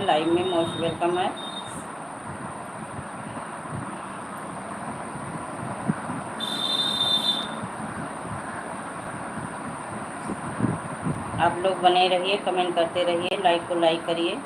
है लाइव में, most welcome है। आप लोग बने रहिए, कमेंट करते रहिए, लाइक को लाइक करिए।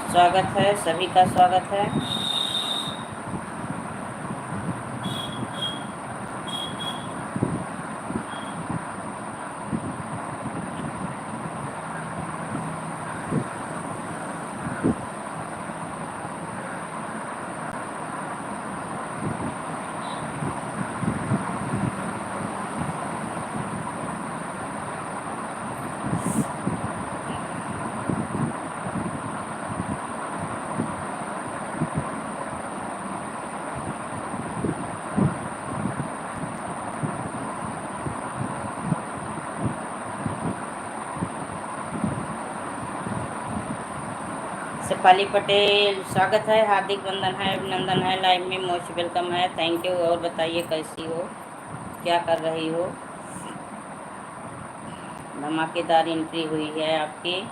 स्वागत है, सभी का स्वागत है। शेफाली पटेल स्वागत है, हार्दिक वंदन है, अभिनंदन है, लाइव में मोस्ट वेलकम है, थैंक यू। और बताइए कैसी हो, क्या कर रही हो? धमाकेदार एंट्री हुई है आपकी।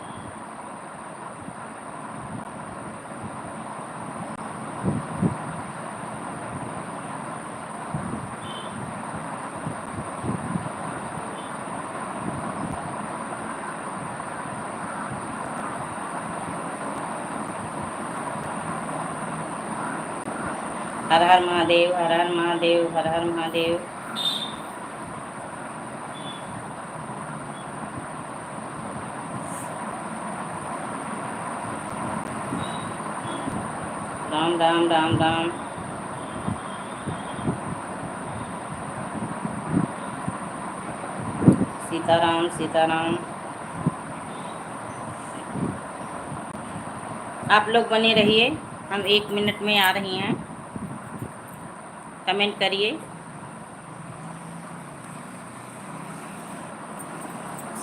हर हर महादेव, हर हर महादेव, हर हर महादेव। राम राम राम राम। सीताराम सीताराम। आप लोग बने रहिए, हम 1 मिनट में आ रही हैं। कमेंट करिए,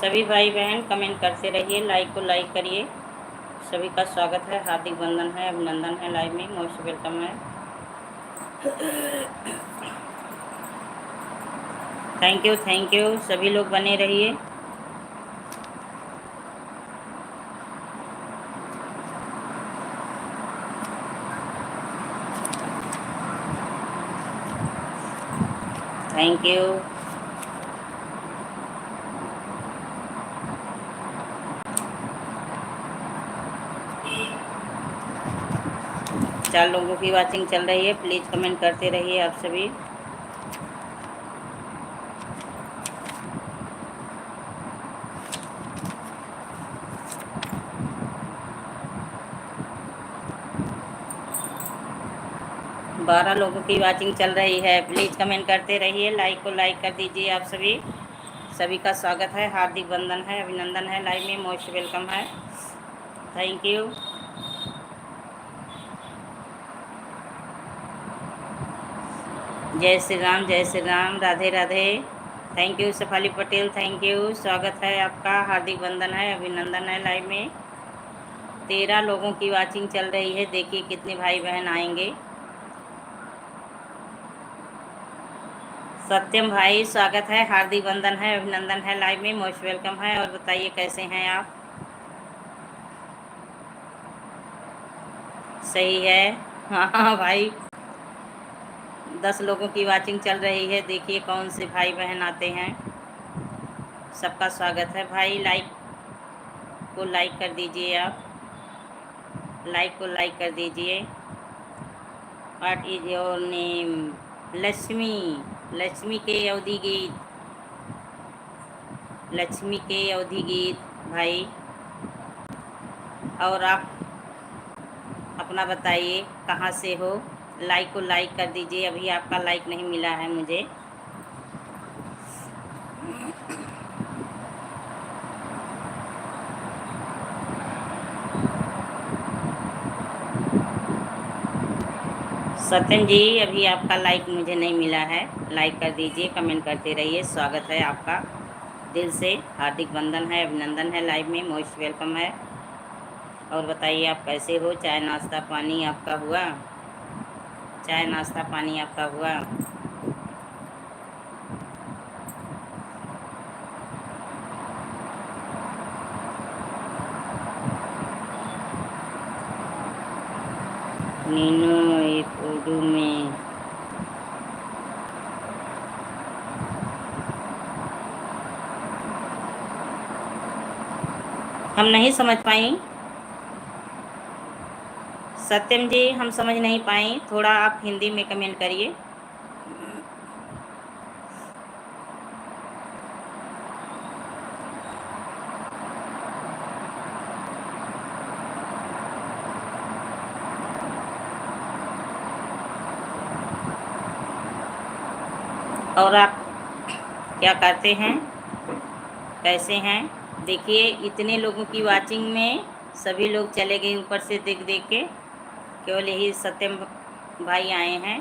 सभी भाई बहन कमेंट करते रहिए, लाइक को लाइक करिए। सभी का स्वागत है, हार्दिक वंदन है, अभिनंदन है, लाइव में मोस्ट वेलकम है। थैंक यू, सभी लोग बने रहिए। Thank you. चार लोगों की वाचिंग चल रही है, प्लीज़ कमेंट करते रहिए आप सभी। बारह लोगों की वाचिंग चल रही है, प्लीज़ कमेंट करते रहिए, लाइक को लाइक कर दीजिए आप सभी। सभी का स्वागत है, हार्दिक वंदन है, अभिनंदन है, लाइव में मोस्ट वेलकम है, थैंक यू। जय Shri Ram, Radhe Radhe. Thank you Shefali Patel, thank you, स्वागत है आपका, हार्दिक वंदन है, अभिनंदन है, लाइव में 13 लोगों की वाचिंग चल रही है। देखिए कितने भाई बहन आएंगे। सत्यम भाई स्वागत है, हार्दिक वंदन है, अभिनंदन है, लाइव में मोस्ट वेलकम है। और बताइए कैसे हैं आप? सही है। हाँ भाई, 10 लोगों की वाचिंग चल रही है। देखिए कौन से भाई बहन आते हैं। सबका स्वागत है भाई। लाइक को लाइक कर दीजिए आप, लाइक को लाइक कर दीजिए। What is your name? Lakshmi, Lakshmi के अवधि गीत, लक्ष्मी के अवधि गीत भाई। और आप अपना बताइए कहाँ से हो? लाइक को लाइक कर दीजिए, अभी आपका लाइक नहीं मिला है मुझे। सत्यम जी, अभी आपका लाइक मुझे नहीं मिला है, लाइक कर दीजिए, कमेंट करते रहिए। स्वागत है आपका, दिल से हार्दिक वंदन है, अभिनंदन है, लाइव में मोस्ट वेलकम है। और बताइए आप कैसे हो? चाय नाश्ता पानी आपका हुआ? चाय नाश्ता पानी आपका हुआ? नीनू एक उर्दू में हम नहीं समझ पाई। सत्यम जी, हम समझ नहीं पाई, थोड़ा आप हिंदी में कमेंट करिए। और आप क्या करते हैं, कैसे हैं? देखिए, इतने लोगों की वाचिंग में सभी लोग चले गए ऊपर से देख देख के, केवल यही सत्यम भाई आए हैं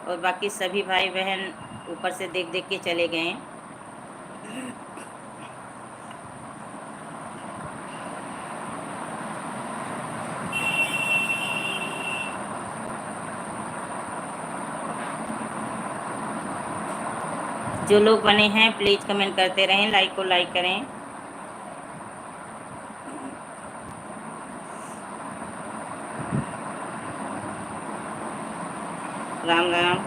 और बाकी सभी भाई बहन ऊपर से देख देख के चले गए। जो लोग बने हैं प्लीज़ कमेंट करते रहें, लाइक को लाइक करें। राम राम।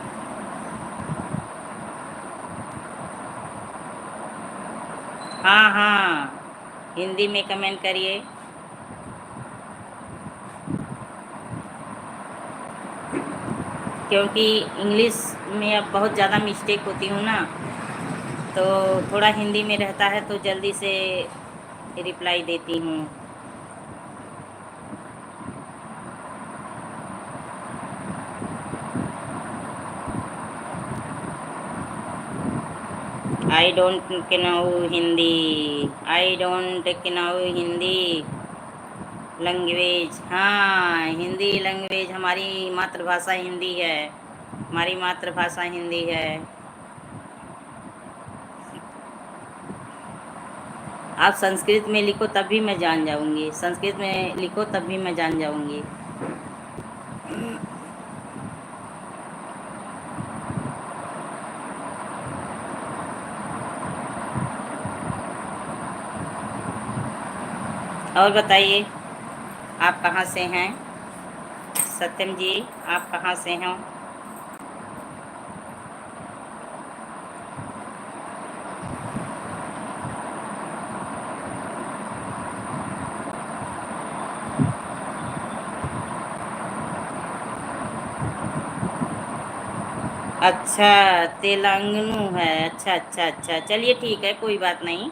हाँ हाँ, हिंदी में कमेंट करिए। क्योंकि इंग्लिश में अब बहुत ज़्यादा मिस्टेक होती हूँ ना, तो थोड़ा हिंदी में रहता है तो जल्दी से रिप्लाई देती हूँ। I don't know Hindi, I don't know Hindi language. हाँ, हिंदी लैंग्वेज हमारी मातृभाषा हिंदी है, हमारी मातृभाषा हिंदी है। आप संस्कृत में लिखो तब भी मैं जान जाऊंगी, संस्कृत में लिखो तब भी मैं जान जाऊंगी। और बताइए आप कहाँ से हैं? सत्यम जी, आप कहाँ से हैं? अच्छा, तेलंगानु है। अच्छा अच्छा अच्छा, चलिए ठीक है, कोई बात नहीं।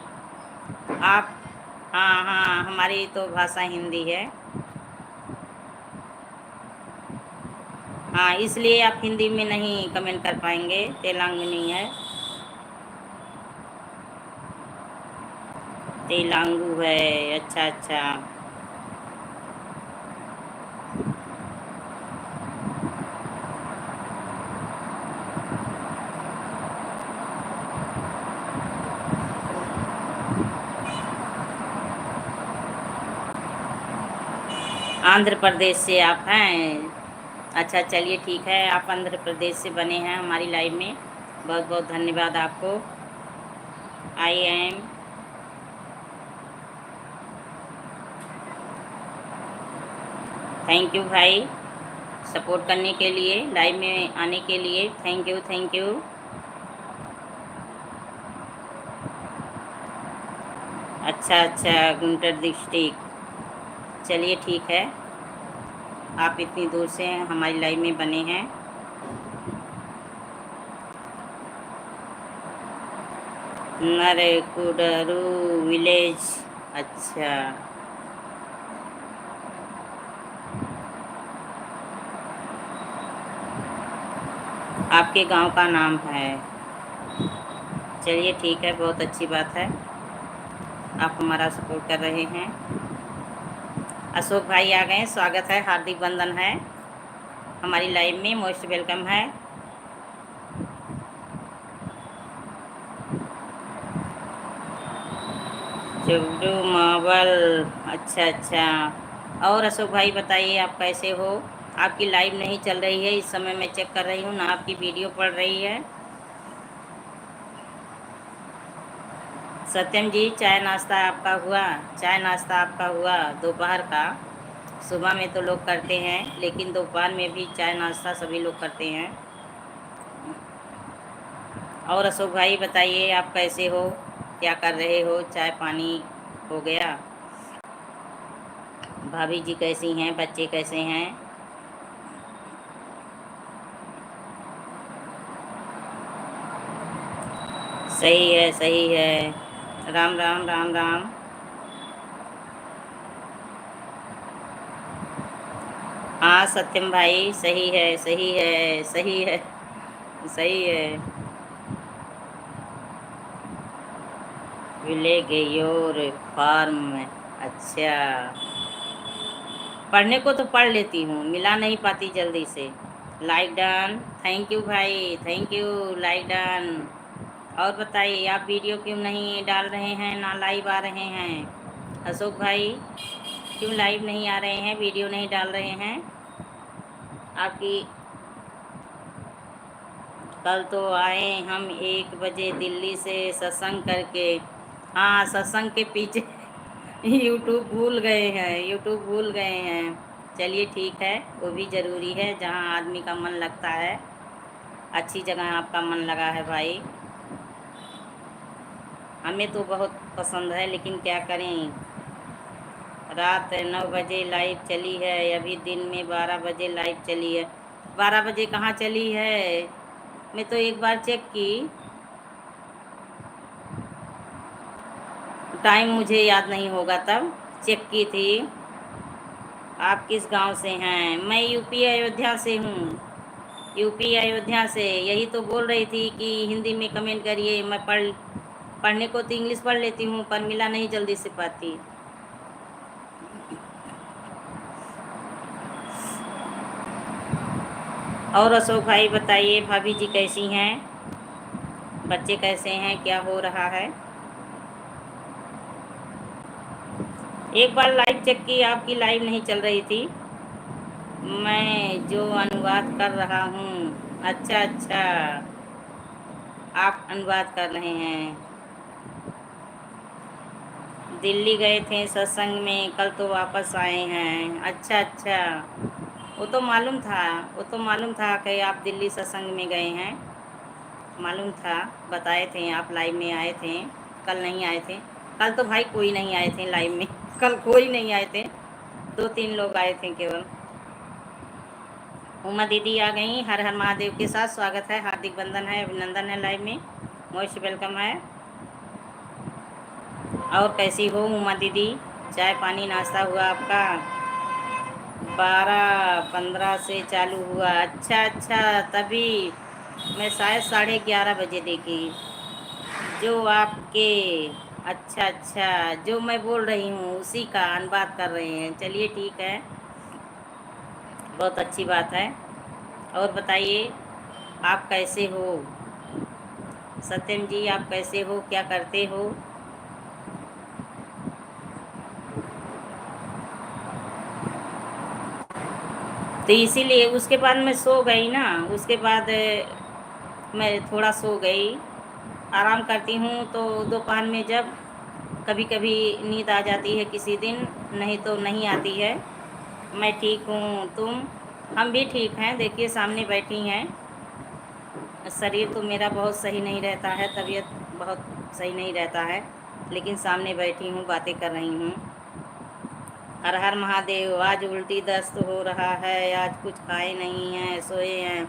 आप, हाँ हाँ, हमारी तो भाषा हिंदी है। हाँ, इसलिए आप हिंदी में नहीं कमेंट कर पाएंगे, तेलंगानी है, तेलंगु है। अच्छा अच्छा। आंध्र प्रदेश से आप हैं? अच्छा, चलिए ठीक है, आप आंध्र प्रदेश से बने हैं हमारी लाइव में, बहुत बहुत धन्यवाद आपको। आई एम, थैंक यू भाई, सपोर्ट करने के लिए, लाइव में आने के लिए, थैंक यू थैंक यू। अच्छा अच्छा, गुंटर डिस्ट्रिक्ट, चलिए ठीक है, आप इतनी दूर से हमारी लाइव में बने हैं। नरकुडरू विलेज, अच्छा, आपके गांव का नाम है। चलिए ठीक है, बहुत अच्छी बात है, आप हमारा सपोर्ट कर रहे हैं। अशोक भाई आ गए, स्वागत है, हार्दिक वंदन है। हमारी लाइव में मोस्ट वेलकम है। जुगडू मावल, अच्छा अच्छा। और अशोक भाई बताइए आप कैसे हो? आपकी लाइव नहीं चल रही है इस समय, मैं चेक कर रही हूँ ना, आपकी वीडियो पड़ रही है। सत्यम जी, चाय नाश्ता आपका हुआ? चाय नाश्ता आपका हुआ दोपहर का? सुबह में तो लोग करते हैं, लेकिन दोपहर में भी चाय नाश्ता सभी लोग करते हैं। और अशोक भाई बताइए आप कैसे हो, क्या कर रहे हो? चाय पानी हो गया? भाभी जी कैसी हैं? बच्चे कैसे हैं? सही है, सही है। राम राम राम राम। हाँ सत्यम भाई, सही है, सही है, सही है, सही है। विलेज योर फार्म में, अच्छा। पढ़ने को तो पढ़ लेती हूँ, मिला नहीं पाती जल्दी से। लाइक डन, थैंक यू भाई, थैंक यू, लाइक डन। और बताइए आप वीडियो क्यों नहीं डाल रहे हैं, ना लाइव आ रहे हैं? अशोक भाई क्यों लाइव नहीं आ रहे हैं, वीडियो नहीं डाल रहे हैं? आपकी कल तो आए हम 1 बजे दिल्ली से सत्संग करके। हाँ सत्संग के पीछे यूट्यूब भूल गए हैं, यूट्यूब भूल गए हैं। चलिए ठीक है, वो भी ज़रूरी है, जहाँ आदमी का मन लगता है। अच्छी जगह आपका मन लगा है भाई। हमें तो बहुत पसंद है, लेकिन क्या करें। रात 9 बजे लाइव चली है, अभी दिन में 12 बजे लाइव चली है। 12 बजे कहाँ चली है? मैं तो एक बार चेक की, टाइम मुझे याद नहीं होगा, तब चेक की थी। आप किस गांव से हैं? मैं यूपी अयोध्या से हूँ, यूपी अयोध्या से। यही तो बोल रही थी कि हिंदी में कमेंट करिए। मैं पढ़ने को तो इंग्लिश पढ़ लेती हूँ, पर मिला नहीं जल्दी से पाती। और अशोक भाई बताइए, भाभी जी कैसी हैं? बच्चे कैसे हैं? क्या हो रहा है? एक बार लाइव चेक की, आपकी लाइव नहीं चल रही थी। मैं जो अनुवाद कर रहा हूँ। अच्छा अच्छा, आप अनुवाद कर रहे हैं। दिल्ली गए थे सत्संग में, कल तो वापस आए हैं। अच्छा अच्छा, वो तो मालूम था, वो तो मालूम था कि आप दिल्ली सत्संग में गए हैं। मालूम था, बताए थे, आप लाइव में आए थे। कल नहीं आए थे। कल तो भाई कोई नहीं आए थे लाइव में, कल कोई नहीं आए थे, 2-3 लोग आए थे केवल। उमा दीदी आ गई, हर हर महादेव के साथ स्वागत है, हार्दिक बंधन है, अभिनंदन है, लाइव में मोस्ट वेलकम है। और कैसी हो उमा दीदी? चाय पानी नाश्ता हुआ आपका? 12:15 से चालू हुआ, अच्छा अच्छा। तभी मैं शायद 11:30 बजे देखी जो आपके। अच्छा अच्छा, जो मैं बोल रही हूँ उसी का अनुवाद कर रहे हैं। चलिए ठीक है, बहुत अच्छी बात है। और बताइए आप कैसे हो? सत्यम जी आप कैसे हो, क्या करते हो? तो इसीलिए उसके बाद मैं सो गई ना, उसके बाद मैं थोड़ा सो गई, आराम करती हूँ। तो दोपहर में जब कभी कभी नींद आ जाती है किसी दिन, नहीं तो नहीं आती है। मैं ठीक हूँ, तुम? हम भी ठीक हैं, देखिए सामने बैठी हैं। शरीर तो मेरा बहुत सही नहीं रहता है, तबीयत बहुत सही नहीं रहता है, लेकिन सामने बैठी हूँ, बातें कर रही हूँ। हर हर महादेव। आज उल्टी दस्त हो रहा है, आज कुछ खाए नहीं हैं, सोए हैं।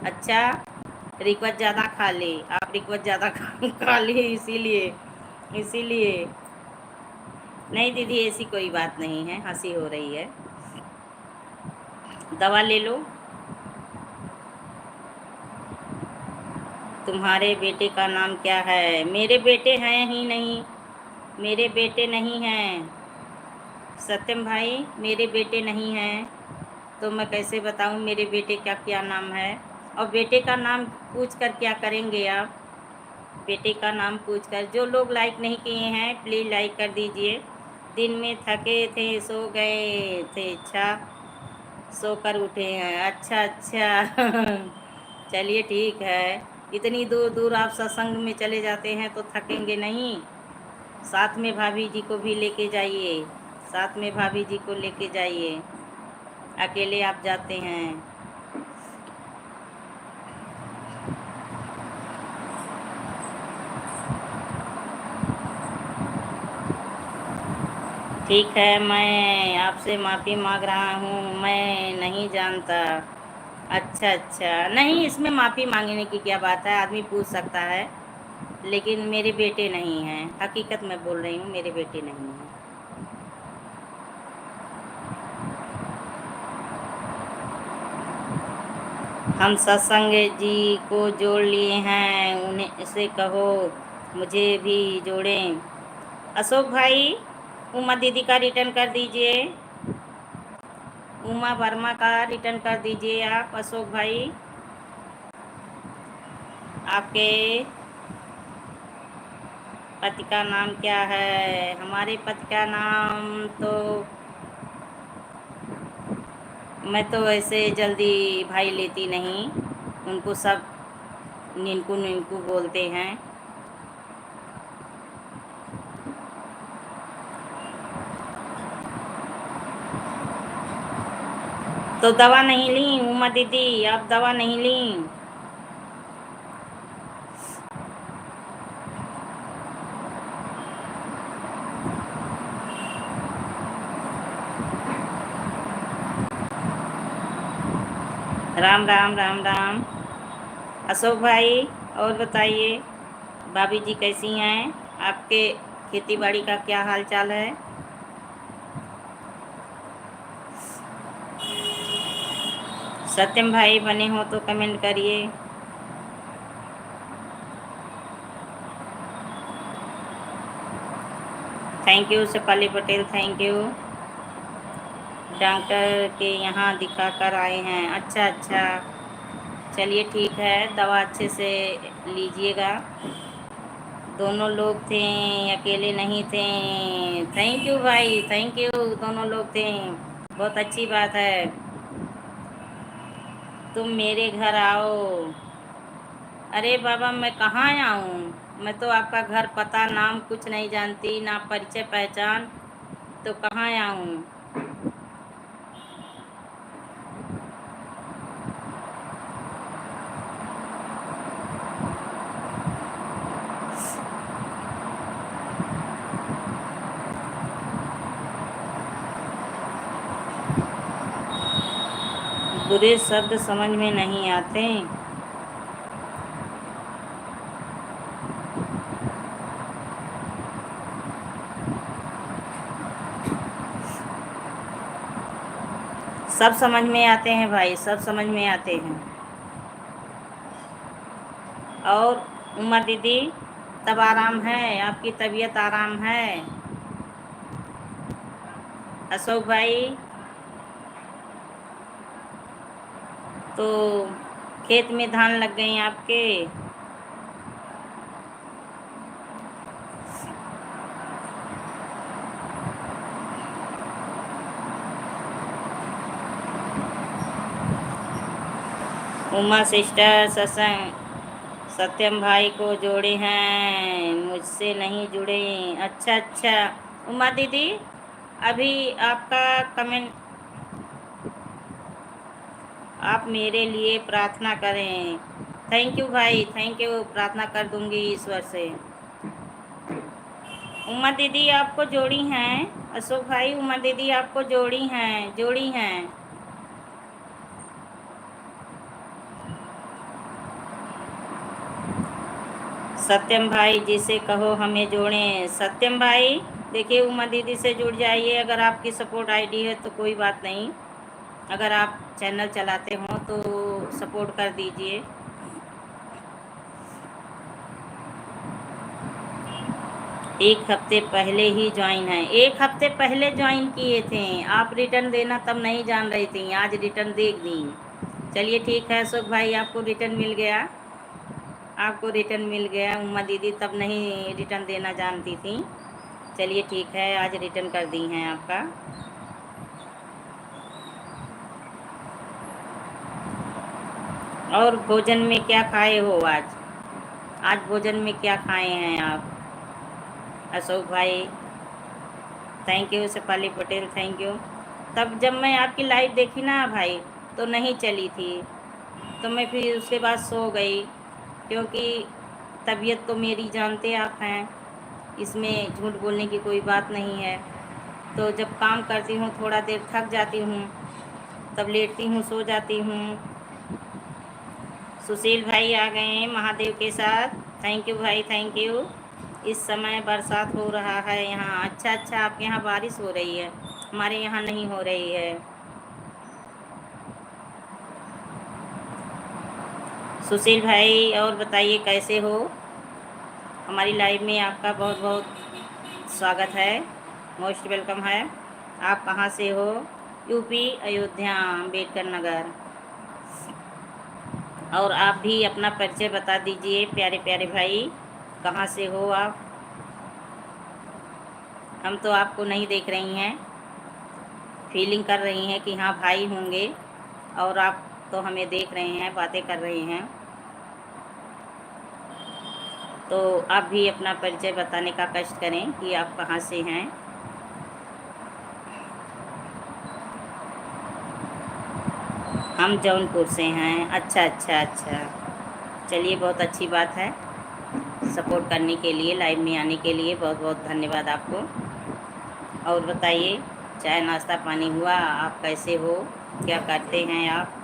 अच्छा, रिक्वत ज़्यादा खा ली आप, रिक्वत ज़्यादा खा ली, इसीलिए, इसीलिए। नहीं दीदी ऐसी कोई बात नहीं है, हंसी हो रही है। दवा ले लो। तुम्हारे बेटे का नाम क्या है? मेरे बेटे हैं ही नहीं, मेरे बेटे नहीं हैं। सत्यम भाई मेरे बेटे नहीं हैं। तो मैं कैसे बताऊं मेरे बेटे का क्या नाम है। और बेटे का नाम पूछ कर क्या करेंगे आप? बेटे का नाम पूछ कर, जो लोग लाइक नहीं किए हैं प्लीज़ लाइक कर दीजिए। दिन में थके थे सो गए थे, अच्छा सोकर उठे हैं, अच्छा अच्छा चलिए ठीक है। इतनी दूर दूर आप सत्संग में चले जाते हैं तो थकेंगे नहीं? साथ में भाभी जी को भी लेके जाइए, साथ में भाभी जी को लेके जाइए, अकेले आप जाते हैं। ठीक है, मैं आपसे माफ़ी मांग रहा हूँ, मैं नहीं जानता। अच्छा अच्छा, नहीं इसमें माफ़ी मांगने की क्या बात है, आदमी पूछ सकता है। लेकिन मेरे बेटे नहीं हैं, हकीकत में बोल रही हूँ, मेरे बेटे नहीं हैं। हम सत्संग जी को जोड़ लिए हैं, उन्हें से कहो मुझे भी जोड़ें। अशोक भाई, उमा दीदी का रिटर्न कर दीजिए, उमा वर्मा का रिटर्न कर दीजिए आप अशोक भाई। आपके पति का नाम क्या है? हमारे पति का नाम तो मैं तो ऐसे जल्दी भाई लेती नहीं, उनको सब निनकू निनकू बोलते हैं। तो दवा नहीं ली उमा दीदी, आप दवा नहीं ली? राम राम राम राम। अशोक भाई और बताइए, भाभी जी कैसी हैं? आपके खेती बाड़ी का क्या हाल चाल है? सत्यम भाई बने हो तो कमेंट करिए। Thank you Shefali Patel, thank you. Doctor के यहाँ दिखा कर आए हैं, अच्छा अच्छा, चलिए ठीक है, दवा अच्छे से लीजिएगा। दोनों लोग थे, अकेले नहीं थे। थैंक यू भाई, थैंक यू, दोनों लोग थे, बहुत अच्छी बात है। तुम मेरे घर आओ। अरे बाबा मैं कहाँ आऊँ, मैं तो आपका घर पता नाम कुछ नहीं जानती, ना परिचय पहचान, तो कहाँ आऊँ? बुरे शब्द समझ में नहीं आते। सब समझ में आते हैं भाई, सब समझ में आते हैं। और उमा दीदी तब आराम है? आपकी तबीयत आराम है? अशोक भाई तो खेत में धान लग गए आपके? उमा सिस्टर सत्संग सत्यम भाई को जोड़े हैं, मुझसे नहीं जुड़े। अच्छा अच्छा, उमा दीदी अभी आपका कमेंट, आप मेरे लिए प्रार्थना करें। थैंक यू भाई, थैंक यू, प्रार्थना कर दूंगी ईश्वर से। उमा दीदी आपको जोड़ी हैं, अशोक भाई उमा दीदी आपको जोड़ी हैं, जोड़ी हैं। सत्यम भाई जिसे कहो हमें जोड़ें। सत्यम भाई देखिए उमा दीदी से जुड़ जाइए, अगर आपकी सपोर्ट आईडी है तो कोई बात नहीं, अगर आप चैनल चलाते हो तो सपोर्ट कर एक हफ्ते पहले ही ज्वाइन है, एक हफ्ते पहले ज्वाइन किए थे आप। रिटर्न देना तब नहीं जान रही थी, आज रिटर्न दे दी। चलिए ठीक है अशोक भाई, आपको रिटर्न मिल गया, आपको रिटर्न मिल गया। उमा दीदी तब नहीं रिटर्न देना जानती थी। चलिए ठीक है, आज रिटर्न कर दी हैं आपका। और भोजन में क्या खाए हो आज? आज भोजन में क्या खाए हैं आप अशोक भाई? Thank you Shefali Patel, thank you. तब जब मैं आपकी लाइव देखी ना भाई, तो नहीं चली थी, तो मैं फिर उसके बाद सो गई, क्योंकि तबीयत तो मेरी जानते आप हैं, इसमें झूठ बोलने की कोई बात नहीं है। तो जब काम करती हूँ थोड़ा देर थक जाती हूँ, तब लेटती हूँ, सो जाती हूँ। सुशील भाई आ गए हैं महादेव के साथ, थैंक यू भाई, थैंक यू। इस समय बरसात हो रहा है यहाँ। अच्छा अच्छा, आपके यहाँ बारिश हो रही है, हमारे यहाँ नहीं हो रही है। सुशील भाई और बताइए कैसे हो? हमारी लाइव में आपका बहुत बहुत स्वागत है, मोस्ट वेलकम है। आप कहाँ से हो? यूपी अयोध्या अम्बेडकर नगर। और आप भी अपना परिचय बता दीजिए प्यारे प्यारे भाई, कहाँ से हो आप? हम तो आपको नहीं देख रही हैं, फीलिंग कर रही हैं कि हाँ भाई होंगे, और आप तो हमें देख रहे हैं, बातें कर रहे हैं। तो आप भी अपना परिचय बताने का कष्ट करें कि आप कहाँ से हैं। हम जौनपुर से हैं। अच्छा अच्छा अच्छा, चलिए बहुत अच्छी बात है। सपोर्ट करने के लिए, लाइव में आने के लिए बहुत बहुत धन्यवाद आपको। और बताइए, चाय नाश्ता पानी हुआ? आप कैसे हो, क्या करते हैं आप?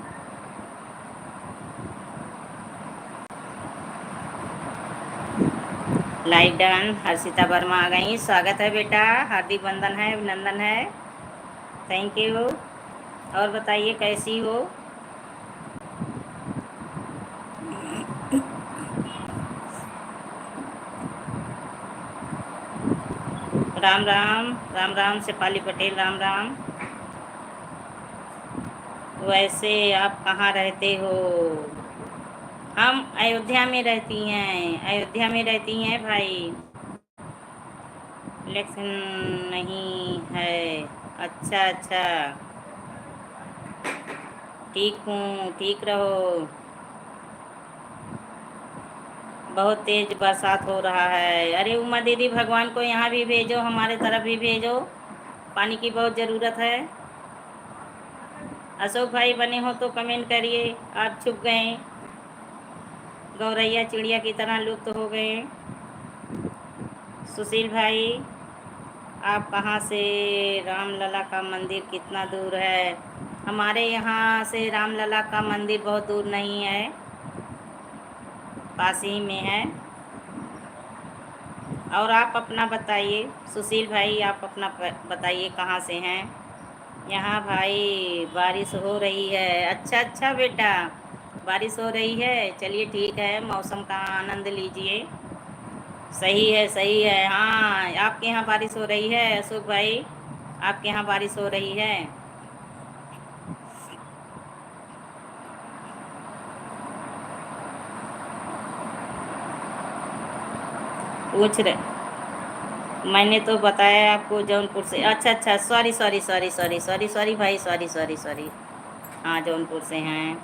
Live done. हर्षिता वर्मा आ गई, स्वागत है बेटा, हार्दिक वंदन है, अभिनंदन है, थैंक यू। और बताइए कैसी हो? राम राम, राम राम शेफाली पटेल, राम राम। वैसे आप कहाँ रहते हो? हम अयोध्या में रहती हैं, अयोध्या में रहती हैं भाई। इलेक्शन नहीं है? अच्छा अच्छा, ठीक हूँ, ठीक रहो। बहुत तेज बरसात हो रहा है। अरे उमा दीदी, भगवान को यहाँ भी भेजो, हमारे तरफ भी भेजो, पानी की बहुत ज़रूरत है। अशोक भाई बने हो तो कमेंट करिए। आप छुप गए, गौरैया चिड़िया की तरह लुप्त हो गए। सुशील भाई आप कहाँ से? रामलला का मंदिर कितना दूर है? हमारे यहाँ से रामलला का मंदिर बहुत दूर नहीं है, पास ही में है। और आप अपना बताइए सुशील भाई, आप अपना बताइए कहाँ से हैं? यहाँ भाई बारिश हो रही है। अच्छा अच्छा बेटा, बारिश हो रही है, चलिए ठीक है, मौसम का आनंद लीजिए। सही है, सही है। हाँ, आपके यहाँ बारिश हो रही है अशोक भाई, आपके यहाँ बारिश हो रही है। पूछ रहे, मैंने तो बताया आपको जौनपुर से। अच्छा अच्छा, sorry sorry sorry sorry sorry sorry भाई, सॉरी सॉरी सॉरी। हाँ जौनपुर से हैं,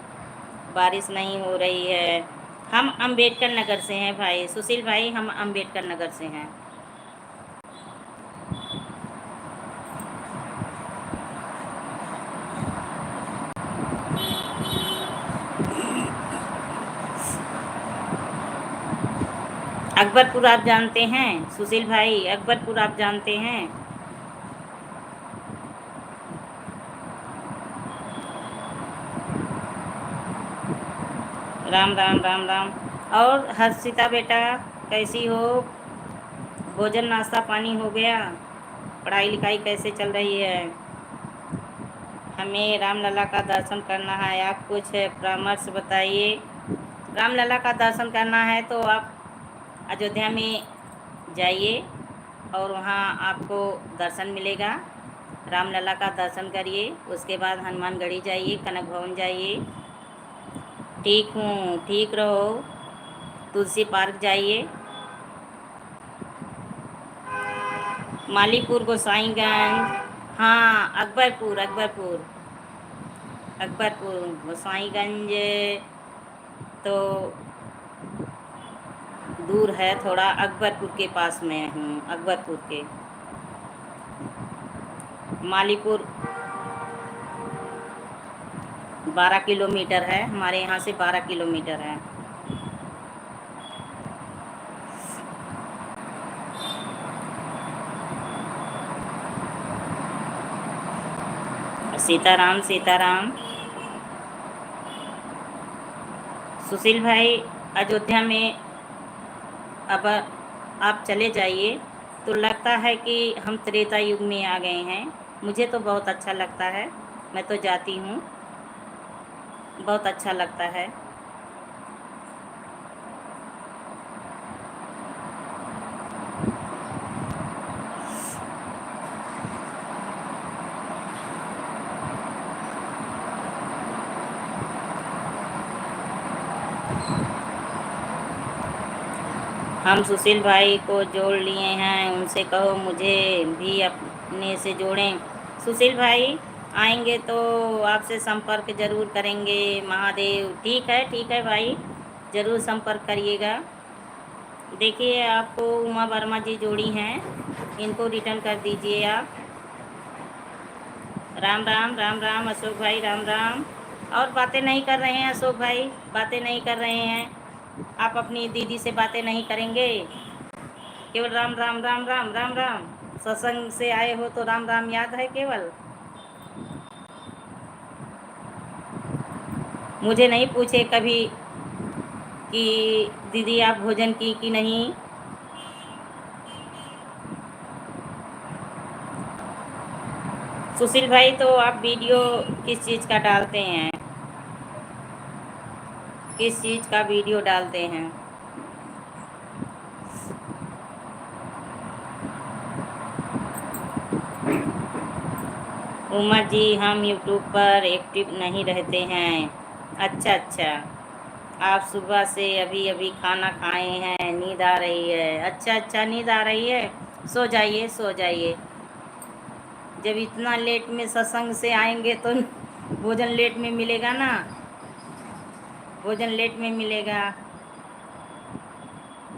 बारिश नहीं हो रही है। हम अम्बेडकर नगर से हैं भाई, सुशील भाई हम अम्बेडकर नगर से हैं। अकबरपुर आप जानते हैं सुशील भाई? अकबरपुर आप जानते हैं? राम राम, राम राम। और हर्षिता बेटा कैसी हो? भोजन नाश्ता पानी हो गया? पढ़ाई लिखाई कैसे चल रही है? हमें रामलला का दर्शन करना है, आप कुछ परामर्श बताइए। रामलला का दर्शन करना है तो आप अयोध्या में जाइए, और वहाँ आपको दर्शन मिलेगा। रामलला का दर्शन करिए, उसके बाद हनुमानगढ़ी जाइए, कनक भवन जाइए। ठीक हूँ, ठीक रहो। तुलसी पार्क जाइए। मालीपुर, गोसाईगंज, हाँ अकबरपुर, गोसाईगंज तो दूर है थोड़ा, अकबरपुर के पास में हूँ, अकबरपुर के। मालीपुर 12 किलोमीटर है, हमारे यहाँ से 12 किलोमीटर है। सीताराम सीताराम। सुशील भाई, अयोध्या में अब आप चले जाइए तो लगता है कि हम त्रेता युग में आ गए हैं। मुझे तो बहुत अच्छा लगता है, मैं तो जाती हूँ, बहुत अच्छा लगता है। हम सुशील भाई को जोड़ लिए हैं, उनसे कहो मुझे भी अपने से जोड़ें। सुशील भाई आएंगे तो आपसे संपर्क ज़रूर करेंगे। महादेव, ठीक है भाई, ज़रूर संपर्क करिएगा। देखिए आपको उमा वर्मा जी जोड़ी हैं, इनको रिटर्न कर दीजिए आप। राम राम, राम राम अशोक भाई, राम राम। और बातें नहीं कर रहे हैं अशोक भाई, बातें नहीं कर रहे हैं आप, अपनी दीदी से बातें नहीं करेंगे? केवल राम राम, राम राम, राम राम। सत्संग से आए हो तो राम राम याद है केवल? मुझे नहीं पूछे कभी कि दीदी आप भोजन की कि नहीं। सुशील भाई तो आप वीडियो किस चीज़ का डालते हैं, किस चीज़ का वीडियो डालते हैं? उमा जी हम यूट्यूब पर एक्टिव नहीं रहते हैं। अच्छा अच्छा, आप सुबह से अभी अभी खाना खाए हैं, नींद आ रही है। अच्छा अच्छा, नींद आ रही है, सो जाइए सो जाइए। जब इतना लेट में सत्संग से आएंगे तो भोजन लेट में मिलेगा ना, भोजन लेट में मिलेगा।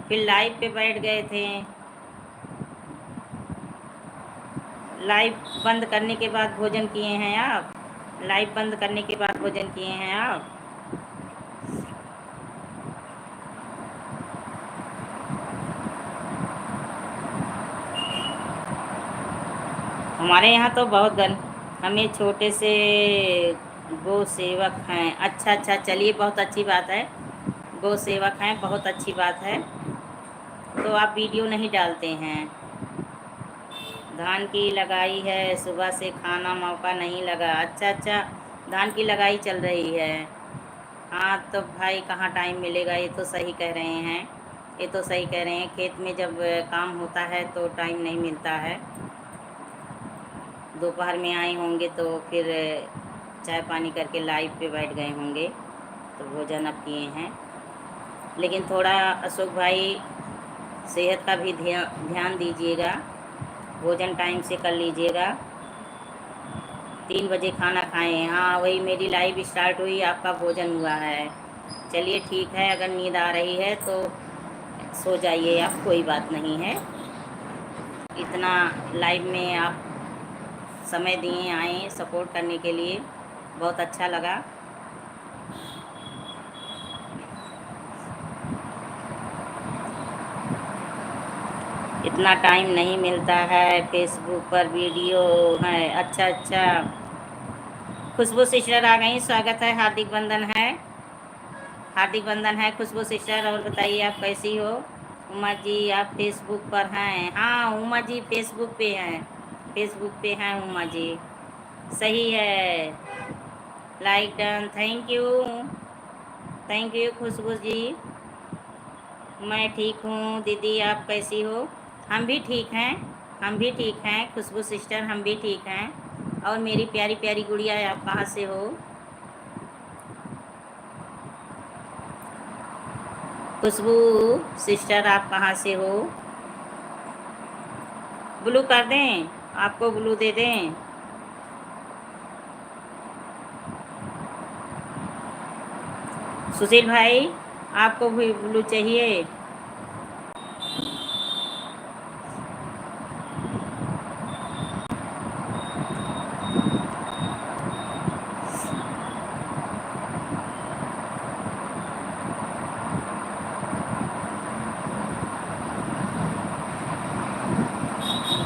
फिर लाइव पे बैठ गए थे, लाइव बंद करने के बाद भोजन किए हैं आप? लाइव बंद करने के बाद भोजन किए हैं आप? हमारे यहाँ तो बहुत हमें छोटे से गो सेवक हैं। अच्छा अच्छा, चलिए बहुत अच्छी बात है, गो सेवक हैं, बहुत अच्छी बात है। तो आप वीडियो नहीं डालते हैं? धान की लगाई है, सुबह से खाना मौका नहीं लगा। अच्छा अच्छा, धान की लगाई चल रही है। हाँ तो भाई कहाँ टाइम मिलेगा, ये तो सही कह रहे हैं, ये तो सही कह रहे हैं। खेत में जब काम होता है तो टाइम नहीं मिलता है। दोपहर में आए होंगे तो फिर चाय पानी करके लाइव पे बैठ गए होंगे, तो भोजन अब किए हैं। लेकिन थोड़ा अशोक भाई सेहत का भी ध्यान दीजिएगा, भोजन टाइम से कर लीजिएगा। 3 बजे खाना खाएं। हाँ वही मेरी लाइव स्टार्ट हुई, आपका भोजन हुआ है। चलिए ठीक है, अगर नींद आ रही है तो सो जाइए आप, कोई बात नहीं है। इतना लाइव में आप समय दिए, आए सपोर्ट करने के लिए, बहुत अच्छा लगा। इतना टाइम नहीं मिलता है, फेसबुक पर वीडियो है। अच्छा अच्छा, खुशबू सिस्टर आ गई, स्वागत है, हार्दिक वंदन है, हार्दिक वंदन है खुशबू सिस्टर। और बताइए आप कैसी हो? उमा जी आप फेसबुक पर हैं? हाँ उमा जी फेसबुक पे हैं, फेसबुक पे हैं उमा जी, सही है। Like done, thank you, thank you खुशबू जी। मैं ठीक हूँ दीदी, आप कैसी हो? हम भी ठीक हैं, हम भी ठीक हैं खुशबू सिस्टर, हम भी ठीक हैं। और मेरी प्यारी प्यारी गुड़िया, आप कहाँ से हो? खुशबू सिस्टर, आप कहाँ से हो? ब्लू कर दें? आपको ब्लू दे दें? सुशील भाई, आपको भी ब्लू चाहिए?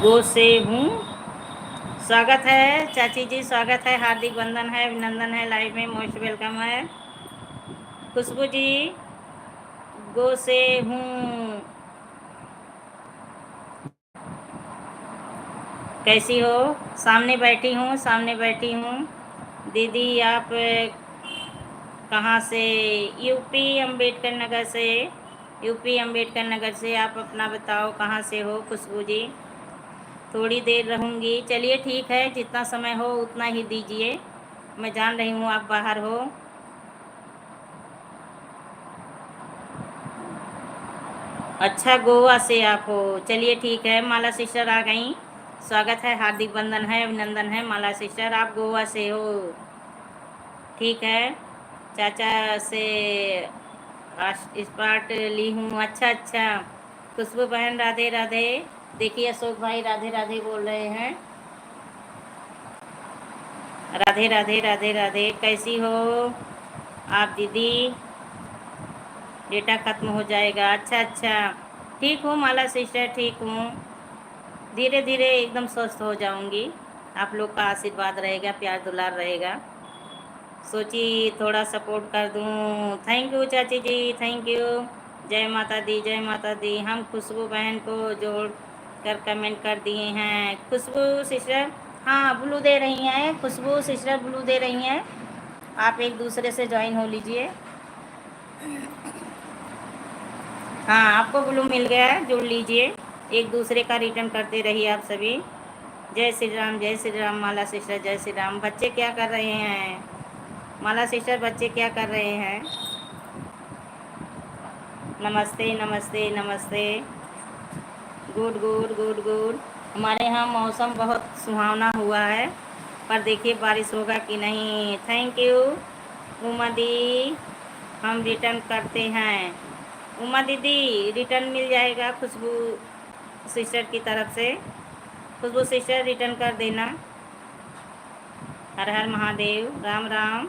गो से हूँ। स्वागत है चाची जी, स्वागत है, हार्दिक वंदन है, अभिनंदन है, लाइव में मोस्ट वेलकम है। खुशबू जी, गो से हूँ। कैसी हो? सामने बैठी हूँ, सामने बैठी हूँ। दीदी आप कहाँ से? यूपी अम्बेडकर नगर से। यूपी अम्बेडकर नगर से। आप अपना बताओ कहाँ से हो खुशबू जी? थोड़ी देर रहूँगी, चलिए ठीक है, जितना समय हो उतना ही दीजिए। मैं जान रही हूँ आप बाहर हो। अच्छा, गोवा से आप हो, चलिए ठीक है। माला सिस्टर आ गई, स्वागत है, हार्दिक वंदन है, अभिनंदन है। माला सिस्टर आप गोवा से हो, ठीक है। चाचा से स्पार्ट ली हूँ, अच्छा अच्छा। खुशबू बहन राधे राधे। देखिए अशोक भाई राधे राधे बोल रहे हैं। राधे राधे राधे राधे, कैसी हो आप दीदी? डेटा खत्म हो जाएगा, अच्छा अच्छा। ठीक हूँ माला सिस्टर, ठीक हूँ। धीरे धीरे एकदम स्वस्थ हो जाऊंगी। आप लोग का आशीर्वाद रहेगा, प्यार दुलार रहेगा। सोची थोड़ा सपोर्ट कर दूँ। थैंक यू चाची जी, थैंक यू। जय माता दी, जय माता दी। हम खुशबू बहन को जोड़ कर कमेंट कर दिए हैं। खुशबू सिस्टर, हाँ ब्लू दे रही हैं, खुशबू सिस्टर ब्लू दे रही हैं। आप एक दूसरे से ज्वाइन हो लीजिए। हाँ आपको ब्लू मिल गया है, जुड़ लीजिए। एक दूसरे का रिटर्न करते रहिए आप सभी। जय श्री राम, जय श्री राम। माला सिस्टर जय श्री राम। बच्चे क्या कर रहे हैं? माला सिस्टर बच्चे क्या कर रहे हैं? नमस्ते नमस्ते नमस्ते। Good good good good. हमारे यहाँ मौसम बहुत सुहावना हुआ है, पर देखिए बारिश होगा कि नहीं। थैंक यू उमा दी, हम रिटर्न करते हैं। उमा दीदी रिटर्न मिल जाएगा खुशबू सिस्टर की तरफ से। खुशबू सिस्टर रिटर्न कर देना। हर हर महादेव, राम राम।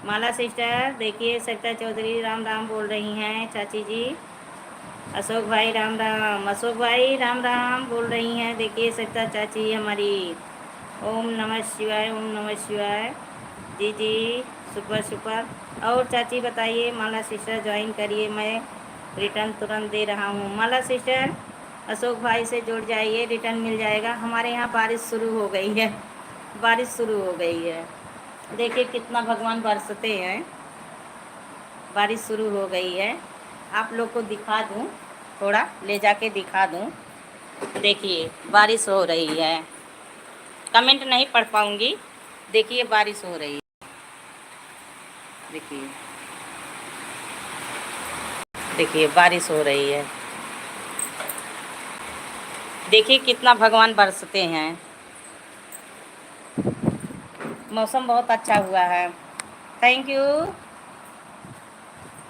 माला सिस्टर देखिए सरिता चौधरी राम राम बोल रही हैं चाची जी। अशोक भाई राम राम, अशोक भाई राम राम बोल रही हैं। देखिए सरिता चाची हमारी। ओम नमः शिवाय, ओम नमः शिवाय। जी जी, सुपर सुपर। और चाची बताइए, माला सिस्टर ज्वाइन करिए, मैं रिटर्न तुरंत दे रहा हूँ। माला सिस्टर अशोक भाई से जुड़ जाइए, रिटर्न मिल जाएगा। हमारे यहाँ बारिश शुरू हो गई है, बारिश शुरू हो गई है। देखिए कितना भगवान बरसते हैं। बारिश शुरू हो गई है। आप लोग को दिखा दूँ, थोड़ा ले जाके दिखा दूँ। देखिए बारिश हो रही है। कमेंट नहीं पढ़ पाऊँगी। देखिए बारिश हो रही है। देखिए देखिए बारिश हो रही है। देखिए कितना भगवान बरसते हैं। मौसम बहुत अच्छा हुआ है। Thank you.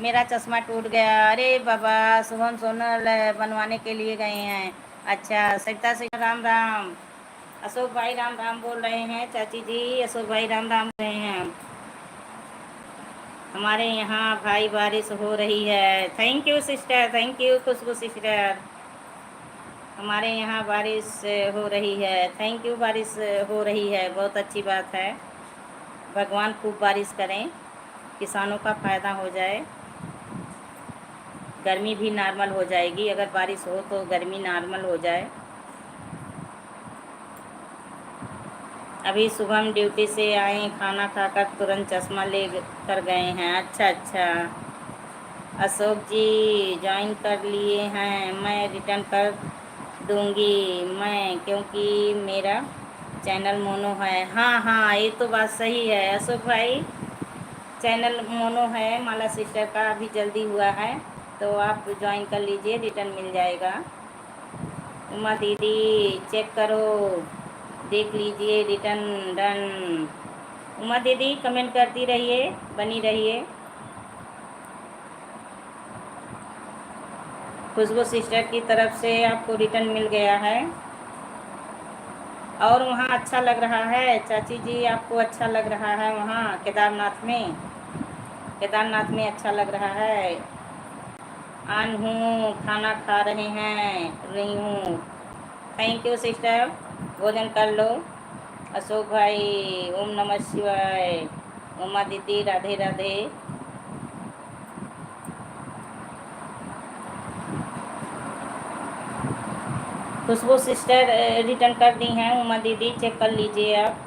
मेरा चश्मा टूट गया, अरे बाबा। शुभम सोनल बनवाने के लिए गए हैं। अच्छा सरिता से राम राम। अशोक भाई राम राम बोल रहे हैं चाची जी। अशोक भाई राम राम बोल रहे हैं। हमारे यहाँ भाई बारिश हो रही है। Thank you sister, thank you Khushboo sister. हमारे यहाँ बारिश हो रही है। थैंक यू, बारिश हो रही है, बहुत अच्छी बात है। भगवान खूब बारिश करें, किसानों का फ़ायदा हो जाए। गर्मी भी नॉर्मल हो जाएगी, अगर बारिश हो तो गर्मी नॉर्मल हो जाए। अभी सुबह हम ड्यूटी से आए, खाना खाकर तुरंत चश्मा ले कर गए हैं। अच्छा अच्छा। अशोक जी ज्वाइन कर लिए हैं, मैं रिटर्न कर दूंगी मैं, क्योंकि मेरा चैनल मोनो है। हाँ हाँ, ये तो बात सही है अशोक भाई, चैनल मोनो है माला सिस्टर का, अभी जल्दी हुआ है, तो आप ज्वाइन कर लीजिए, रिटर्न मिल जाएगा। उमा दीदी चेक करो, देख लीजिए रिटर्न डन। उमा दीदी कमेंट करती रहिए, बनी रहिए। खुशबू सिस्टर की तरफ से आपको रिटर्न मिल गया है। और वहाँ अच्छा लग रहा है चाची जी, आपको अच्छा लग रहा है वहाँ केदारनाथ में? केदारनाथ में अच्छा लग रहा है। आन हूँ, खाना खा रहे हैं, रही हूँ। थैंक यू सिस्टर, भोजन कर लो। अशोक भाई ओम नमः शिवाय। उमा दीदी राधे राधे। खुशबू सिस्टर रिटर्न कर दी हैं, उमा दीदी चेक कर लीजिए आप।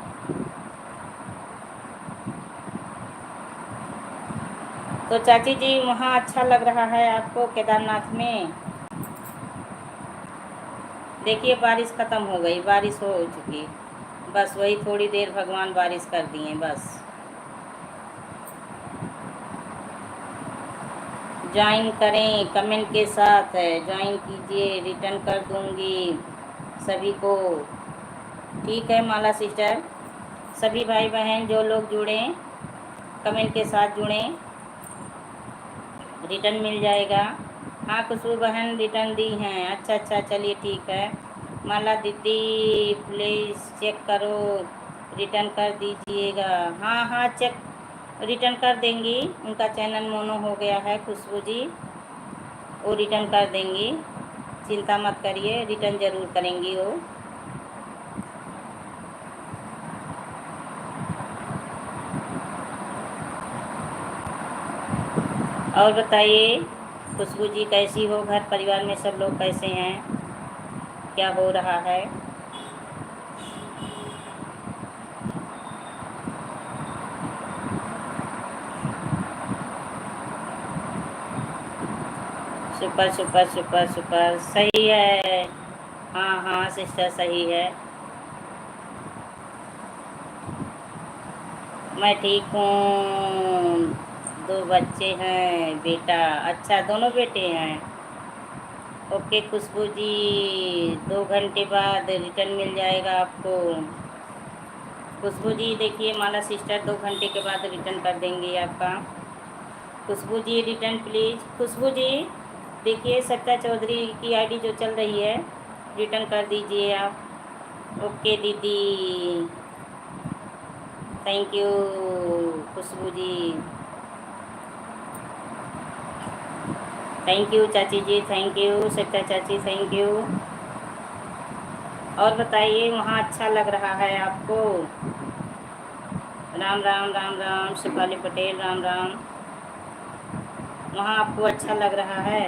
तो चाची जी वहाँ अच्छा लग रहा है आपको केदारनाथ में? देखिए बारिश ख़त्म हो गई, बारिश हो चुकी, बस वही थोड़ी देर भगवान बारिश कर दिए बस। ज्वाइन करें कमेंट के साथ है, ज्वाइन कीजिए, रिटर्न कर दूंगी सभी को। ठीक है माला सिस्टर, सभी भाई बहन जो लोग जुड़े कमेंट के साथ जुड़ें, रिटर्न मिल जाएगा। हाँ खुशबू बहन रिटर्न दी हैं, अच्छा अच्छा, चलिए ठीक है। माला दीदी प्लीज़ चेक करो, रिटर्न कर दीजिएगा। हाँ हाँ चेक रिटर्न कर देंगी, उनका चैनल मोनो हो गया है खुशबू जी, वो रिटर्न कर देंगी, चिंता मत करिए, रिटर्न ज़रूर करेंगी वो। और बताइए खुशबू जी कैसी हो, घर परिवार में सब लोग कैसे हैं, क्या हो रहा है? सुपर सुपर सुपर सुपर, सही है। हाँ हाँ सिस्टर सही है। मैं ठीक हूँ, 2 बच्चे हैं बेटा। अच्छा दोनों बेटे हैं। ओके खुशबू जी, 2 घंटे बाद रिटर्न मिल जाएगा आपको। खुशबू जी देखिए माला सिस्टर 2 घंटे के बाद रिटर्न कर देंगे आपका। खुशबू जी रिटर्न प्लीज़। खुशबू जी देखिए सत्ता चौधरी की आईडी जो चल रही है, रिटर्न कर दीजिए आप। ओके दीदी, thank you Khushboo ji, thank you चाची जी, थैंक यू सत्ता चाची, थैंक यू। और बताइए वहाँ अच्छा लग रहा है आपको? राम राम राम राम शिपाली पटेल, राम राम। वहाँ आपको अच्छा लग रहा है?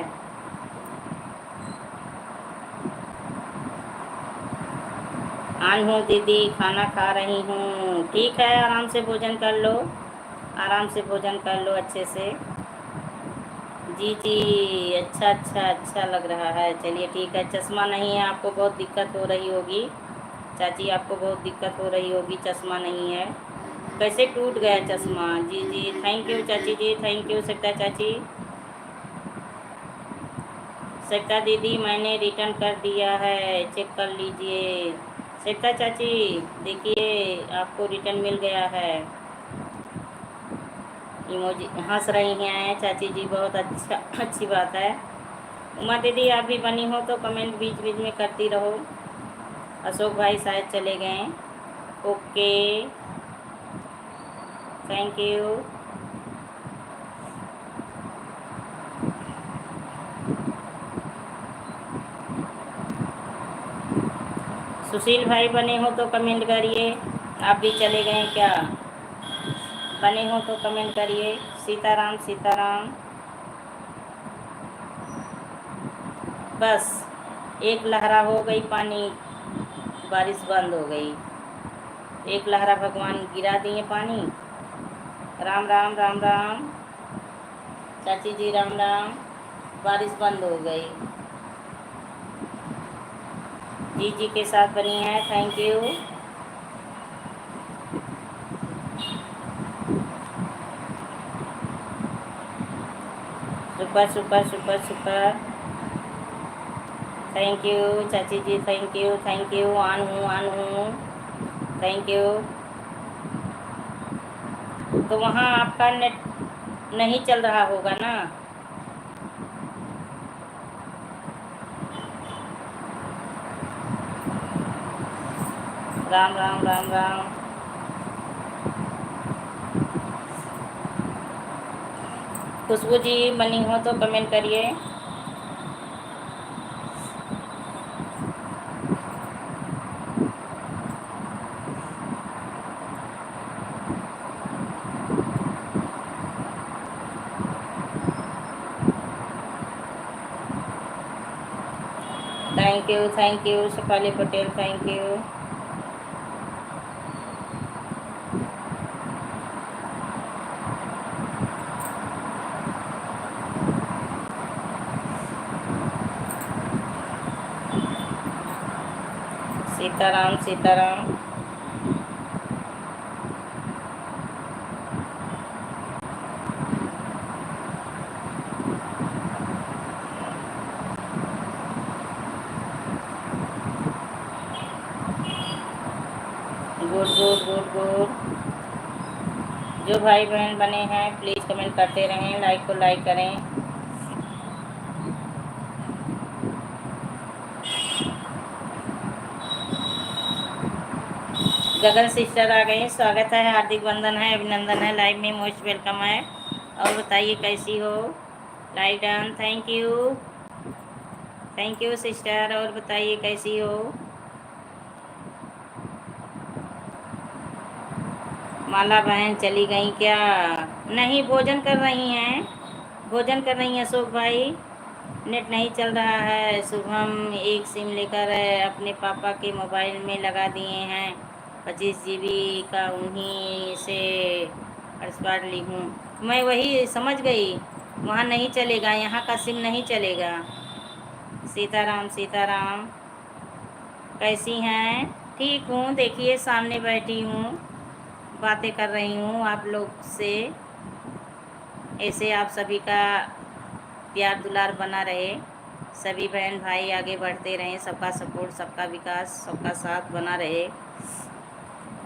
आन हूँ दीदी, खाना खा रही हूँ। ठीक है, आराम से भोजन कर लो, आराम से भोजन कर लो अच्छे से। जी जी, अच्छा अच्छा अच्छा लग रहा है, चलिए ठीक है। चश्मा नहीं है आपको, बहुत दिक्कत हो रही होगी चाची, आपको बहुत दिक्कत हो रही होगी, चश्मा नहीं है, कैसे टूट गया चश्मा? जी जी थैंक यू चाची जी, थैंक यू सत्ता चाची। सत्ता दीदी मैंने रिटर्न कर दिया है, चेक कर लीजिए। सत्ता चाची देखिए आपको रिटर्न मिल गया है। इमोजी हंस रही हैं चाची जी, बहुत अच्छा, अच्छी बात है। उमा दीदी आप भी बनी हो तो कमेंट बीच बीच में करती रहो। अशोक भाई शायद चले गए। Okay thank you. सुशील भाई बने हो तो कमेंट करिए, आप भी चले गए क्या? बने हो तो कमेंट करिए। सीताराम सीताराम। बस एक लहरा हो गई पानी, बारिश बंद हो गई, एक लहरा भगवान गिरा दिए पानी। राम राम राम राम। चाची जी राम राम। बारिश बंद हो गई। जी जी के साथ बनी है, thank you. Super super super super, thank you चाची जी, थैंक यू। ऑन हूँ, थैंक यू। तो वहाँ आपका नेट नहीं चल रहा होगा ना? राम राम राम राम। खुशबू जी बनी हो तो कमेंट करिए। Thank you Shefali Patel, thank you. Sitaram Sitaram. Good good good good. जो भाई बहन बने हैं प्लीज़ कमेंट करते रहें, लाइक को लाइक करें। गगन सिस्टर आ गई, स्वागत है, हार्दिक वंदन है, अभिनंदन है, लाइव में मोस्ट वेलकम है। और बताइए कैसी हो? Live done, thank you sister. और बताइए कैसी हो? माला बहन चली गई क्या? नहीं, भोजन कर रही हैं, भोजन कर रही हैं अशोक भाई। नेट नहीं चल रहा है। शुभम एक सिम लेकर अपने पापा के मोबाइल में लगा दिए हैं, 25 GB का उन्हीं से हॉटस्पॉट ली हूँ। मैं वही समझ गई, वहाँ नहीं चलेगा, यहाँ का सिम नहीं चलेगा। सीताराम सीताराम, कैसी हैं? ठीक हूँ, देखिए सामने बैठी हूँ, बातें कर रही हूँ आप लोग से। ऐसे आप सभी का प्यार दुलार बना रहे, सभी बहन भाई आगे बढ़ते रहें, सबका सपोर्ट, सबका विकास, सबका साथ बना रहे।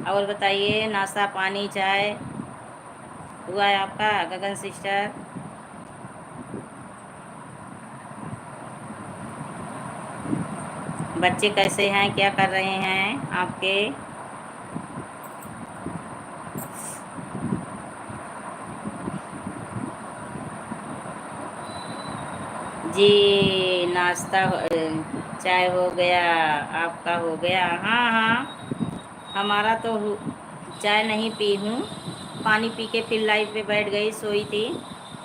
और बताइए नाश्ता पानी चाय हुआ है आपका गगन सिस्टर? बच्चे कैसे हैं, क्या कर रहे हैं आपके? जी नाश्ता चाय हो गया, आपका हो गया? हाँ हाँ, हमारा तो चाय नहीं पी हूँ, पानी पी के फिर लाइव पे बैठ गई, सोई थी।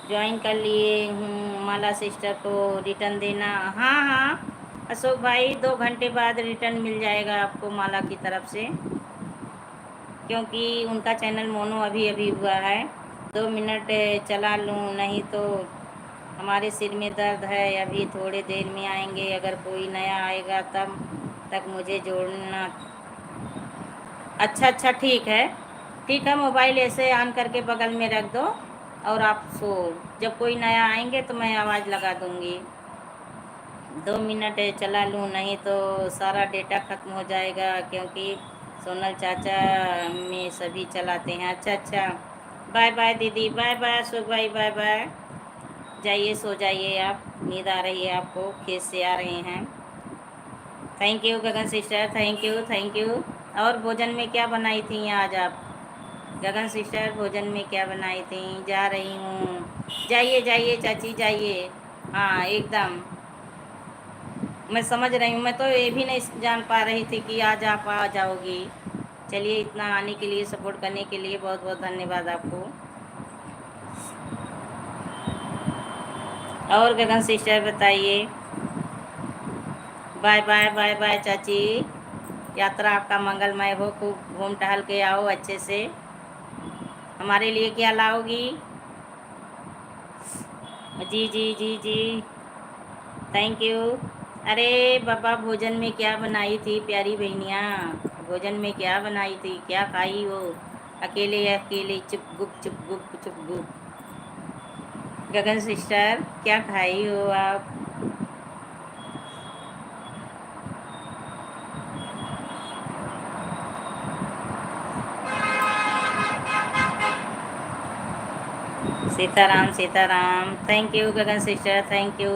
ज्वाइन कर लिए हूँ माला सिस्टर को रिटर्न देना। हाँ हाँ अशोक भाई, 2 घंटे बाद रिटर्न मिल जाएगा आपको माला की तरफ से, क्योंकि उनका चैनल मोनो अभी अभी हुआ है। 2 मिनट चला लूँ, नहीं तो हमारे सिर में दर्द है। अभी थोड़े देर में आएंगे, अगर कोई नया आएगा तब तक मुझे जोड़ना। अच्छा अच्छा, ठीक है ठीक है, मोबाइल ऐसे ऑन करके बगल में रख दो और आप सो, जब कोई नया आएंगे तो मैं आवाज़ लगा दूँगी। 2 मिनट चला लूँ, नहीं तो सारा डेटा ख़त्म हो जाएगा, क्योंकि सोनल चाचा में सभी चलाते हैं। अच्छा अच्छा, बाय बाय दीदी, बाय बाय अशोक भाई, बाय बाय। जाइए सो जाइए आप, नींद आ रही है आपको, खेत से आ रहे हैं। Thank you Gagan sister, thank you. और भोजन में क्या बनाई थी आज आप गगन सिस्टर? भोजन में क्या बनाई थी? जा रही हूँ, जाइए जाइए चाची जाइए। हाँ एकदम, मैं समझ रही हूँ, मैं तो ये भी नहीं जान पा रही थी कि आज आप आ जाओगी। चलिए, इतना आने के लिए, सपोर्ट करने के लिए बहुत बहुत धन्यवाद आपको। और गगन सिस्टर बताइए। बाय बाय बाय बाय चाची, यात्रा आपका मंगलमय हो, खूब घूम टहल के आओ अच्छे से। हमारे लिए क्या लाओगी? जी जी जी जी, थैंक यू। अरे बाबा, भोजन में क्या बनाई थी प्यारी बहनिया? भोजन में क्या बनाई थी, क्या खाई हो? अकेले अकेले चुप गुप चुप गुप। गगन सिस्टर, क्या खाई हो आप? Sitaram Sitaram, thank you Gagan sister, thank you.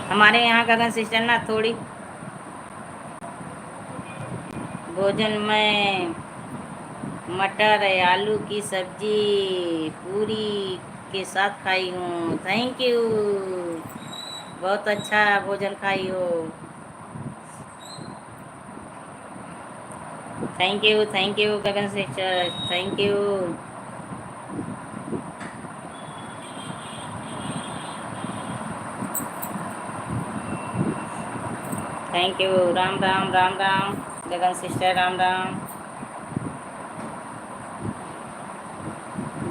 हमारे यहाँ गगन सिस्टर ना थोड़ी भोजन में मटर आलू की सब्जी पूरी के साथ खाई हूँ। थैंक यू, बहुत अच्छा भोजन खाई हो। Thank you Gagan sister, thank you. Thank you. Ram Ram Ram Ram Gagan sister, Ram Ram.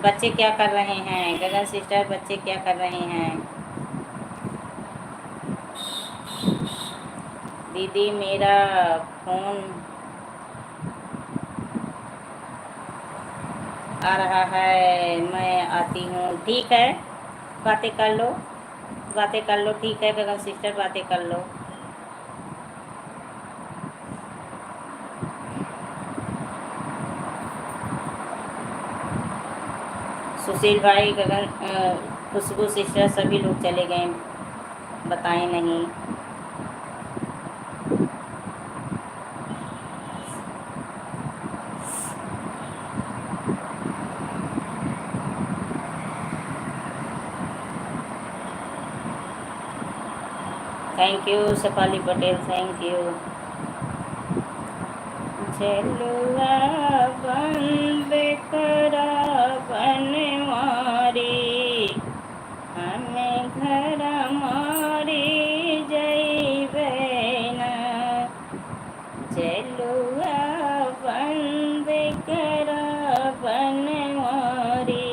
बच्चे क्या कर रहे हैं गगन सिस्टर, बच्चे क्या कर रहे हैं? दीदी मेरा फोन आ रहा है, मैं आती हूँ। ठीक है, बातें कर लो, बातें कर लो। ठीक है गगन सिस्टर, बातें कर लो। सुशील भाई, गगन, खुशबू सिस्टर, सभी लोग चले गए, बताएं नहीं। Thank you Safali Patel, thank you. झलुआ बंद करा बनवारी, हमें घर मारी जैबे न। झलुआ बंद करा बनवारी,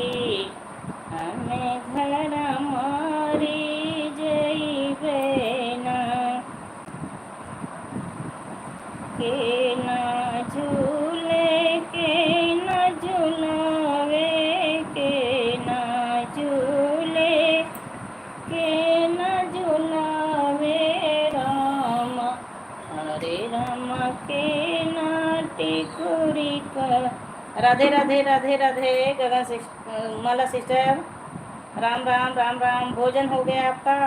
हमें घर मारी जैबे न। के ना झूले के ना झुलावे, के ना झूले के ना झुलावे राम, हरे राम के ना टिकुरी का। राधे राधे राधे राधे गगन माला सिस्टर, राम राम राम राम। भोजन हो गया आपका?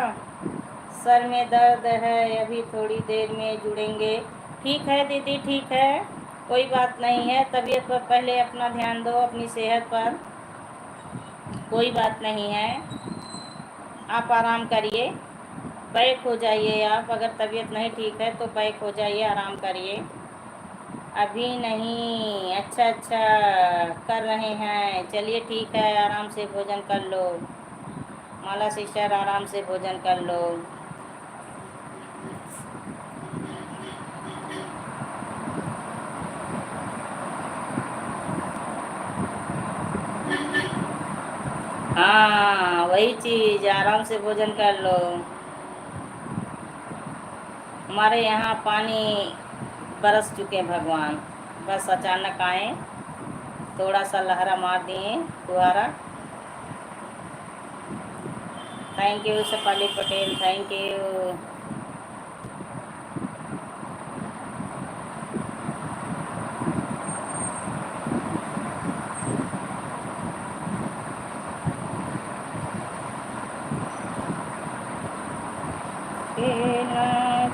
सर में दर्द है, अभी थोड़ी देर में जुड़ेंगे। ठीक है दीदी, ठीक है, कोई बात नहीं है। तबीयत पर पहले अपना ध्यान दो, अपनी सेहत पर। कोई बात नहीं है, आप आराम करिए, बैक हो जाइए आप। अगर तबीयत नहीं ठीक है तो बैक हो जाइए, आराम करिए। अभी नहीं, अच्छा अच्छा कर रहे हैं, चलिए ठीक है, आराम से भोजन कर लो। माला सिस्टर, आराम से भोजन कर लो। हाँ, वही चीज, आराम से भोजन कर लो। हमारे यहाँ पानी बरस चुके हैं भगवान, बस अचानक आए, थोड़ा सा लहरा मार दिए फुहारा। Thank you Sapali Patel, thank you. के ना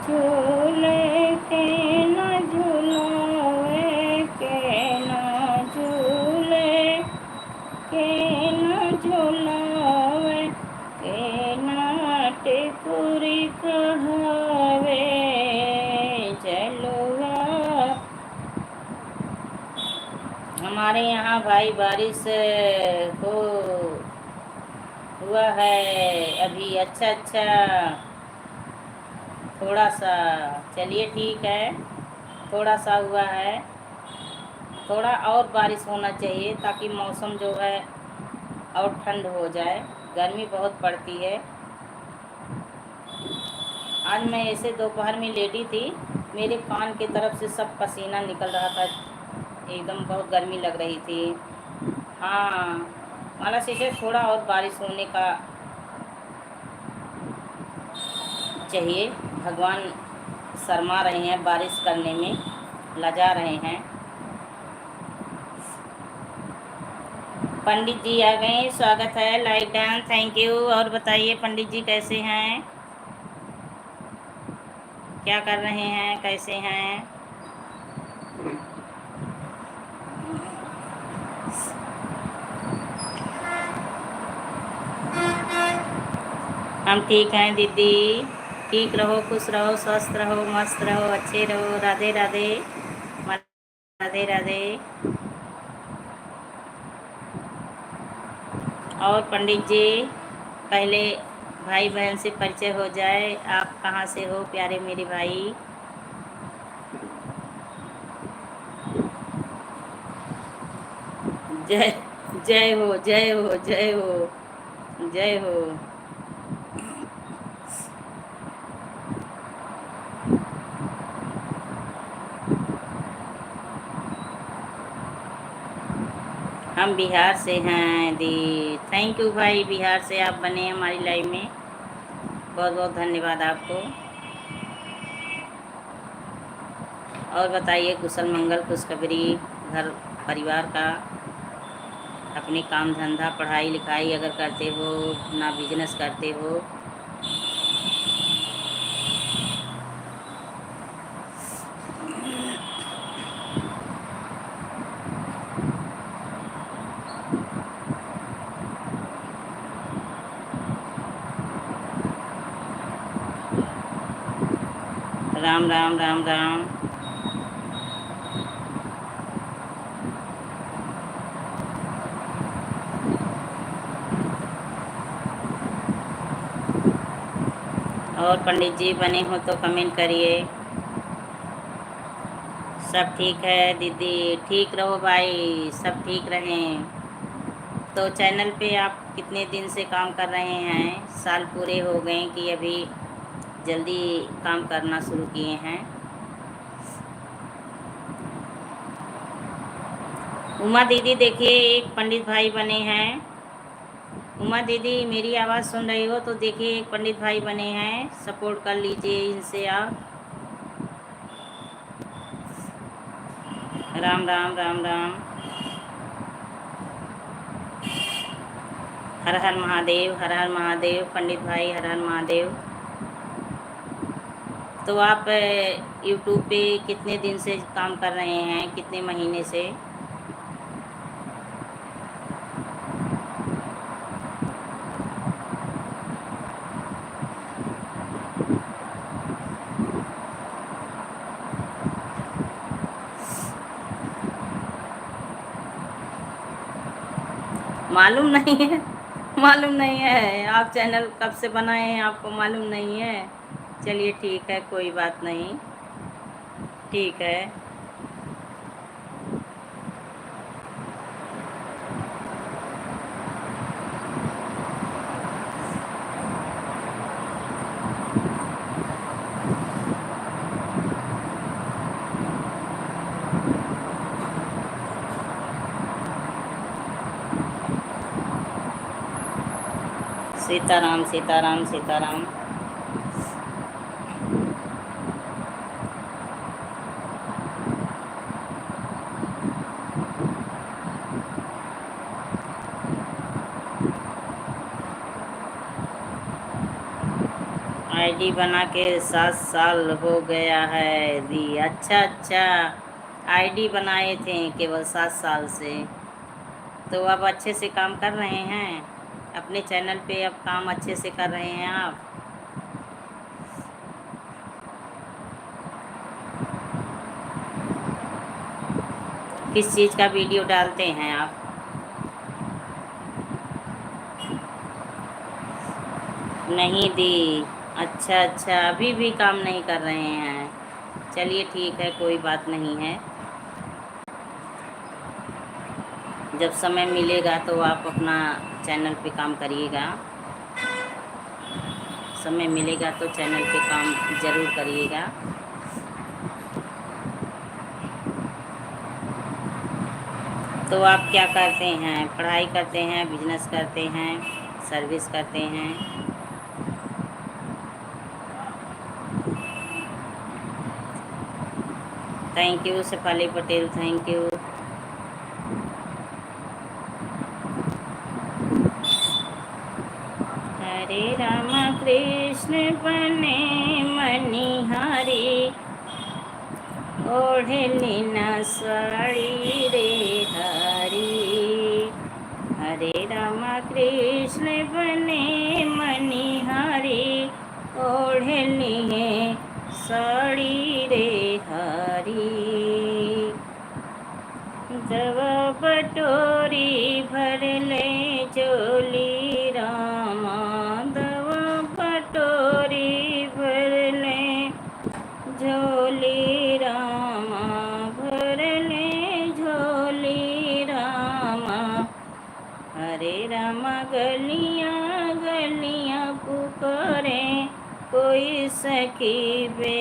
झूले के ना झूलावे, के ना झूले के ना झूलावे, के ना टिकुरी कहावे। चलुआ हमारे यहाँ भाई बारिश हो हुआ है अभी, अच्छा अच्छा, थोड़ा सा। चलिए ठीक है, थोड़ा सा हुआ है, थोड़ा और बारिश होना चाहिए ताकि मौसम जो है और ठंड हो जाए। गर्मी बहुत पड़ती है। आज मैं ऐसे दोपहर में लेटी थी, मेरे कान की तरफ से सब पसीना निकल रहा था, एकदम बहुत गर्मी लग रही थी। हाँ, माला सिस्टर थोड़ा और बारिश होने का चाहिए। भगवान शर्मा रहे हैं बारिश करने में, लजा रहे हैं। पंडित जी आ गए, स्वागत है। Like dance, thank you. और बताइए पंडित जी कैसे हैं, क्या कर रहे हैं, कैसे हैं? हम ठीक हैं दीदी। ठीक रहो, खुश रहो, स्वस्थ रहो, मस्त रहो, अच्छे रहो। राधे राधे, राधे राधे। और पंडित जी, पहले भाई बहन से परिचय हो जाए। आप कहाँ से हो प्यारे मेरे भाई? जय जय हो, जय हो, जय हो, जय हो। हम बिहार से हैं दी। थैंक यू भाई, बिहार से आप बने हमारी लाइफ में, बहुत बहुत धन्यवाद आपको। और बताइए कुशल मंगल, खुशखबरी घर परिवार का, अपने काम धंधा पढ़ाई लिखाई अगर करते हो, अपना बिजनेस करते हो। राम राम राम राम। और पंडित जी बने हो तो कमेंट करिए। सब ठीक है दीदी, ठीक रहो भाई, सब ठीक रहें। तो चैनल पे आप कितने दिन से काम कर रहे हैं? साल पूरे हो गए कि अभी जल्दी काम करना शुरू किए हैं? उमा दीदी देखिए, एक पंडित भाई बने हैं। उमा दीदी मेरी आवाज़ सुन रही हो तो देखिए, एक पंडित भाई बने हैं, सपोर्ट कर लीजिए इनसे आप। राम राम राम राम। हर हर महादेव, हर हर महादेव। पंडित भाई हर हर महादेव। तो आप यूट्यूब पे कितने दिन से काम कर रहे हैं, कितने महीने से? मालूम नहीं है? मालूम नहीं है? आप चैनल कब से बनाए हैं आपको मालूम नहीं है? चलिए ठीक है, कोई बात नहीं, ठीक है। सीताराम सीताराम सीताराम। आईडी बना के 7 साल हो गया है दी। अच्छा अच्छा, आईडी बनाए थे केवल 7 साल से, तो अब अच्छे से काम कर रहे हैं अपने चैनल पे? अब काम अच्छे से कर रहे हैं आप? किस चीज़ का वीडियो डालते हैं आप? नहीं दी। अच्छा अच्छा, अभी भी काम नहीं कर रहे हैं? चलिए ठीक है, कोई बात नहीं है। जब समय मिलेगा तो आप अपना चैनल पे काम करिएगा। समय मिलेगा तो चैनल पे काम ज़रूर करिएगा। तो आप क्या करते हैं? पढ़ाई करते हैं, बिजनेस करते हैं, सर्विस करते हैं? Thank you Shefali Patel, thank you. Hare Ram Krishna बने मनिहारी, ओढ़ली न साड़ी रे हरी। हरे राम कृष्ण बने मनिहारी, ओढ़ली है साड़ी रे हरी। जब बटोरी भर ले झोली रामा, दव बटोरी भर ले झोली रामा, भर ले झोली रामा। हरे रामा गलियां गलियां पुकारे, कोई सखी बे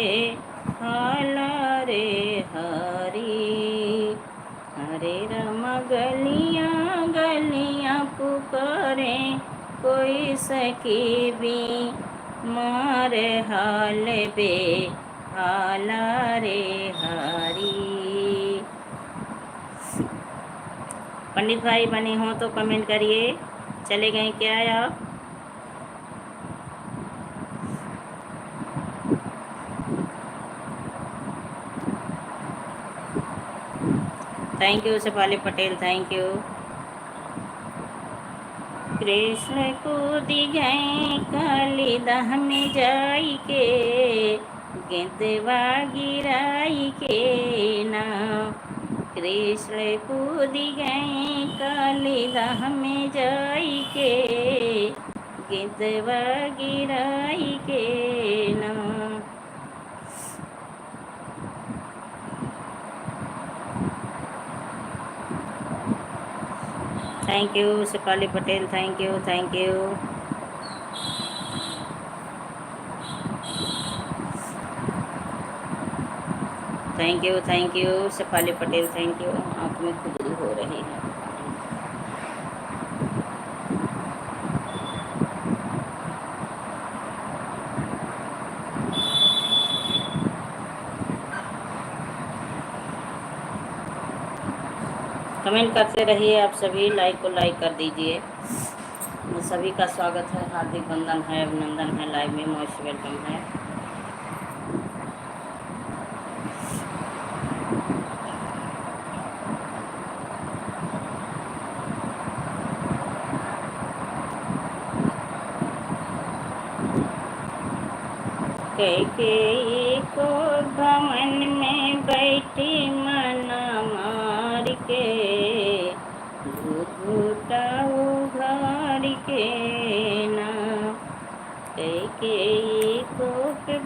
हाला रे हरी। हरे रामा गलियां गलियां पुकारे, कोई सखी भी मार हाल बे हाला रे हरी। पंडित भाई बने हो तो कमेंट करिए। चले गए क्या आप? Thank you Shefali Patel, thank you. Krishna कूदी गए काली दह में जाई के, गेंदवा गिराई के ना। कृष्ण कूदी गए काली दह में जाई के, गेंदवा गिराई के ना। Thank you Shefali Patel, thank you, thank you. Thank you Shefali Patel, thank you. आँख में खुजली हो रही है। कमेंट करते रहिए आप सभी, लाइक को लाइक कर दीजिए। सभी का स्वागत है, हार्दिक वंदन है, अभिनंदन है, लाइव में मोस्ट वेलकम है। कैकेयी को भवन में बैठी मना मार के, घूटा उघार के ना। कैकेयी को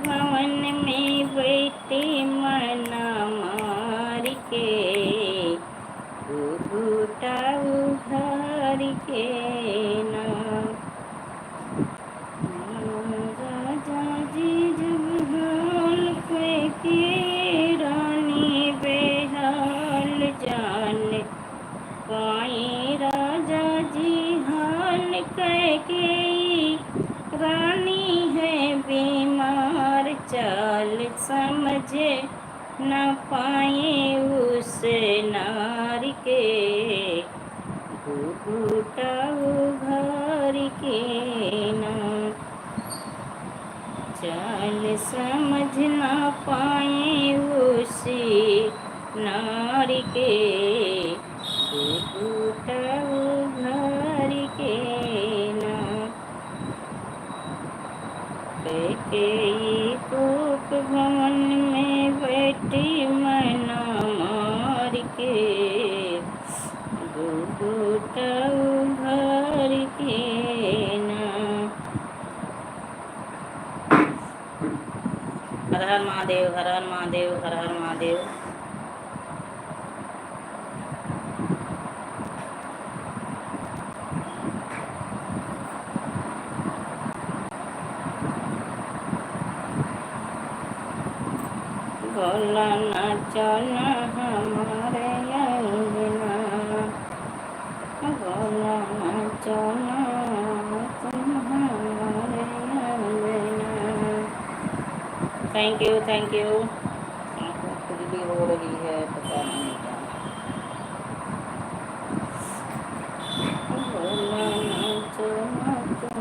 भवन में बैठी मना मार के, घूटा उघार के ना। रानी बेहाल जान पाए, राजा जी हाल कैकेयी रानी है बीमार, चाल समझ न पाए उस नार के, घूटा उघार के ना। चाल समझ ना पाए उसी नार के, घूटा उघार के ना। कैकेयी कोप भवन में बैठी मना मार के, घूटा उघार के ना। हर हर महादेव, हर हर महादेव, हर हर महादेव। भोला नाचो ना हमारे अंगना, भोला नाचो ना तुम हमारे अंगना। Thank you, thank you. आँखों खुजली हो रही है, पता नहीं क्या। भोला नाचो ना तुम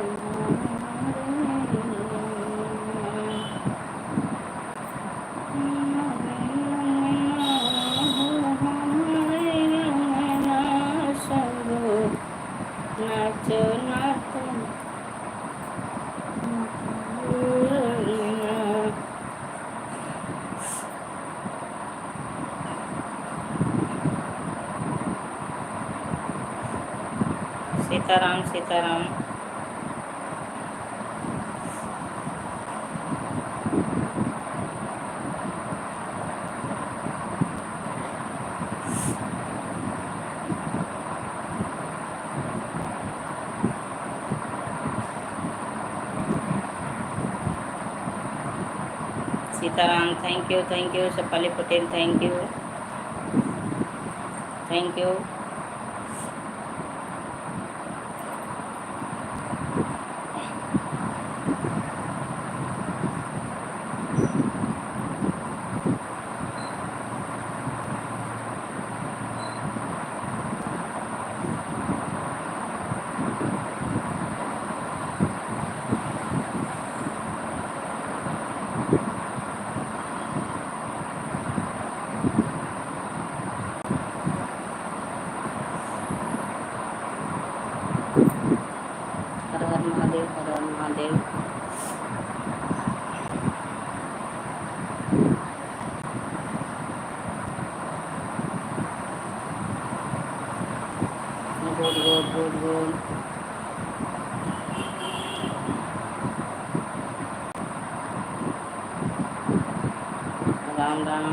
हमारे अंगना, शंभू नाचो ना तुम। Sitaram, Sitaram. Sitaram, thank you Sapali Patel, thank you, thank you. Har Har Mahadev, Har Har Mahadev. Good good good good. Ram Ram.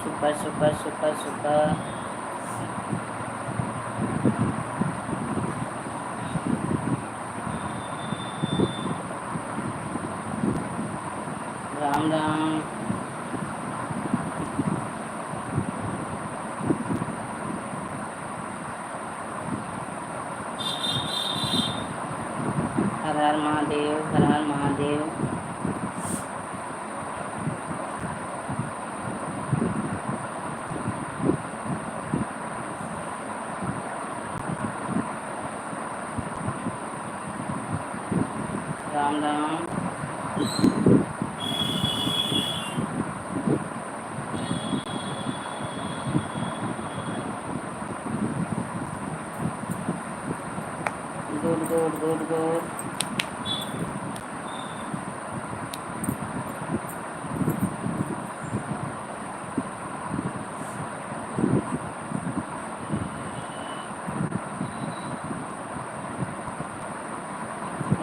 Super super super super. Ram Ram. Har Har Mahadev, Har Har Mahadev. Ram Ram. Good good good good.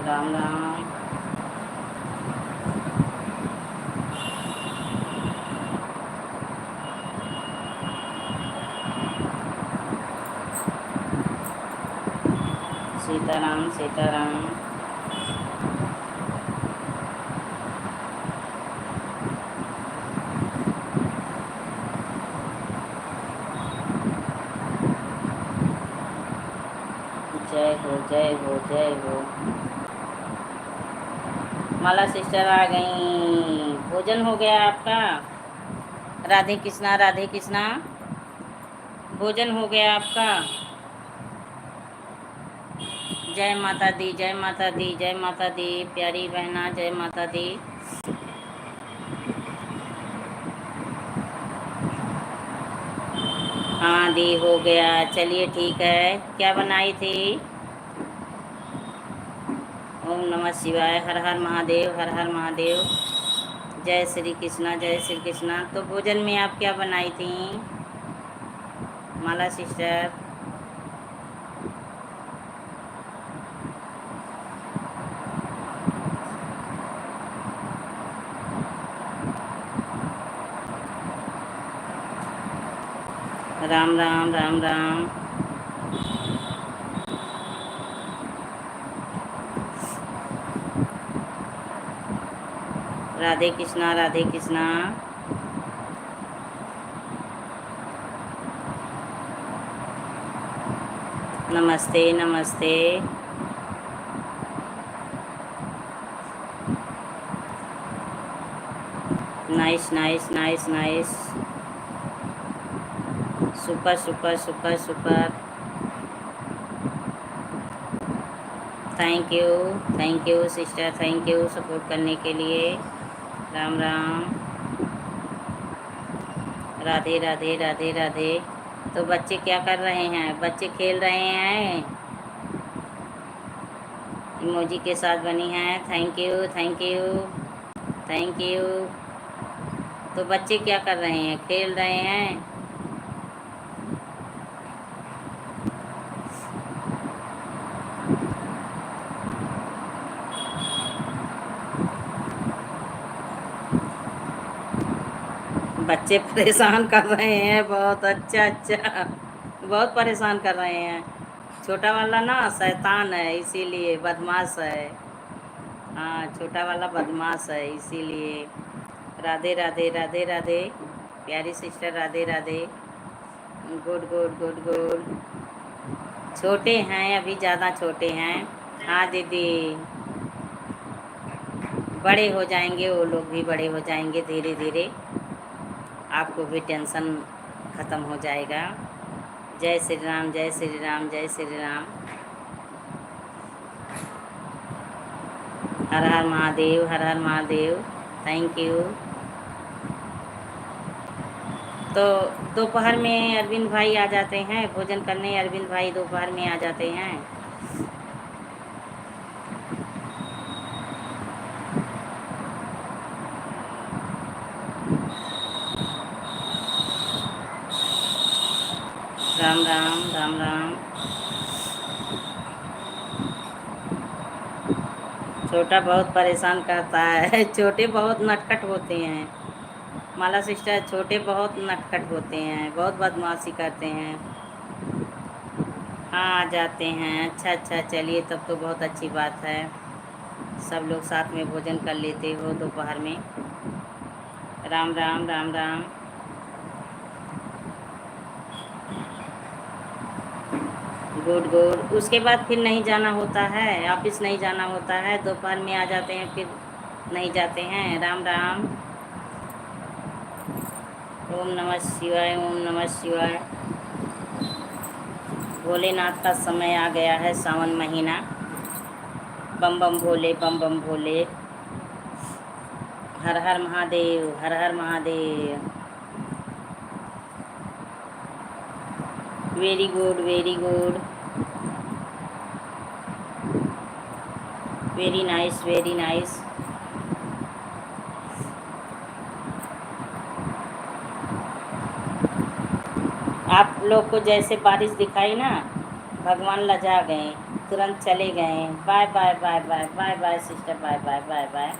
Ram Ram. Sitaram, Sitaram. जय हो, जय हो, जय हो। माला सिस्टर आ गई। भोजन हो गया आपका? राधे कृष्णा, राधे कृष्णा। भोजन हो गया आपका? जय माता दी, जय माता दी, जय माता दी। प्यारी बहना, जय माता दी। हाँ दी, हो गया। चलिए ठीक है। क्या बनाई थी? ओम नमः शिवाय। हर हर महादेव, हर हर महादेव। जय श्री कृष्णा, जय श्री कृष्णा। तो भोजन में आप क्या बनाई थी माला सिस्टर? राम राम राम राम। राधे कृष्णा राधे कृष्णा। नमस्ते नमस्ते। Nice nice nice nice. Super super super super. Thank you sister, thank you support करने के लिए। राम राम। राधे राधे राधे राधे। तो बच्चे क्या कर रहे हैं? बच्चे खेल रहे हैं, इमोजी के साथ बनी हैं। Thank you thank you thank you. तो बच्चे क्या कर रहे हैं? खेल रहे हैं। बच्चे परेशान कर रहे हैं बहुत। अच्छा अच्छा, बहुत परेशान कर रहे हैं। छोटा वाला ना शैतान है, इसीलिए बदमाश है। हाँ, छोटा वाला बदमाश है इसीलिए। राधे राधे राधे राधे। प्यारी sister Radhe Radhe. Good good good good. छोटे हैं, अभी ज़्यादा छोटे हैं। हाँ दीदी, बड़े हो जाएंगे, वो लोग भी बड़े हो जाएंगे धीरे धीरे। आपको भी टेंशन ख़त्म हो जाएगा। जय श्री राम जय श्री राम जय श्री राम। हर हर महादेव हर हर महादेव। Thank you. तो दोपहर में अरविंद भाई आ जाते हैं भोजन करने। अरविंद भाई दोपहर में आ जाते हैं। राम राम राम राम। छोटा बहुत परेशान करता है। छोटे बहुत नटखट होते हैं। माला सिस्टर, छोटे बहुत नटखट होते हैं, बहुत बदमाशी करते हैं। हाँ आ जाते हैं। अच्छा अच्छा, चलिए तब तो बहुत अच्छी बात है। सब लोग साथ में भोजन कर लेते हो दोपहर में। राम राम राम राम। Good good. उसके बाद फिर नहीं जाना होता है, ऑफिस नहीं जाना होता है, दोपहर में आ जाते हैं, फिर नहीं जाते हैं। राम राम। ओम नमः शिवाय ओम नमः शिवाय। भोलेनाथ का समय आ गया है, सावन महीना। बम बम भोले बम बम Bhole. Har Har Mahadev Har Har Mahadev. Very good very good. Very nice very nice. आप लोग को जैसे बारिश दिखाई ना, भगवान लजा गए, तुरंत चले गए। Bye bye bye bye bye bye sister, bye bye bye bye.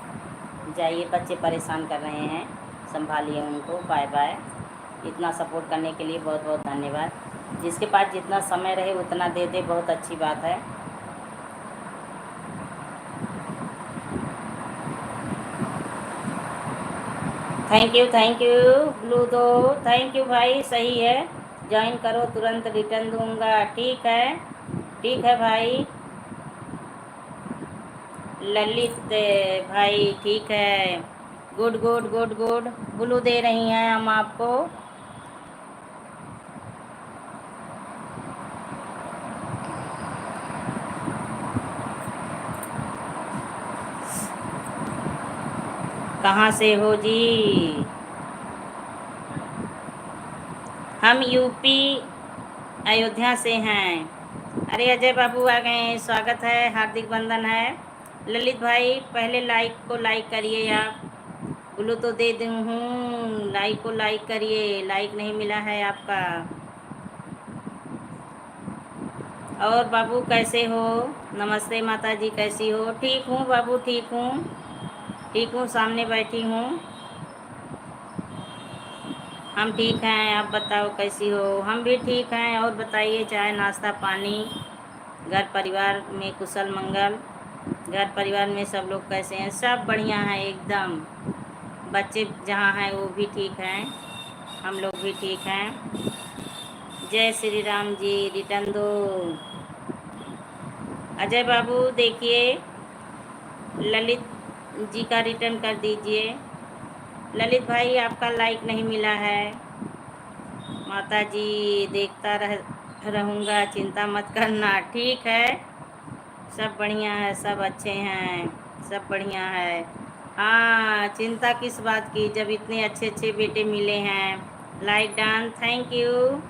जाइए, बच्चे परेशान कर रहे हैं, संभालिए उनको। Bye bye. इतना सपोर्ट करने के लिए बहुत बहुत धन्यवाद। जिसके पास जितना समय रहे उतना दे दे, बहुत अच्छी बात है। थैंक यू ब्लू दो। थैंक यू भाई, सही है। ज्वाइन करो, तुरंत रिटर्न दूंगा। ठीक है भाई। ललित भाई ठीक है। Good good good good. Blue दे रही हैं हम आपको। कहाँ से हो जी? हम यूपी अयोध्या से हैं। अरे अजय बाबू आ गए हैं, स्वागत है, हार्दिक वंदन है। ललित भाई पहले लाइक को लाइक करिए आप। बोलो तो दे दूँ हूँ, लाइक को लाइक करिए, लाइक नहीं मिला है आपका। और बाबू कैसे हो? नमस्ते माता जी, कैसी हो? ठीक हूँ बाबू, ठीक हूँ, ठीक हूँ, सामने बैठी हूँ। हम ठीक हैं, आप बताओ कैसी हो? हम भी ठीक हैं। और बताइए, चाय नाश्ता पानी, घर परिवार में कुशल मंगल? घर परिवार में सब लोग कैसे हैं? सब बढ़िया हैं एकदम। बच्चे जहाँ हैं वो भी ठीक हैं, हम लोग भी ठीक हैं। जय श्री राम जी। रिटर्न दो अजय बाबू, देखिए ललित जी का रिटर्न कर दीजिए। ललित भाई, आपका लाइक नहीं मिला है। माता जी, देखता रहूँगा, चिंता मत करना। ठीक है, सब बढ़िया है, सब अच्छे हैं, सब बढ़िया है। हाँ, चिंता किस बात की, जब इतने अच्छे अच्छे बेटे मिले हैं। Like done, thank you,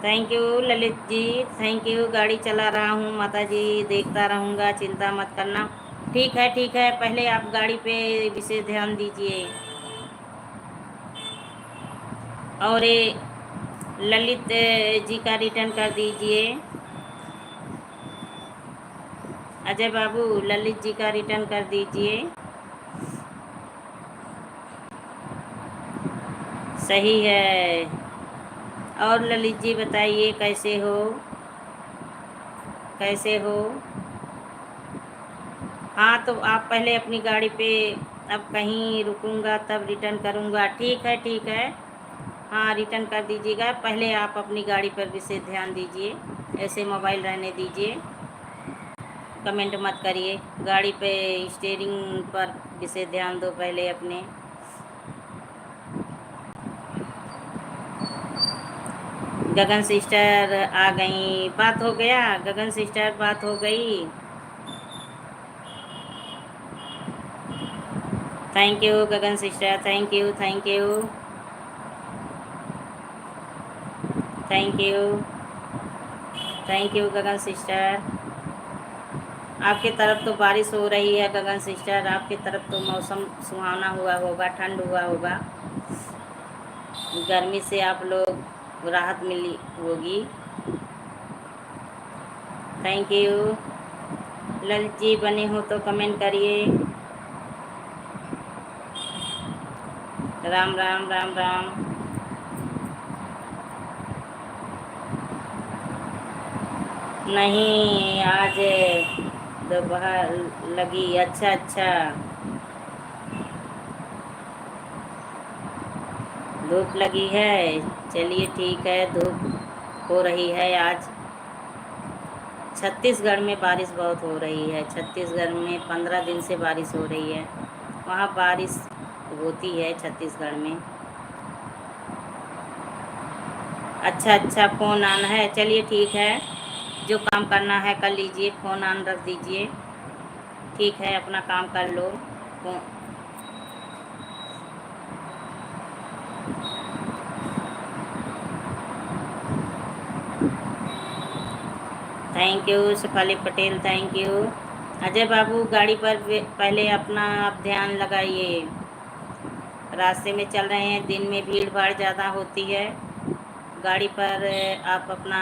thank you Lalit ji, thank you. गाड़ी चला रहा हूँ माता जी, देखता रहूँगा, चिंता मत करना। ठीक है, ठीक है, पहले आप गाड़ी पे विशेष ध्यान दीजिए। और ये ललित जी का रिटर्न कर दीजिए। अजय बाबू, ललित जी का रिटर्न कर दीजिए। सही है। और ललित जी बताइए, कैसे हो? कैसे हो? हाँ, तो आप पहले अपनी गाड़ी पे, अब कहीं रुकूंगा तब रिटर्न करूँगा। ठीक है, ठीक है। हाँ, रिटर्न कर दीजिएगा। पहले आप अपनी गाड़ी पर विशेष ध्यान दीजिए, ऐसे मोबाइल रहने दीजिए, कमेंट मत करिए। गाड़ी पे स्टीयरिंग पर विशेष ध्यान दो पहले अपने। गगन सिस्टर आ गई, बात हो गया। गगन सिस्टर, बात हो गई। Thank you Gagan sister, thank you, thank you, thank you, thank you Gagan sister. आपकी तरफ तो बारिश हो रही है गगन सिस्टर, आपकी तरफ तो मौसम सुहाना हुआ होगा, ठंड हुआ होगा, गर्मी से आप लोग राहत मिली होगी। Thank you. ललित जी बने हो तो कमेंट करिए। राम राम, राम राम। नहीं, आज दोपहर लगी। अच्छा अच्छा, धूप लगी है। चलिए ठीक है, धूप हो रही है आज। छत्तीसगढ़ में बारिश बहुत हो रही है। छत्तीसगढ़ में 15 दिन से बारिश हो रही है। वहाँ बारिश होती है छत्तीसगढ़ में। अच्छा अच्छा, फ़ोन ऑन है, चलिए ठीक है। जो काम करना है कर लीजिए, फ़ोन ऑन रख दीजिए। ठीक है, अपना काम कर लो। Thank you Shefali Patel, thank you. Ajay बाबू, गाड़ी पर पहले अपना आप ध्यान लगाइए। रास्ते में चल रहे हैं, दिन में भीड़ भाड़ ज़्यादा होती है। गाड़ी पर आप अपना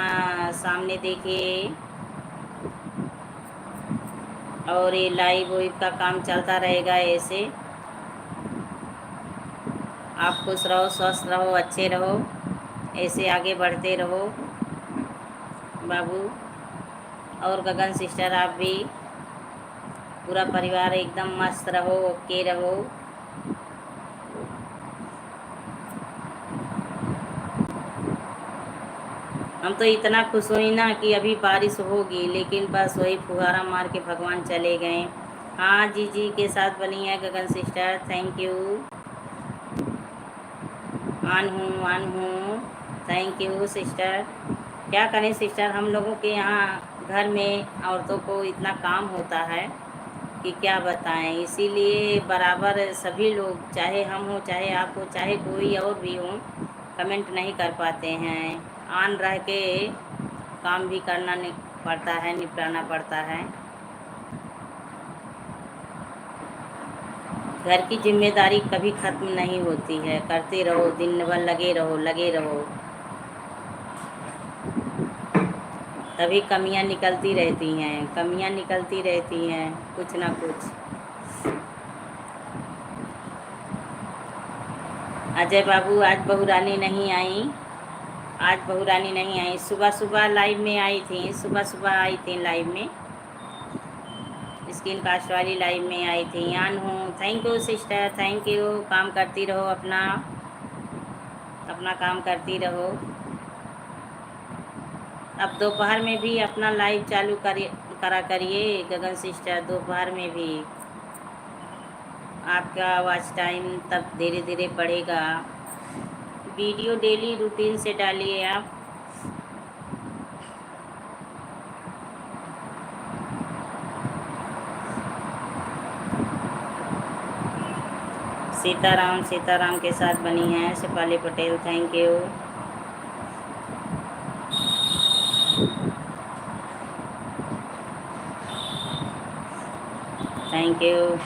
सामने देखिए। और ये लाइव वाइव का काम चलता रहेगा ऐसे। आप खुश रहो, स्वस्थ रहो, अच्छे रहो, ऐसे आगे बढ़ते रहो बाबू। और गगन सिस्टर, आप भी, पूरा परिवार एकदम मस्त रहो, ओके रहो। हम तो इतना खुश हुई ना कि अभी बारिश होगी, लेकिन बस वही फुहारा मार के भगवान चले गए। हाँ, जी जी के साथ बनी है गगन सिस्टर, थैंक यू। आन हूँ, थैंक यू सिस्टर। क्या करें सिस्टर, हम लोगों के यहाँ घर में औरतों को इतना काम होता है कि क्या बताएं। इसीलिए बराबर सभी लोग, चाहे हम हो, चाहे आप हो, चाहे कोई और भी हो, कमेंट नहीं कर पाते हैं। ऑन रह के काम भी करना पड़ता है, निपटाना पड़ता है। घर की जिम्मेदारी कभी ख़त्म नहीं होती है, करते रहो, दिन भर लगे रहो, लगे रहो, तभी कमियां निकलती रहती हैं, कमियां निकलती रहती हैं, कुछ ना कुछ। अजय बाबू आज बहू रानी नहीं आई, आज बहू रानी नहीं आई। सुबह सुबह लाइव में आई थी, सुबह सुबह आई थी लाइव में, स्किन कास्ट वाली लाइव में आई थी। यान हूँ, thank you sister, thank you. काम करती रहो, अपना अपना काम करती रहो। अब दोपहर में भी अपना लाइव चालू करा करिए गगन सिस्टर, दोपहर में भी आपका वॉच टाइम तब धीरे धीरे बढ़ेगा। वीडियो डेली रूटीन से डालिए आप। सीताराम, सीताराम के साथ बनी है Shefali Patel, thank you. Thank you.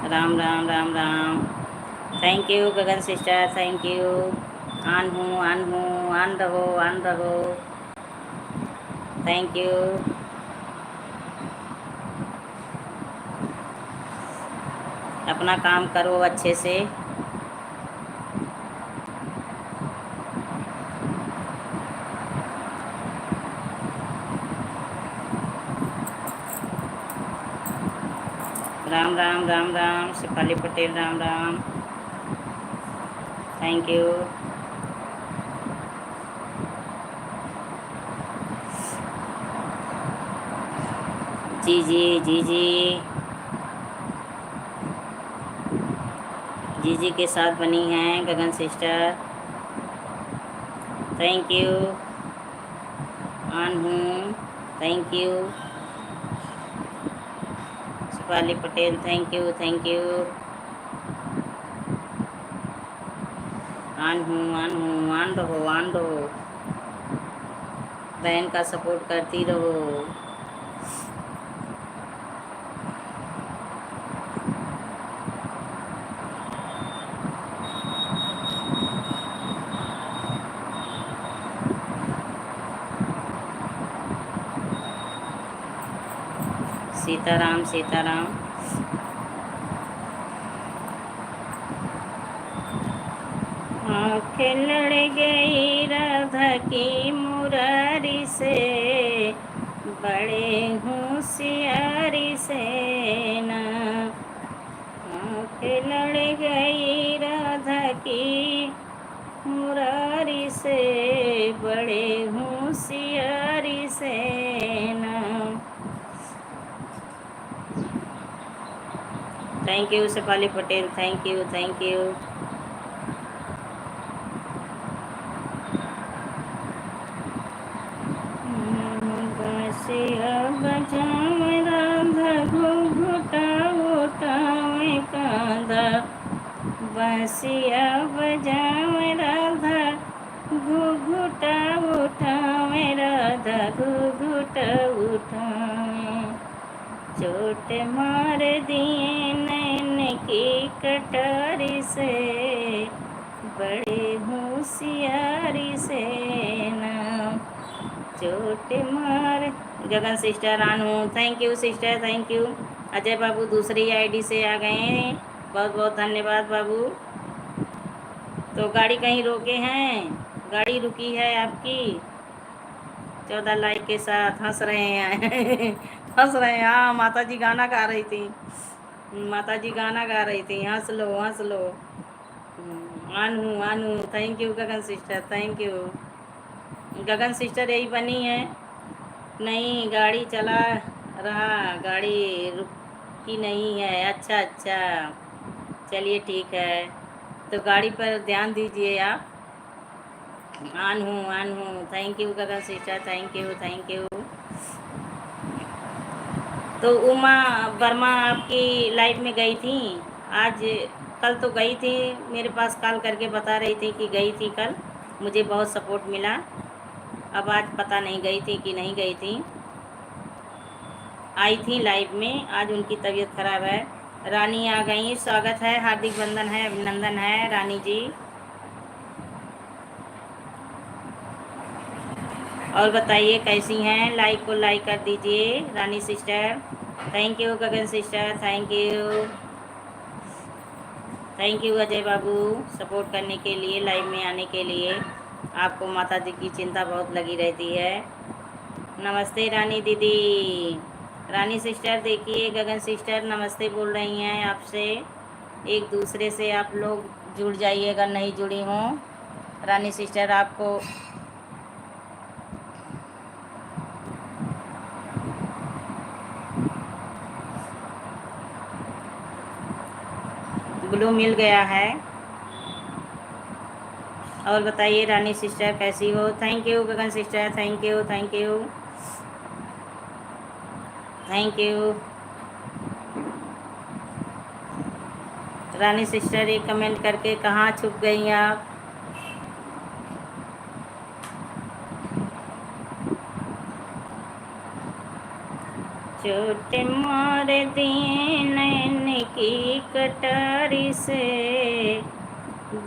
Ram Ram Ram Ram, thank you Gagan sister, thank you. आन हूँ, आन हूँ, आन रहो, आन रहो, थैंक यू। अपना काम करो अच्छे से। Ram Ram Ram Ram, Shefali Patel, Ram Ram, thank you. जी जी जी जी जी जी के साथ बनी हैं गगन सिस्टर, थैंक यू। आन हूँ, thank you. Shefali Patel, thank you, thank you. आन हूँ, आन हूँ, आन रहो, आन रहो, बहन का सपोर्ट करती रहो। सीताराम, सीताराम। आँखें लड़ गई राधा की मुरारी से, बड़े होशियारी से ना। आँखें लड़ गई राधा की मुरारी से, बड़े होशियारी से ना। Thank you Shefali Patel, thank you, thank you. बंसिया बजावे राधा, घूंघटा उठावे कांधा। बंसिया बजावे राधा, घूंघटा उठावे राधा, घूंघटा उठावे। चोट मार दिए नैन की कटारी से, बड़े होशियारी से ना। चोट मार। Gagan sister Anu, thank you sister, thank you. Ajay बाबू दूसरी आईडी से आ गए हैं, बहुत बहुत धन्यवाद बाबू। तो गाड़ी कहीं रोके हैं? गाड़ी रुकी है आपकी? 14 लाइक के साथ हंस रहे हैं हंस रहे हैं। हाँ, माता जी गाना गा रही थी, माता जी गाना गा रही थी, हंस लो, हंस लो। आनू, आनू, thank you Gagan sister, thank you. Gagan sister यही बनी है, नहीं गाड़ी चला रहा, गाड़ी रुकी नहीं है। अच्छा अच्छा, चलिए ठीक है, तो गाड़ी पर ध्यान दीजिए आप। आन हूँ, आन हूँ, thank you Gagan sister, thank you, thank you. तो उमा वर्मा आपकी लाइफ में गई थी आज? कल तो गई थी, मेरे पास कॉल करके बता रही थी कि गई थी कल, मुझे बहुत सपोर्ट मिला। अब आज पता नहीं गई थी कि नहीं गई थी। आई थी लाइव में, आज उनकी तबीयत खराब है। रानी आ गई, स्वागत है, हार्दिक वंदन है, अभिनंदन है रानी जी। और बताइए कैसी हैं, लाइक को लाइक कर दीजिए Rani sister. Thank you Gagan sister, thank you. Thank you Ajay बाबू, सपोर्ट करने के लिए, लाइव में आने के लिए। आपको माता जी की चिंता बहुत लगी रहती है। नमस्ते रानी दीदी। रानी सिस्टर देखिए, गगन सिस्टर नमस्ते बोल रही हैं आपसे। एक दूसरे से आप लोग जुड़ जाइए अगर नहीं जुड़ी हों। रानी सिस्टर आपको ब्लू मिल गया है। और बताइए रानी सिस्टर कैसी हो। Thank you Gagan sister, thank you, thank you, thank you. Rani sister एक कमेंट करके कहाँ छुप गई आप। चोट मार दिए नैन की कटारी से,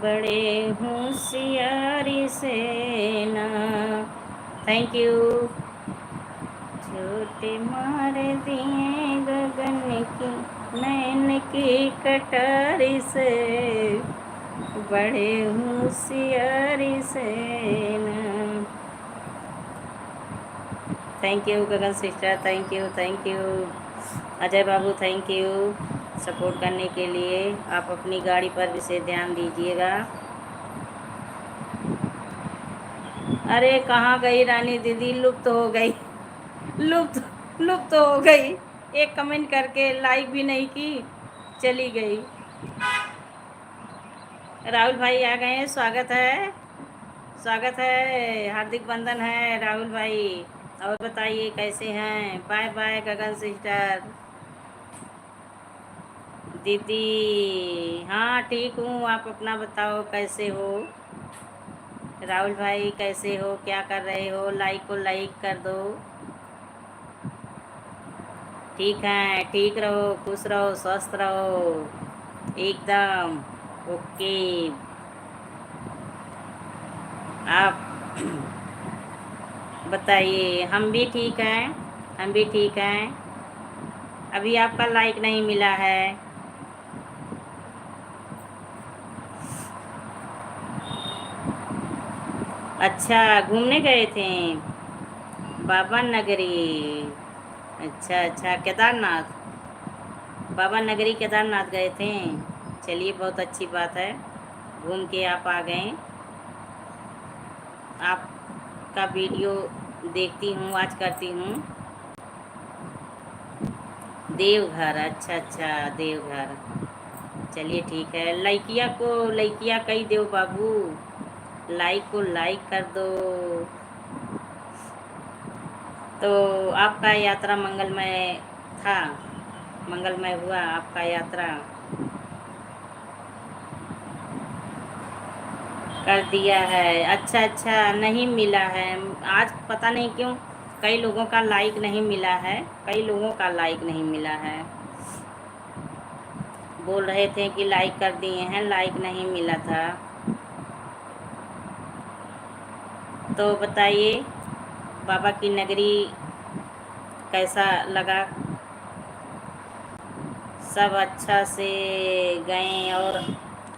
बड़े होशियारी से ना। Thank you. चोट मार दिए गगन की नैन की कटारी से, बड़े होशियारी से ना। Thank you Gagan sister, thank you, thank you. Ajay Babu thank you support करने के लिए। आप अपनी गाड़ी पर विशेष ध्यान दीजिएगा। अरे कहाँ गई रानी दीदी, लुप्त हो गई। लुप्त लुप्त हो गई। एक कमेंट करके लाइक भी नहीं की, चली गई। राहुल भाई आ गए हैं, स्वागत है, स्वागत है, हार्दिक बंधन है राहुल भाई। और बताइए कैसे हैं। बाय बाय गगन सिस्टर। दीदी हाँ ठीक हूँ, आप अपना बताओ कैसे हो। राहुल भाई कैसे हो, क्या कर रहे हो, लाइक को लाइक कर दो। ठीक है, ठीक रहो, खुश रहो, स्वस्थ रहो एकदम। ओके। आप बताइए। हम भी ठीक हैं, हम भी ठीक हैं। अभी आपका लाइक नहीं मिला है। अच्छा घूमने गए थे बाबा नगरी। अच्छा अच्छा, केदारनाथ। बाबा नगरी केदारनाथ गए थे। चलिए बहुत अच्छी बात है, घूम के आप आ गए। आपका वीडियो देखती हूँ, आज करती हूँ। देवघर, अच्छा अच्छा देवघर। चलिए ठीक है। लइकिया को लइकिया कही दो बाबू, लाइक को लाइक कर दो। तो आपका यात्रा मंगलमय था, मंगलमय हुआ आपका यात्रा। कर दिया है, अच्छा अच्छा। नहीं मिला है आज, पता नहीं क्यों कई लोगों का लाइक नहीं मिला है, कई लोगों का लाइक नहीं मिला है। बोल रहे थे कि लाइक कर दिए हैं, लाइक नहीं मिला था। तो बताइए बाबा की नगरी कैसा लगा। सब अच्छा से गए और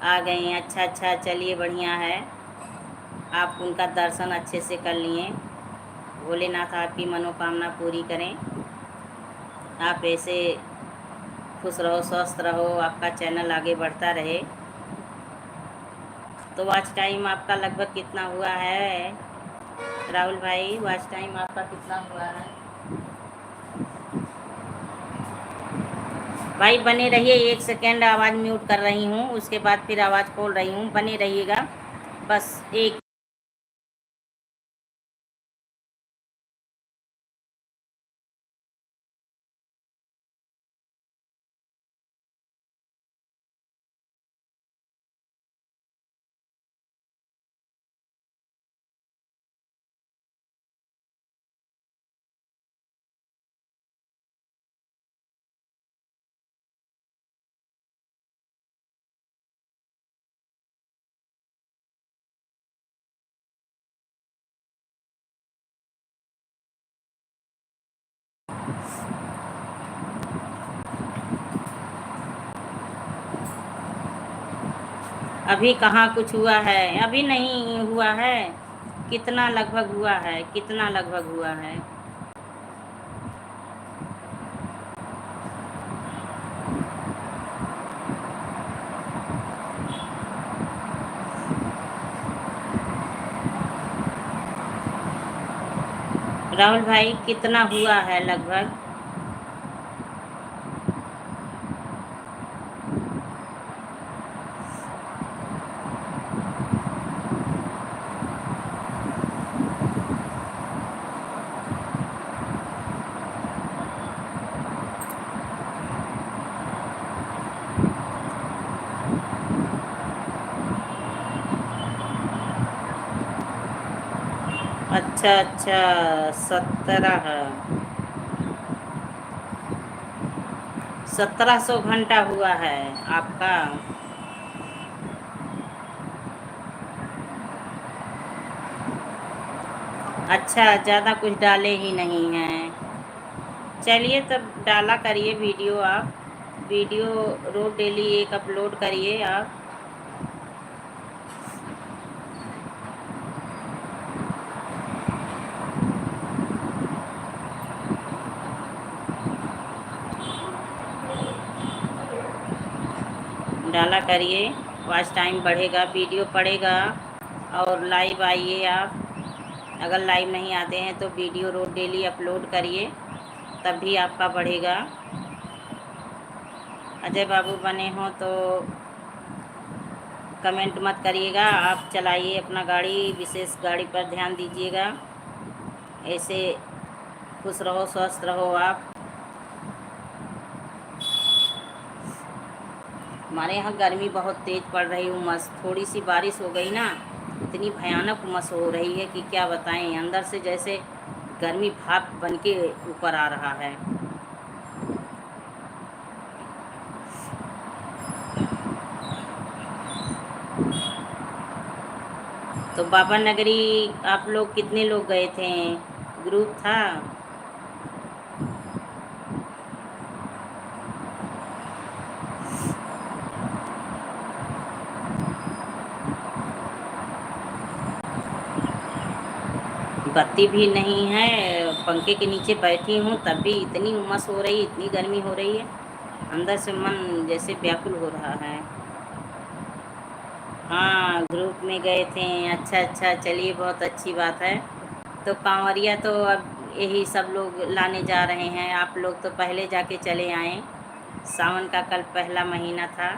आ गए हैं, अच्छा अच्छा। चलिए बढ़िया है, आप उनका दर्शन अच्छे से कर लिए। भोलेनाथ आपकी मनोकामना पूरी करें। आप ऐसे खुश रहो, स्वस्थ रहो, आपका चैनल आगे बढ़ता रहे। तो वॉच टाइम आपका लगभग कितना हुआ है राहुल भाई, वॉच टाइम आपका कितना हुआ है। भाई बने रहिए, 1 सेकेंड आवाज़ म्यूट कर रही हूँ, उसके बाद फिर आवाज़ खोल रही हूँ, बने रहिएगा बस एक अभी कहाँ कुछ हुआ है, अभी नहीं हुआ है। कितना लगभग हुआ है, कितना लगभग हुआ है। राहुल भाई कितना हुआ है लगभग? अच्छा अच्छा, 17, 1700 घंटा हुआ है आपका। अच्छा, ज़्यादा कुछ डाले ही नहीं हैं। चलिए तब डाला करिए वीडियो आप, वीडियो रोज डेली एक अपलोड करिए आप। डाला करिए, वॉच टाइम बढ़ेगा, वीडियो पड़ेगा। और लाइव आइए आप, अगर लाइव नहीं आते हैं तो वीडियो रोज डेली अपलोड करिए, तब भी आपका बढ़ेगा। अजय बाबू बने हो तो कमेंट मत करिएगा, आप चलाइए अपना गाड़ी, विशेष गाड़ी पर ध्यान दीजिएगा। ऐसे खुश रहो, स्वस्थ रहो आप। हमारे यहाँ गर्मी बहुत तेज़ पड़ रही, उमस, थोड़ी सी बारिश हो गई ना, इतनी भयानक उमस हो रही है कि क्या बताएं। अंदर से जैसे गर्मी भाप बन के ऊपर आ रहा है। तो बाबा नगरी आप लोग कितने लोग गए थे? ग्रुप था? बत्ती भी नहीं है, पंखे के नीचे बैठी हूँ तब भी इतनी उमस हो रही, इतनी गर्मी हो रही है, अंदर से मन जैसे व्याकुल हो रहा है। हाँ, ग्रुप में गए थे। अच्छा अच्छा, चलिए बहुत अच्छी बात है। तो कांवरिया तो अब यही सब लोग लाने जा रहे हैं, आप लोग तो पहले जाके चले आए। सावन का कल पहला महीना था,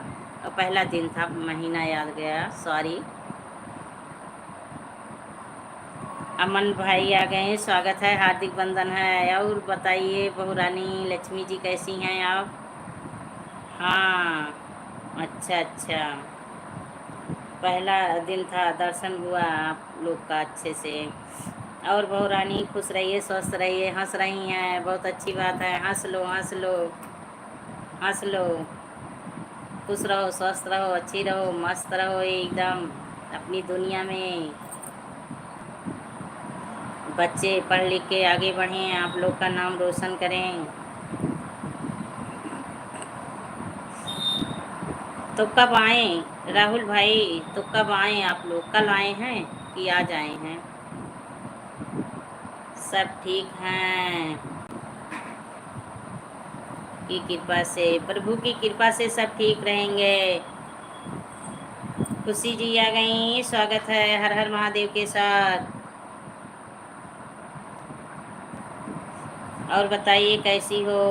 और पहला दिन था, महीना याद गया, सॉरी। अमन भाई आ गए हैं, स्वागत है, हार्दिक बंधन है। और बताइए बहू रानी लक्ष्मी जी कैसी हैं आप? हाँ, अच्छा अच्छा, पहला दिन था, दर्शन हुआ आप लोग का अच्छे से। और बहू रानी खुश रहिए, स्वस्थ रहिए, हंस रही हैं, बहुत अच्छी बात है, हंस लो हंस लो हंस लो। खुश रहो, स्वस्थ रहो, अच्छी रहो, मस्त रहो एकदम अपनी दुनिया में। बच्चे पढ़ लिख के आगे बढ़ें, आप लोग का नाम रोशन करें। तो कब आएँ राहुल भाई, तो कब आएँ आप लोग? कल आए हैं कि आज आए हैं? सब ठीक हैं की कृपा से, प्रभु की कृपा से सब ठीक रहेंगे। खुशी जी आ गई, स्वागत है, हर हर महादेव के साथ। और बताइए कैसी हो?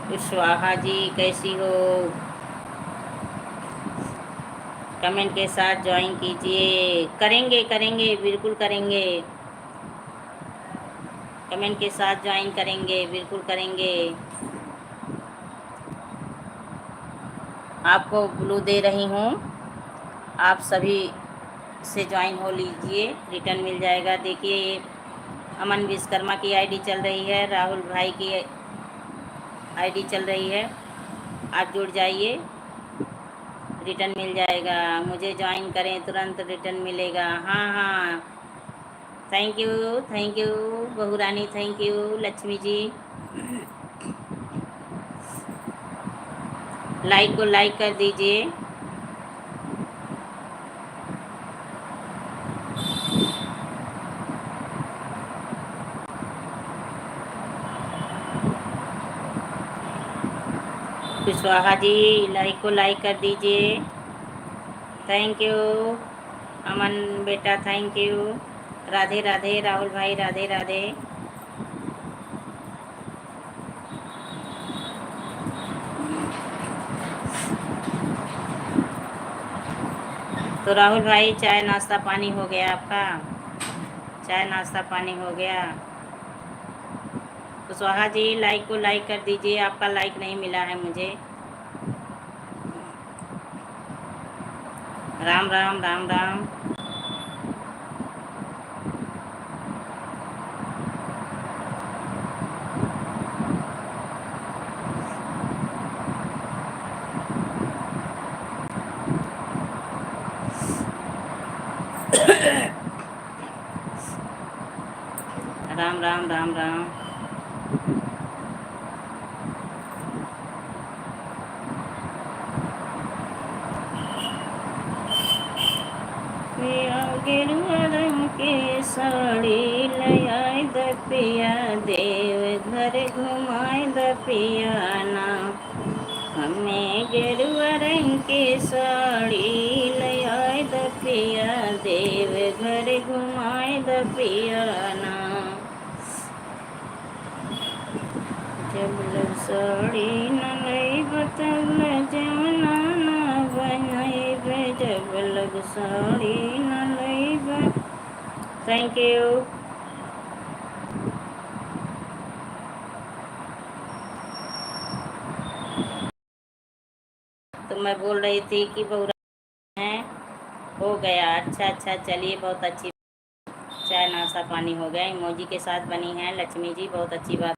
कुशवाहा जी कैसी हो? कमेंट के साथ ज्वाइन कीजिए। करेंगे करेंगे, बिल्कुल करेंगे, कमेंट के साथ ज्वाइन करेंगे, बिल्कुल करेंगे। आपको ब्लू दे रही हूँ, आप सभी से ज्वाइन हो लीजिए, रिटर्न मिल जाएगा। देखिए ये अमन विश्वकर्मा की आईडी चल रही है, राहुल भाई की आईडी चल रही है, आप जुड़ जाइए, रिटर्न मिल जाएगा। मुझे ज्वाइन करें, तुरंत रिटर्न मिलेगा। हाँ हाँ, थैंक यू बहू रानी, thank you Lakshmi ji. Like को लाइक कर दीजिए। कुशवाहा जी लाइक को लाइक कर दीजिए। थैंक यू अमन बेटा, थैंक यू। राधे राधे राहुल भाई, राधे राधे। तो राहुल भाई चाय नाश्ता पानी हो गया आपका? चाय नाश्ता पानी हो गया? कुशवाहा जी लाइक को लाइक कर दीजिए, आपका लाइक नहीं मिला है मुझे। राम राम राम राम। राम राम राम राम। गेरुआ रंग के साड़ी लयाए द पिया, देव घर घुमाए द पिया ना। हमें गेरुआ रंग के साड़ी लयाए द पिया, देव घर घुमाए द पिया ना। जब लग साड़ी न लई बतल जमना ना बनाइबे, जब लग साड़ी न लई। Thank you. तो मैं बोल रही थी कि बहुरा है हो गया। अच्छा अच्छा, चलिए बहुत अच्छी। चाय नाश्ता पानी हो गया। इमोजी के साथ बनी है लक्ष्मी जी, बहुत अच्छी बात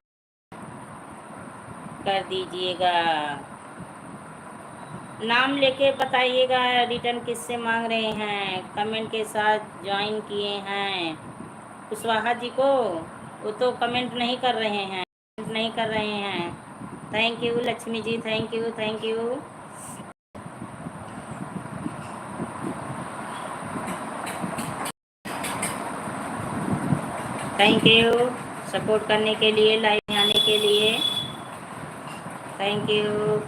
कर दीजिएगा। नाम लेके बताइएगा रिटर्न किससे मांग रहे हैं। कमेंट के साथ ज्वाइन किए हैं कुशवाहा जी को, वो तो कमेंट नहीं कर रहे हैं, कमेंट नहीं कर रहे हैं। Thank you Lakshmi ji, thank you thank you. Thank you support करने के लिए, लाइव में आने के लिए। Thank you.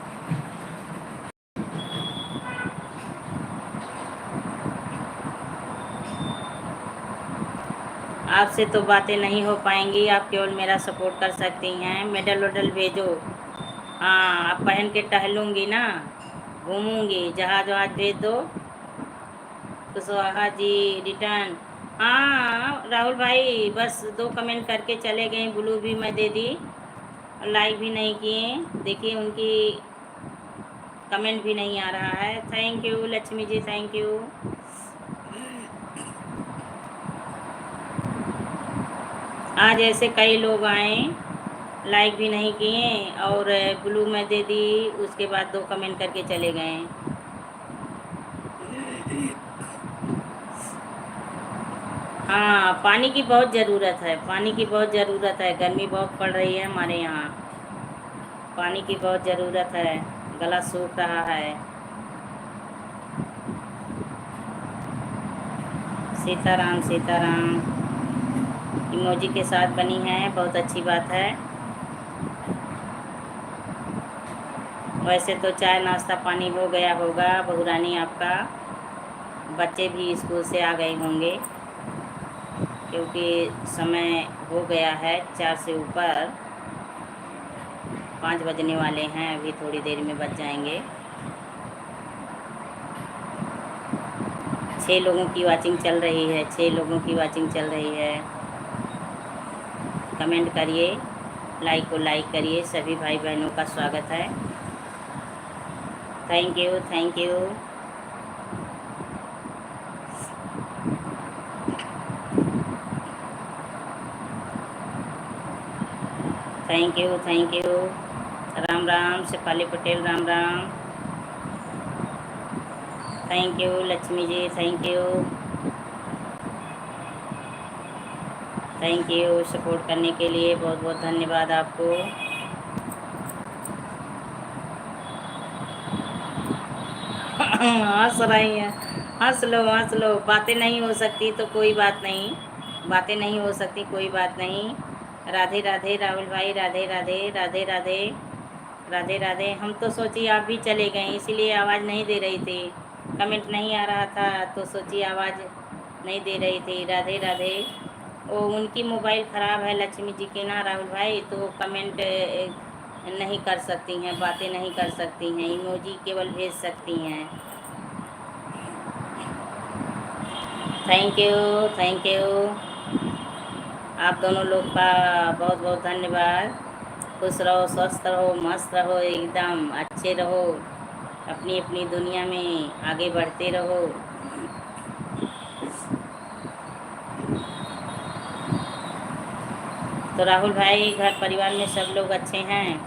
आपसे तो बातें नहीं हो पाएंगी, आप केवल मेरा सपोर्ट कर सकती हैं। मेडल वेडल भेजो। हाँ, आप पहन के टहलूँगी ना, घूमूंगी। जहाज वहाज भेज दो। कुशवाहा जी रिटर्न। हाँ राहुल भाई, बस 2 कमेंट करके चले गए। ब्लू भी मैं दे दी, लाइक भी नहीं किए। देखिए उनकी कमेंट भी नहीं आ रहा है। Thank you Lakshmi ji, thank you. आज ऐसे कई लोग आए, लाइक भी नहीं किए और ब्लू में दे दी, उसके बाद 2 कमेंट करके चले गए। हाँ, पानी की बहुत ज़रूरत है, पानी की बहुत ज़रूरत है। गर्मी बहुत पड़ रही है हमारे यहाँ, पानी की बहुत ज़रूरत है। गला सूख रहा है। सीताराम सीताराम इमोजी के साथ बनी है, बहुत अच्छी बात है। वैसे तो चाय नाश्ता पानी हो गया होगा बहुरानी आपका, बच्चे भी स्कूल से आ गए होंगे क्योंकि समय हो गया है 4 से ऊपर, 5 बजने वाले हैं। अभी थोड़ी देर में बज जाएंगे। 6 लोगों की वाचिंग चल रही है, 6 लोगों की वाचिंग चल रही है। कमेंट करिए, लाइक को लाइक करिए। सभी भाई बहनों का स्वागत है। Thank you thank you. Thank you thank you. Ram Ram Shefali Patel, Ram Ram. Thank you Lakshmi ji, thank you. Thank you support करने के लिए, बहुत बहुत धन्यवाद आपको। हंस रही हैं। हंस लो हंस लो, बातें नहीं हो सकती तो कोई बात नहीं, बातें नहीं हो सकती कोई बात नहीं। राधे राधे राहुल भाई, राधे राधे राधे राधे राधे राधे। हम तो सोची आप भी चले गए, इसीलिए आवाज़ नहीं दे रही थी, कमेंट नहीं आ रहा था तो सोची आवाज़ नहीं दे रही थी। राधे राधे। वो उनकी मोबाइल ख़राब है लक्ष्मी जी के ना राहुल भाई, तो कमेंट नहीं कर सकती हैं, बातें नहीं कर सकती हैं, इमोजी केवल भेज सकती हैं। Thank you, thank you. आप दोनों लोग का बहुत बहुत धन्यवाद। खुश रहो, स्वस्थ रहो, मस्त रहो, एकदम अच्छे रहो, अपनी अपनी दुनिया में आगे बढ़ते रहो। तो राहुल भाई, घर परिवार में सब लोग अच्छे हैं?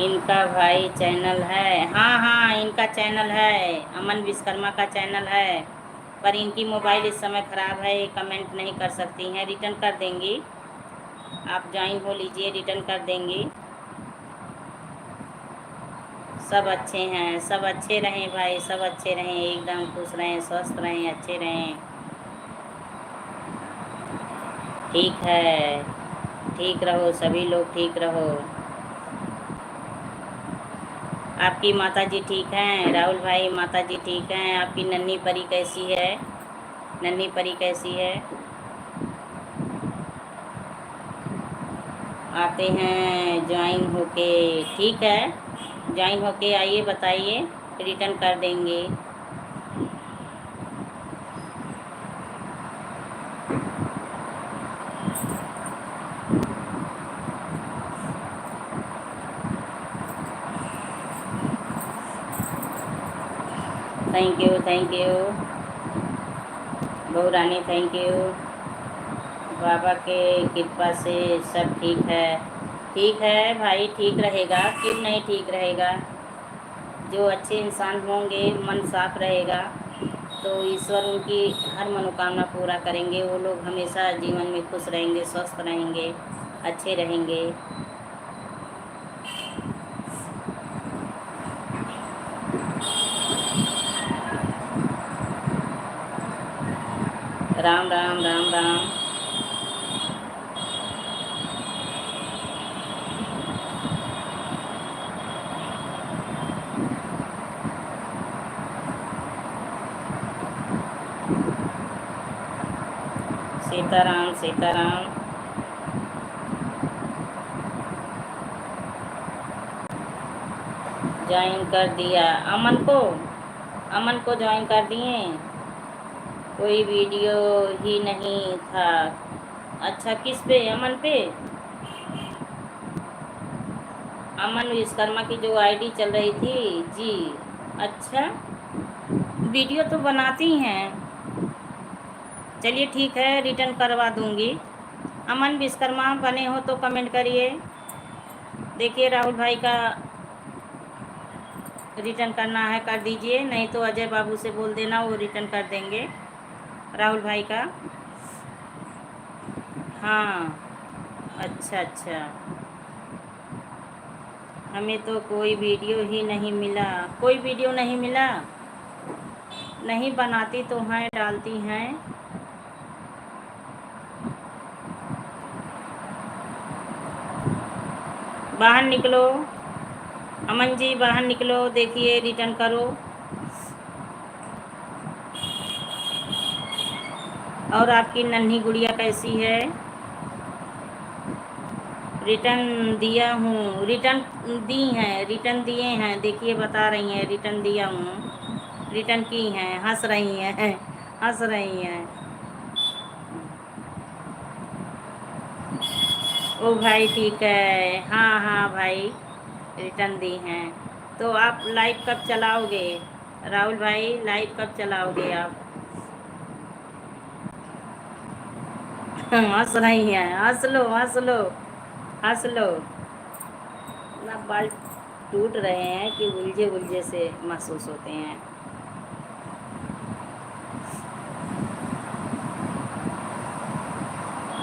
इनका भाई चैनल है, हाँ हाँ इनका चैनल है, अमन विश्वकर्मा का चैनल है, पर इनकी मोबाइल इस समय ख़राब है, ये कमेंट नहीं कर सकती हैं, रिटर्न कर देंगी। आप ज्वाइन हो लीजिए, रिटर्न कर देंगी। सब अच्छे हैं, सब अच्छे रहें भाई, सब अच्छे रहें, एकदम खुश रहें, स्वस्थ रहें, अच्छे रहें। ठीक है, ठीक रहो, सभी लोग ठीक रहो। आपकी माता जी ठीक हैं राहुल भाई? माता जी ठीक हैं। आपकी नन्ही परी कैसी है? नन्ही परी कैसी है? आते हैं ज्वाइन होके, ठीक है, ज्वाइन होके आइए, बताइए, रिटर्न कर देंगे। थैंक यू, थैंक यू बहू रानी, थैंक यू। बाबा के कृपा से सब ठीक है। ठीक है भाई, ठीक रहेगा, क्यों नहीं ठीक रहेगा। जो अच्छे इंसान होंगे, मन साफ रहेगा, तो ईश्वर उनकी हर मनोकामना पूरा करेंगे। वो लोग हमेशा जीवन में खुश रहेंगे, स्वस्थ रहेंगे, अच्छे रहेंगे। राम राम राम राम। सीताराम सीताराम। ज्वाइन कर दिया अमन को, अमन को ज्वाइन कर दिए। कोई वीडियो ही नहीं था। अच्छा, किस पे? अमन पे? अमन विश्वकर्मा की जो आईडी चल रही थी जी। अच्छा, वीडियो तो बनाती हैं, चलिए ठीक है, रिटर्न करवा दूंगी। अमन विश्वकर्मा बने हो तो कमेंट करिए। देखिए राहुल भाई का रिटर्न करना है कर दीजिए, नहीं तो अजय बाबू से बोल देना, वो रिटर्न कर देंगे राहुल भाई का। हाँ, अच्छा अच्छा। हमें तो कोई वीडियो ही नहीं मिला। कोई वीडियो नहीं मिला? नहीं बनाती तो हैं, डालती हैं। बाहर निकलो अमन जी, बाहर निकलो, देखिए रिटर्न करो। और आपकी नन्ही गुड़िया कैसी है? रिटर्न दिया हूँ, रिटर्न दी हैं, रिटर्न दिए हैं, देखिए बता रही हैं, रिटर्न दिया हूँ, रिटर्न की हैं, हंस रही हैं, हंस रही हैं। ओ भाई ठीक है, हाँ हाँ भाई, रिटर्न दी हैं। तो आप लाइव कब चलाओगे राहुल भाई? लाइव कब चलाओगे आप? हंस रही हैं, हंस लो हंस लो हंस लो। ना बाल टूट रहे हैं कि उलझे उलझे से महसूस होते हैं।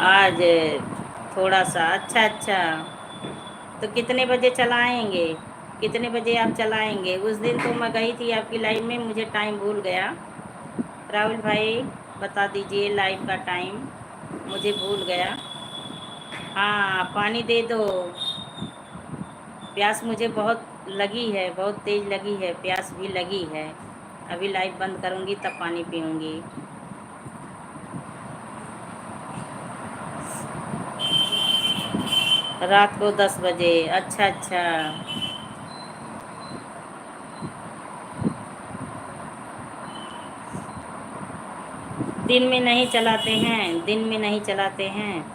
आज थोड़ा सा, अच्छा अच्छा, तो कितने बजे चलाएंगे, कितने बजे आप चलाएंगे? उस दिन तो मैं गई थी आपकी लाइव में, मुझे टाइम भूल गया। राहुल भाई बता दीजिए लाइव का टाइम, मुझे भूल गया। हाँ पानी दे दो, प्यास मुझे बहुत लगी है, बहुत तेज़ लगी है, प्यास भी लगी है। अभी लाइव बंद करूँगी तब पानी पीऊँगी। रात को 10 बजे, अच्छा अच्छा। दिन में नहीं चलाते हैं, दिन में नहीं चलाते हैं,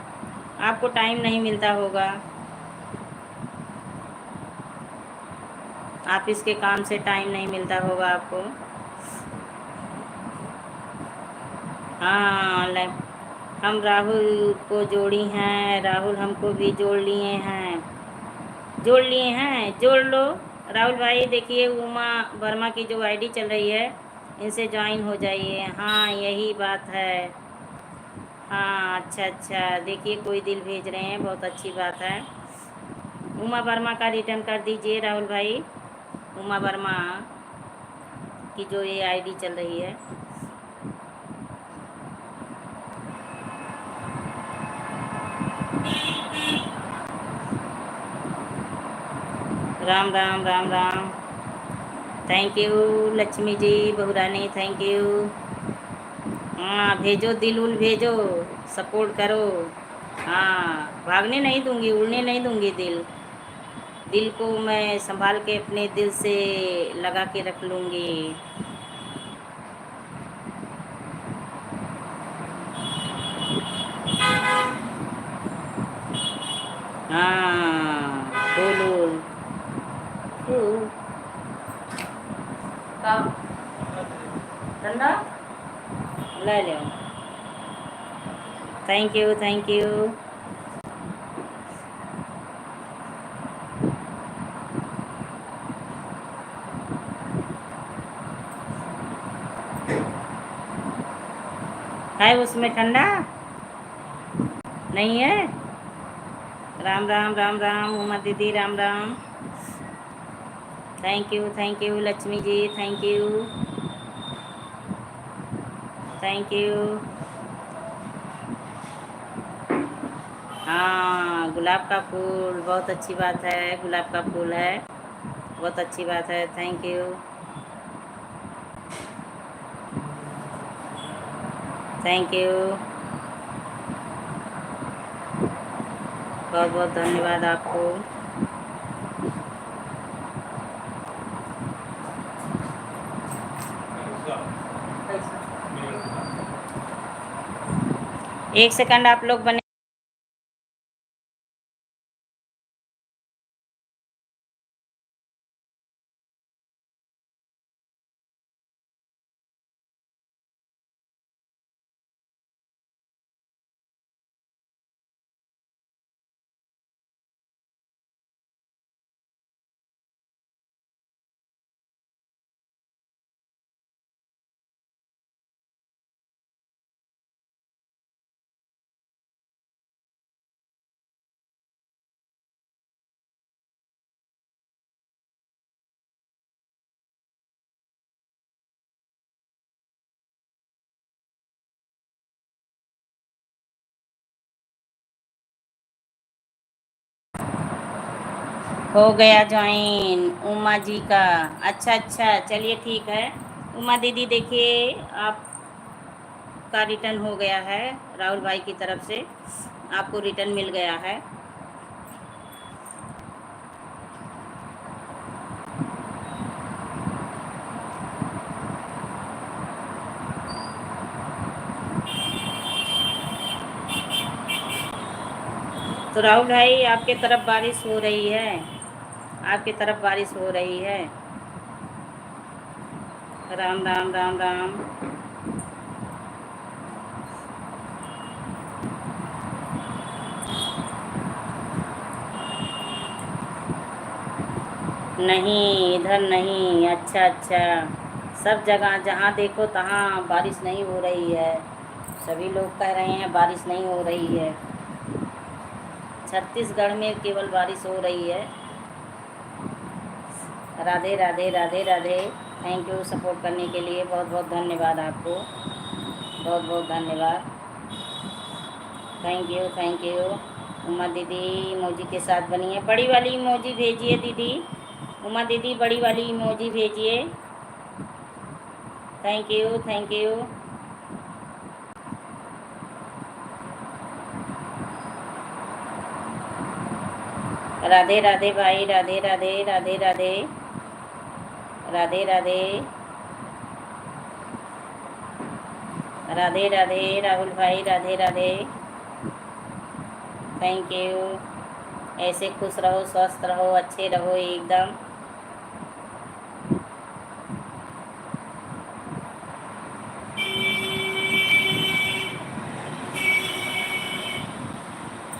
आपको टाइम नहीं मिलता होगा, ऑफिस के काम से टाइम नहीं मिलता होगा आपको। हाँ हम राहुल को जोड़ी हैं, राहुल हमको भी जोड़ लिए हैं, जोड़ लिए हैं, जोड़ लो। राहुल भाई देखिए उमा वर्मा की जो आईडी चल रही है, इनसे ज्वाइन हो जाइए। हाँ यही बात है। हाँ अच्छा अच्छा, देखिए कोई दिल भेज रहे हैं, बहुत अच्छी बात है। उमा वर्मा का रिटर्न कर दीजिए राहुल भाई, उमा वर्मा की जो ये आईडी चल रही है। राम राम राम राम, थैंक यू लक्ष्मी जी बहुरानी, थैंक यू। हाँ भेजो, दिल उल भेजो, सपोर्ट करो। हाँ भागने नहीं दूंगी, उड़ने नहीं दूंगी दिल, दिल को मैं संभाल के अपने दिल से लगा के रख लूँगी। हाँ फूल फूल ठंडा ले लो, थैंक यू थैंक यू। है उसमें ठंडा नहीं है? राम राम राम राम उमा दीदी, Ram Ram, thank you Lakshmi ji, thank you thank you. हाँ गुलाब का फूल बहुत अच्छी बात है, गुलाब का फूल है, बहुत अच्छी बात है, थैंक यू थैंक यू, बहुत बहुत धन्यवाद आपको। एक सेकंड आप लोग बने। हो गया ज्वाइन उमा जी का, अच्छा अच्छा चलिए ठीक है। उमा दीदी देखिए आपका रिटर्न हो गया है, राहुल भाई की तरफ से आपको रिटर्न मिल गया है। तो राहुल भाई आपके तरफ बारिश हो रही है, आपकी तरफ बारिश हो रही है। राम राम राम राम, नहीं इधर नहीं, अच्छा अच्छा, सब जगह जहाँ देखो तहाँ बारिश नहीं हो रही है, सभी लोग कह रहे हैं बारिश नहीं हो रही है। छत्तीसगढ़ में केवल बारिश हो रही है। Radhe Radhe Radhe Radhe. Thank you support करने के लिए, बहुत बहुत धन्यवाद आपको, बहुत बहुत धन्यवाद। Thank you thank you. Uma दीदी इमोजी के साथ बनी है, बड़ी वाली इमोजी भेजिए दीदी। उमा दीदी बड़ी वाली इमोजी भेजिए। Thank you thank you. Radhe Radhe भाई, राधे राधे राधे राधे राधे राधे राधे राधे। राहुल भाई राधे राधे। Thank you. ऐसे खुश रहो, स्वस्थ रहो, अच्छे रहो एकदम।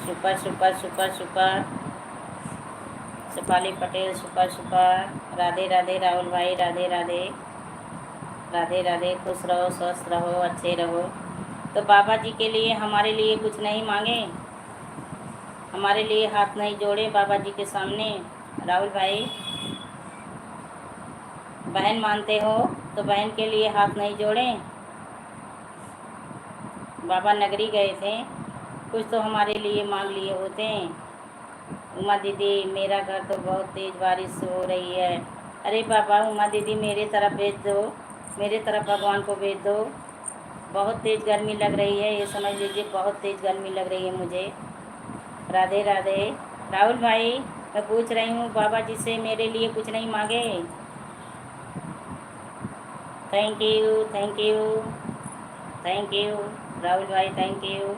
Super super super super. Shefali Patel super super. Radhe Radhe Rahul भाई, राधे राधे राधे राधे। खुश रहो, स्वस्थ रहो, अच्छे रहो। तो बाबा जी के लिए, हमारे लिए कुछ नहीं मांगे, हमारे लिए हाथ नहीं जोड़े बाबा जी के सामने। राहुल भाई, बहन मानते हो तो बहन के लिए हाथ नहीं जोड़े। बाबा नगरी गए थे, कुछ तो हमारे लिए मांग लिए होते हैं। उमा दीदी, मेरा घर तो बहुत तेज़ बारिश हो रही है। अरे बाबा, उमा दीदी मेरे तरफ भेज दो, मेरे तरफ भगवान को भेज दो। बहुत तेज़ गर्मी लग रही है, ये समझ लीजिए बहुत तेज़ गर्मी लग रही है मुझे। राधे राधे। राहुल भाई, मैं पूछ रही हूँ बाबा जी से मेरे लिए कुछ नहीं मांगे। Thank you thank you thank you Rahul भाई, थैंक यू।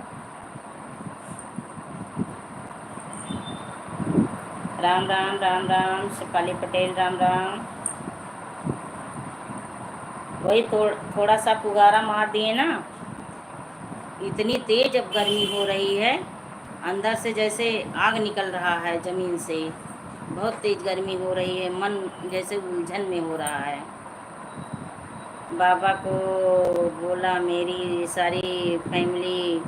राम राम राम राम। शेफाली पटेल राम राम। वही थोड़ा सा पुगारा मार दिए ना, इतनी तेज अब गर्मी हो रही है, अंदर से जैसे आग निकल रहा है ज़मीन से। बहुत तेज गर्मी हो रही है, मन जैसे उलझन में हो रहा है। बाबा को बोला मेरी सारी फैमिली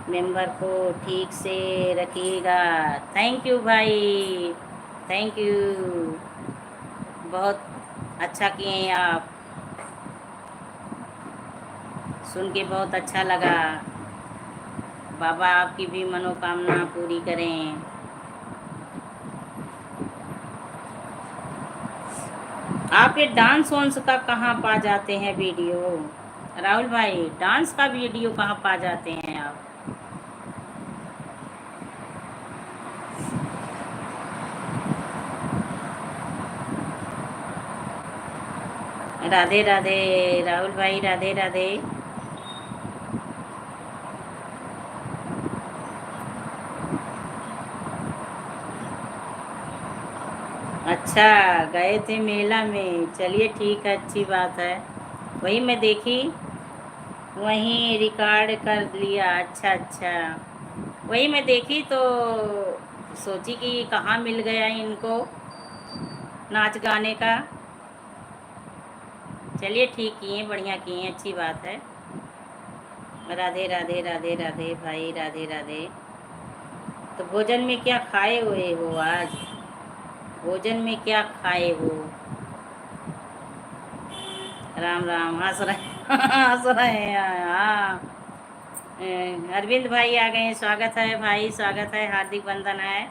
मेंबर को ठीक से रखिएगा। थैंक यू भाई, थैंक यू, बहुत अच्छा किए हैं आप, सुन के बहुत अच्छा लगा। बाबा आपकी भी मनोकामना पूरी करें। आप ये डांस वांस का कहाँ पा जाते हैं वीडियो? राहुल भाई, डांस का वीडियो कहाँ पा जाते हैं आप? राधे राधे राहुल भाई, राधे राधे। अच्छा, गए थे मेला में, चलिए ठीक है, अच्छी बात है। वही मैं देखी, वहीं रिकॉर्ड कर लिया। अच्छा अच्छा, वही मैं देखी तो सोची कि कहाँ मिल गया इनको नाच गाने का। चलिए ठीक किए, बढ़िया किए, अच्छी बात है। राधे राधे राधे राधे भाई, राधे राधे। तो भोजन में क्या खाए हुए हो आज? भोजन में क्या खाए हो? राम राम। हंस रहे हंस रहे हैं, हाँ। अरविंद भाई आ गए हैं, स्वागत है भाई, स्वागत है, हार्दिक वंदन है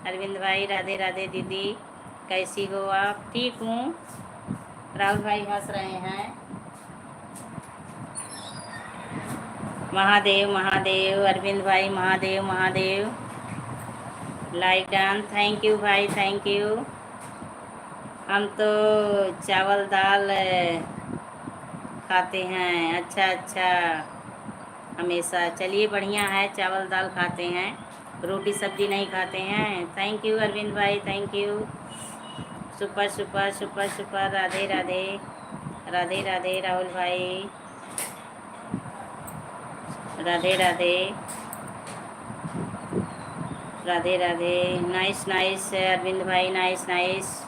अरविंद भाई। राधे राधे दीदी, कैसी हो आप? ठीक हूँ। राहुल भाई हंस रहे हैं। महादेव महादेव, अरविंद भाई Mahadev Mahadev. Like done, thank you भाई, थैंक यू। हम तो चावल दाल खाते हैं। अच्छा अच्छा, हमेशा। चलिए बढ़िया है, चावल दाल खाते हैं, रोटी सब्जी नहीं खाते हैं। थैंक यू अरविंद भाई, thank you. Super super super super. Radhe Radhe Radhe Radhe Rahul भाई, राधे राधे राधे राधे। नाइस नाइस अरविंद भाई, नाइस नाइस।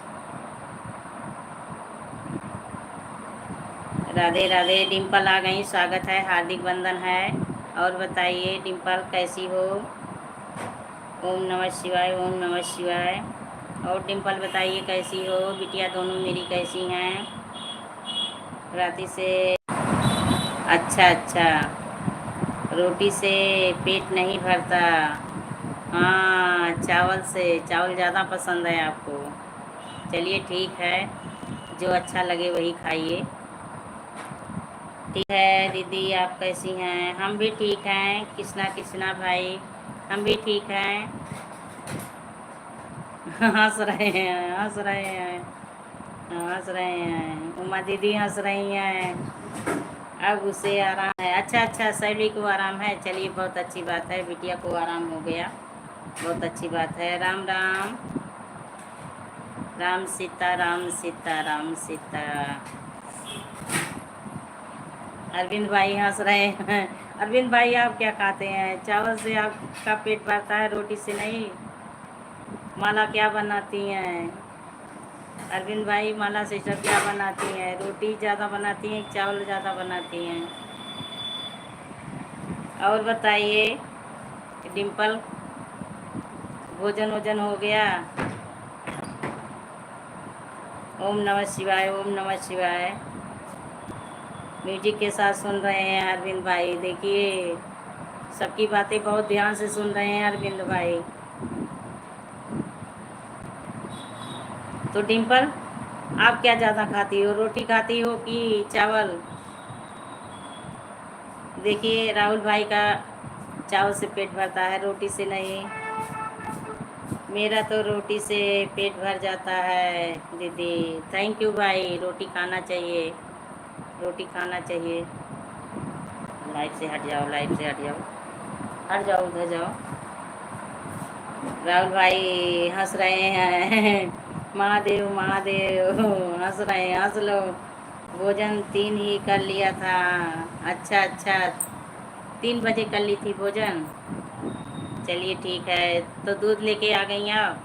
राधे राधे। डिम्पल आ गई, स्वागत है, हार्दिक वंदन है। और बताइए डिम्पल कैसी हो? ओम नमः शिवाय, ओम नमः शिवाय। और डिम्पल बताइए कैसी हो? बिटिया दोनों मेरी कैसी हैं? राती से अच्छा अच्छा, रोटी से पेट नहीं भरता। हाँ, चावल से, चावल ज़्यादा पसंद है आपको। चलिए ठीक है, जो अच्छा लगे वही खाइए। ठीक है दीदी, आप कैसी हैं? हम भी ठीक हैं। कृष्णा कृष्णा भाई, हम भी ठीक हैं। हंस रहे हैं, हंस रहे हैं, हंस रहे हैं। उमा दीदी हंस रही हैं। अब उसे आराम है। अच्छा अच्छा, सैली को आराम है। चलिए बहुत अच्छी बात है, बिटिया को आराम हो गया, बहुत अच्छी बात है। राम राम, राम सीता, राम सीता, राम सीता। अरविंद भाई हंस रहे हैं। अरविंद भाई आप क्या खाते हैं? चावल से आपका पेट भरता है, रोटी से नहीं? माला क्या बनाती हैं अरविंद भाई? माला सिस्टर क्या बनाती हैं? रोटी ज़्यादा बनाती हैं, चावल ज़्यादा बनाती हैं? और बताइए डिम्पल, भोजन वोजन हो गया? ओम नमः शिवाय, ओम नमः शिवाय। म्यूजिक के साथ सुन रहे हैं अरविंद भाई। देखिए सबकी बातें बहुत ध्यान से सुन रहे हैं अरविंद भाई। तो डिम्पल, आप क्या ज़्यादा खाती हो? रोटी खाती हो कि चावल? देखिए राहुल भाई का चावल से पेट भरता है, रोटी से नहीं। मेरा तो रोटी से पेट भर जाता है दीदी। थैंक यू भाई, रोटी खाना चाहिए, रोटी खाना चाहिए। लाइट से हट जाओ, लाइट से हट जाओ, हट जाओ, उधर जाओ। राहुल भाई हंस रहे हैं। महादेव महादेव, हंस रहे हैं, हंस लो। भोजन 3 ही कर लिया था। अच्छा अच्छा, 3 बजे कर ली थी भोजन। चलिए ठीक है, तो दूध लेके आ गई आप?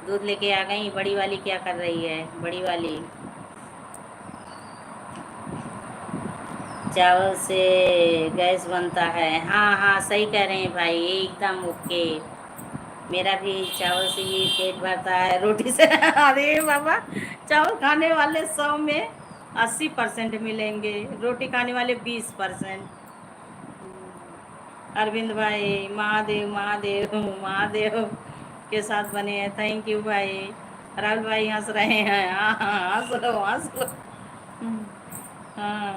दूध लेके आ गई? बड़ी वाली क्या कर रही है बड़ी वाली? चावल से गैस बनता है। हाँ हाँ, सही कह रहे हैं भाई, एकदम ओके। मेरा भी चावल से ही पेट भरता है, रोटी से अरे बाबा, चावल खाने वाले 100 में 80% मिलेंगे, रोटी खाने वाले 20%। अरविंद भाई महादेव महादेव, महादेव के साथ बने हैं। थैंक यू भाई। राहुल भाई हंस रहे हैं। हाँ हाँ, हंस लो, हंस लो। हाँ,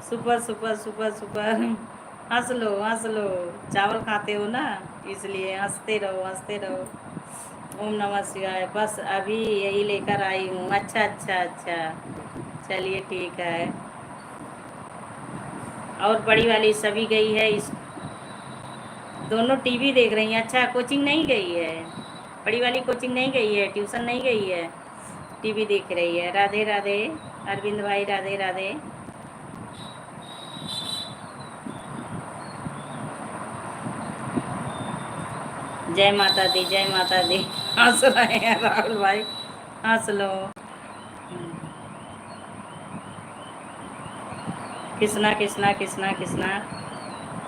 सुपर सुपर सुपर सुपर, हंस लो, हंस लो। चावल खाते हो ना, इसलिए हंसते रहो, हंसते रहो। ओम नमः शिवाय। बस अभी यही लेकर आई हूँ। अच्छा अच्छा अच्छा, चलिए ठीक है। और बड़ी वाली सभी गई है इस, दोनों टीवी देख रही हैं। अच्छा, कोचिंग नहीं गई है बड़ी वाली? कोचिंग नहीं गई है, ट्यूशन नहीं गई है, टीवी देख रही है। राधे राधे अरविंद भाई, राधे राधे। जय माता दी, जय माता दी। हंस रहे हैं राहुल भाई, हंस लो। कृष्णा कृष्णा कृष्णा कृष्णा।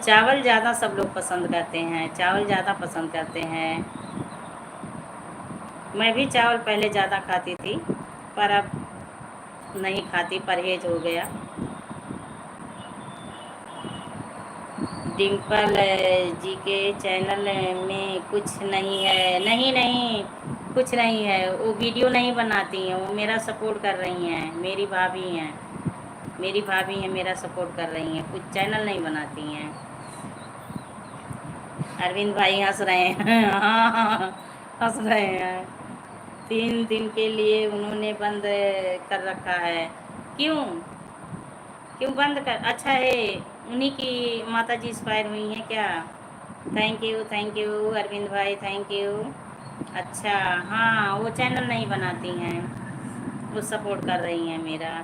चावल ज़्यादा सब लोग पसंद करते हैं, चावल ज़्यादा पसंद करते हैं। मैं भी चावल पहले ज़्यादा खाती थी, पर अब नहीं खाती, परहेज हो गया। डिम्पल जी के चैनल में कुछ नहीं है? नहीं नहीं, कुछ नहीं है। वो वीडियो नहीं बनाती हैं, वो मेरा सपोर्ट कर रही हैं, मेरी भाभी हैं, मेरी भाभी हैं, मेरा सपोर्ट कर रही हैं, कुछ चैनल नहीं बनाती हैं। अरविंद भाई हंस रहे हैं। हाँ हाँ, हंस रहे हैं। 3 दिन के लिए उन्होंने बंद कर रखा है। क्यों? क्यों बंद कर? अच्छा है, उन्हीं की माता जी एक्सपायर हुई हैं क्या? थैंक यू अरविंद भाई, थैंक यू। अच्छा, हाँ वो चैनल नहीं बनाती हैं, वो सपोर्ट कर रही हैं मेरा।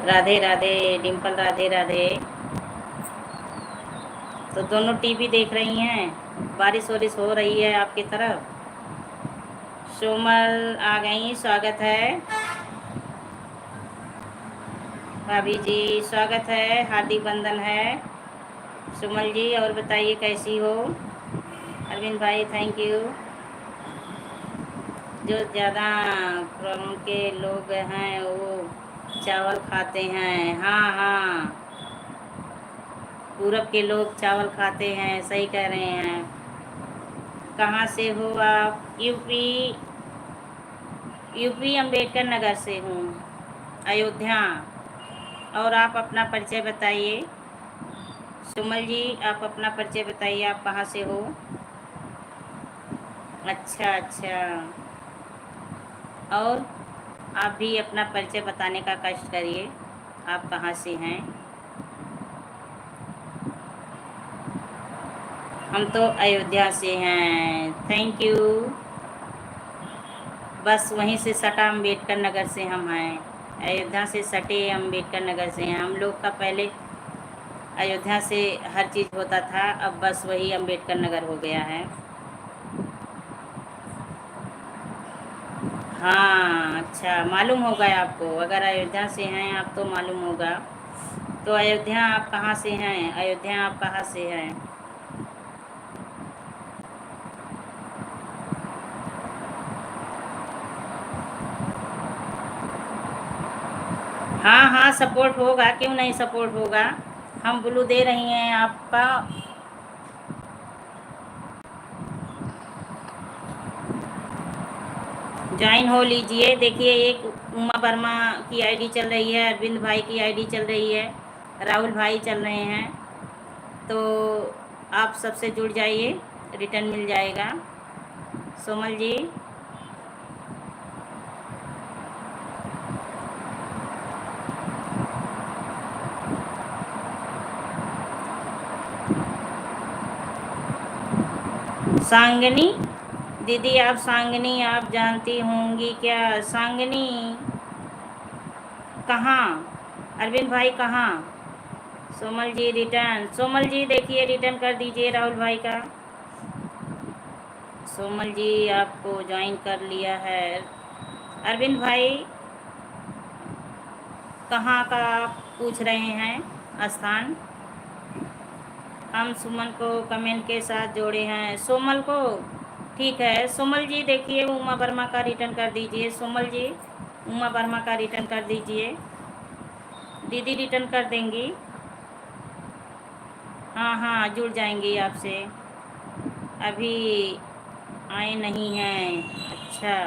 राधे राधे डिम्पल, राधे राधे। तो दोनों टीवी देख रही हैं। बारिश वारिश हो रही है आपकी तरफ? सोमल आ गई, स्वागत है। भाभी जी स्वागत है, हार्दिक बंधन है। सुमल जी और बताइए कैसी हो। अरविंद भाई थैंक यू। जो ज़्यादा प्रॉब्लम के लोग हैं वो चावल खाते हैं। हाँ हाँ, पूरब के लोग चावल खाते हैं, सही कह रहे हैं। कहाँ से हो आप? यूपी। यूपी अम्बेडकर नगर से हूँ, अयोध्या। और आप अपना परिचय बताइए। सुमल जी आप अपना परिचय बताइए, आप कहाँ से हो? अच्छा अच्छा। और आप भी अपना परिचय बताने का कष्ट करिए, आप कहाँ से हैं? हम तो अयोध्या से हैं। Thank you. बस वहीं से सटा अम्बेडकर नगर से हम हैं। अयोध्या से सटे अम्बेडकर नगर से हैं हम लोग। का पहले अयोध्या से हर चीज़ होता था, अब बस वही अम्बेडकर नगर हो गया है। हाँ अच्छा, मालूम होगा आपको, अगर अयोध्या से हैं आप तो मालूम होगा। तो अयोध्या आप कहाँ से हैं? अयोध्या आप कहाँ से हैं? हाँ हाँ, सपोर्ट होगा, क्यों नहीं सपोर्ट होगा। हम ब्लू दे रही हैं आपका। ज्वाइन हो लीजिए। देखिए एक उमा वर्मा की आईडी चल रही है, अरविंद भाई की आईडी चल रही है, राहुल भाई चल रहे हैं। तो आप सबसे जुड़ जाइए, रिटर्न मिल जाएगा। सोमल जी सांगनी दीदी, आप सांगनी आप जानती होंगी क्या? सांगनी कहाँ? अरविंद भाई कहाँ? Samuel ji return. सोमल जी देखिए रिटर्न कर दीजिए राहुल भाई का। सोमल जी आपको ज्वाइन कर लिया है। अरविंद भाई कहाँ का आप पूछ रहे हैं स्थान? हम सुमन को कमेंट के साथ जोड़े हैं। सोमल को ठीक है। सोमल जी देखिए उमा वर्मा का रिटर्न कर दीजिए। सोमल जी उमा वर्मा का रिटर्न कर दीजिए। दीदी रिटर्न कर देंगी। हाँ हाँ, जुड़ जाएंगी आपसे। अभी आए नहीं हैं। अच्छा,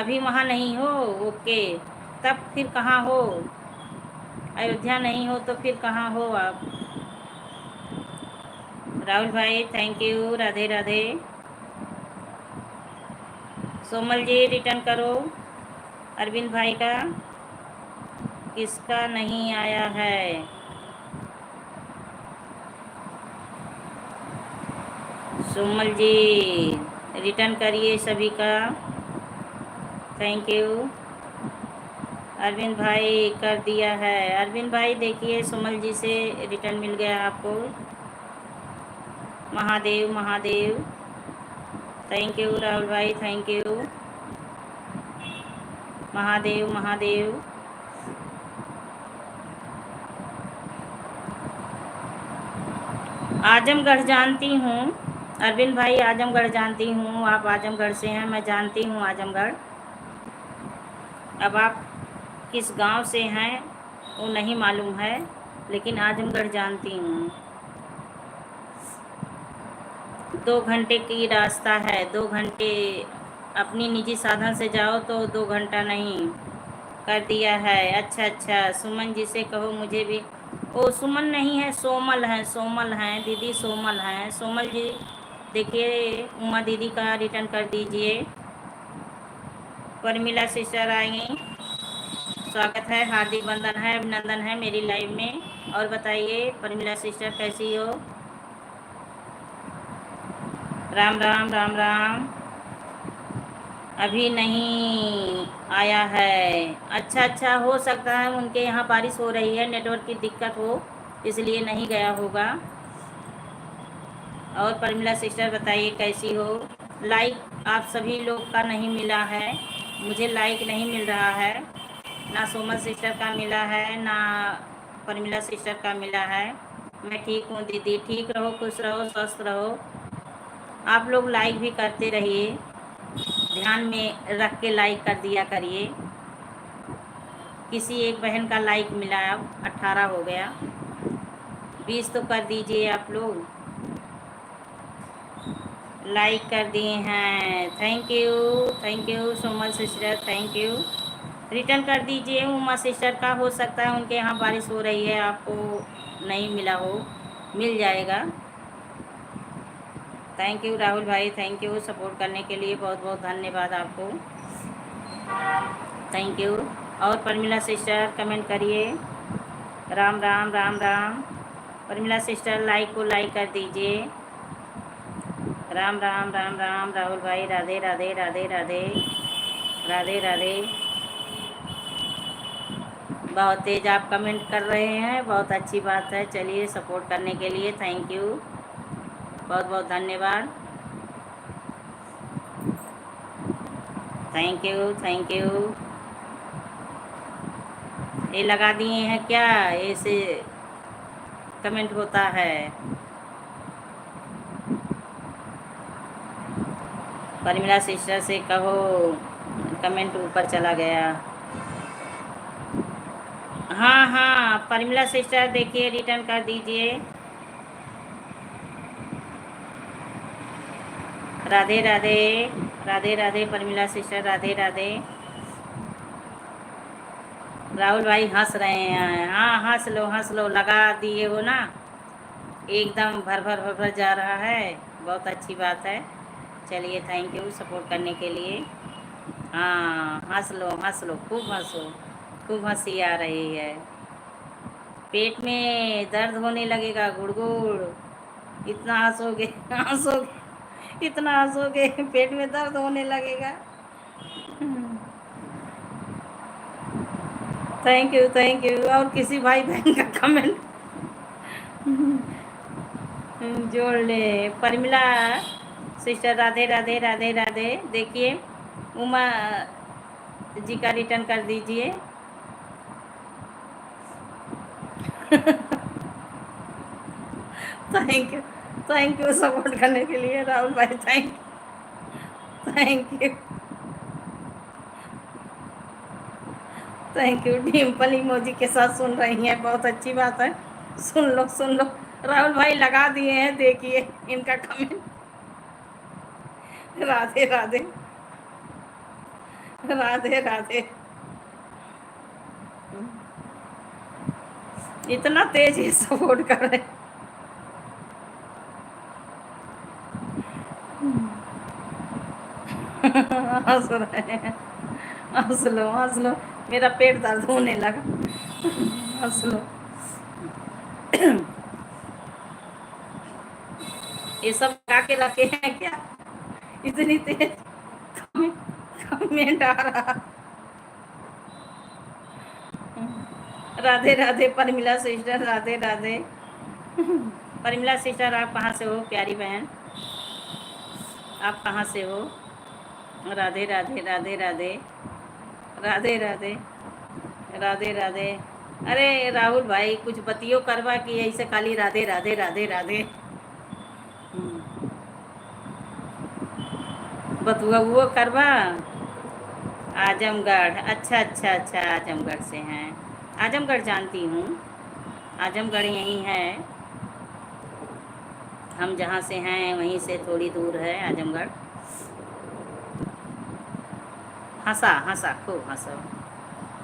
अभी वहाँ नहीं हो। ओके, तब फिर कहाँ हो? अयोध्या नहीं हो तो फिर कहाँ हो आप? राहुल भाई thank you, Radhe Radhe. Somal ji return करो अरविंद भाई का। किसका नहीं आया है? सोमल जी रिटर्न करिए सभी का। Thank you. अरविंद भाई कर दिया है। अरविंद भाई देखिए सोमल जी से रिटर्न मिल गया आपको। महादेव महादेव। थैंक यू राहुल भाई, थैंक यू। महादेव महादेव। आजमगढ़ जानती हूँ अरविंद भाई, आजमगढ़ जानती हूँ। आप आजमगढ़ से हैं, मैं जानती हूँ आजमगढ़। अब आप किस गांव से हैं वो नहीं मालूम है, लेकिन आजमगढ़ जानती हूँ। 2 घंटे की रास्ता है, 2 घंटे। अपनी निजी साधन से जाओ तो 2 घंटा नहीं। कर दिया है। अच्छा अच्छा, सुमन जी से कहो मुझे भी। ओ सुमन नहीं है, सोमल है, सोमल हैं दीदी, सोमल हैं। सोमल जी देखिए उमा दीदी का रिटर्न कर दीजिए। परमिला सिस्टर आएंगी। स्वागत है, हार्दिक बंधन है, अभिनंदन है मेरी लाइव में। और बताइए परमिला सिस्टर कैसी हो? राम राम राम राम। अभी नहीं आया है। अच्छा अच्छा, हो सकता है उनके यहाँ बारिश हो रही है, नेटवर्क की दिक्कत हो, इसलिए नहीं गया होगा। और परमिला सिस्टर बताइए कैसी हो? लाइक आप सभी लोग का नहीं मिला है, मुझे लाइक नहीं मिल रहा है। ना सोमल सिस्टर का मिला है, ना परमिला सिस्टर का मिला है। मैं ठीक हूँ दीदी, ठीक रहो, खुश रहो, स्वस्थ रहो। आप लोग लाइक भी करते रहिए, ध्यान में रख के लाइक कर दिया करिए। किसी एक बहन का लाइक मिला, अब 18 हो गया, 20 तो कर दीजिए आप लोग। लाइक कर दिए हैं, thank you Samuel sister, thank you. Return कर दीजिए। उमा सिस्टर का हो सकता है उनके यहाँ बारिश हो रही है, आपको नहीं मिला हो, मिल जाएगा। थैंक यू राहुल भाई, थैंक यू सपोर्ट करने के लिए, बहुत बहुत धन्यवाद आपको, थैंक यू। और परमिला सिस्टर कमेंट करिए, राम राम राम राम। परमिला सिस्टर लाइक को लाइक कर दीजिए, राम राम राम राम। राहुल भाई राधे राधे राधे राधे राधे राधे। बहुत तेज आप कमेंट कर रहे हैं, बहुत अच्छी बात है। चलिए, सपोर्ट करने के लिए थैंक यू, बहुत बहुत धन्यवाद, थैंक यू थैंक यू। ये लगा दिए हैं क्या, ऐसे कमेंट होता है? परमिला सिस्टर से कहो, कमेंट ऊपर चला गया। हाँ हाँ परमिला सिस्टर देखिए, रिटर्न कर दीजिए। राधे राधे राधे राधे परमिला सिस्टर, राधे राधे। राहुल भाई हंस रहे हैं, हाँ हंस लो, लगा दिए हो ना, एकदम भर भर भर भर जा रहा है, बहुत अच्छी बात है। चलिए, थैंक यू सपोर्ट करने के लिए। हाँ हंस लो, खूब हंसो, खूब हंसी आ रही है। पेट में दर्द होने लगेगा, गुड़गुड़, इतना हंसोगे हंसोगे, इतना हंसोगे पेट में दर्द होने लगेगा। Thank you. और किसी भाई बहन का कमेंट जोड़ ले। परमिला सिस्टर राधे राधे राधे राधे। देखिए, उमा जी का रिटर्न कर दीजिए। थैंक यू सपोर्ट करने के लिए राहुल भाई, thank you thank you. Dimple emoji के साथ सुन रही हैं, बहुत अच्छी बात है, सुन लो। राहुल भाई लगा दिए हैं, देखिए इनका कमेंट, राधे राधे राधे राधे। इतना तेज ही सपोर्ट कर रहे, हंस रहे हैं, हंस लो, मेरा पेट दर्द होने लगा, हंस लो। ये सब लगा के रखे हैं क्या, इतनी तेज कमेंट आ रहा। राधे राधे परमिला सिस्टर, राधे राधे। परमिला सिस्टर आप कहाँ से हो प्यारी बहन, आप कहाँ से हो? राधे राधे राधे राधे राधे राधे राधे राधे। अरे राहुल भाई कुछ बतियो करवा कि ऐसे खाली राधे राधे राधे राधे। बतुआ वो करवा। आजमगढ़, अच्छा, आजमगढ़ से हैं। आजमगढ़ जानती हूँ, आजमगढ़ यहीं है, हम जहाँ से हैं वहीं से थोड़ी दूर है आजमगढ़। हंसा खूब हंसो।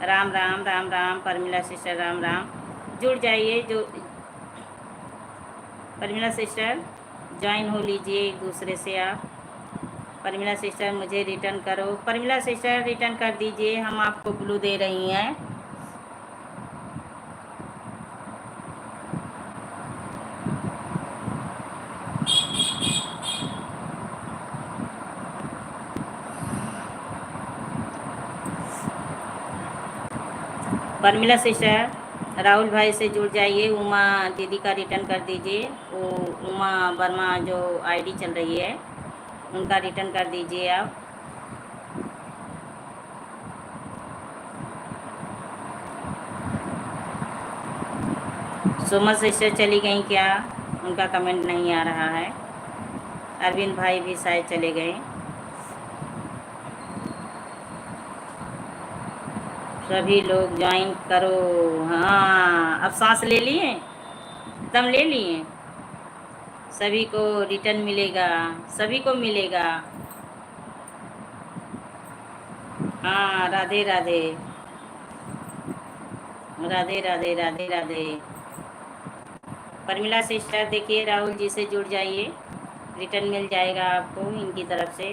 राम राम राम राम परमिला सिस्टर, राम राम। जुड़ जाइए, जो परमिला सिस्टर ज्वाइन हो लीजिए एक दूसरे से आप। परमिला सिस्टर मुझे रिटर्न करो, परमिला सिस्टर रिटर्न कर दीजिए, हम आपको ब्लू दे रही हैं। परमिला सिस्टर राहुल भाई से जुड़ जाइए, उमा दीदी का रिटर्न कर दीजिए, वो उमा वर्मा जो आईडी चल रही है उनका रिटर्न कर दीजिए आप। सुमा सिस्टर चली गई क्या? उनका कमेंट नहीं आ रहा है। अरविंद भाई भी शायद चले गए। सभी लोग ज्वाइन करो। हाँ, अब सांस ले लिए, दम ले लिए। सभी को रिटर्न मिलेगा, सभी को मिलेगा। हाँ, राधे राधे, राधे राधे, राधे राधे। परमिला सिस्टर देखिए, राहुल जी से जुड़ जाइए, रिटर्न मिल जाएगा आपको इनकी तरफ से।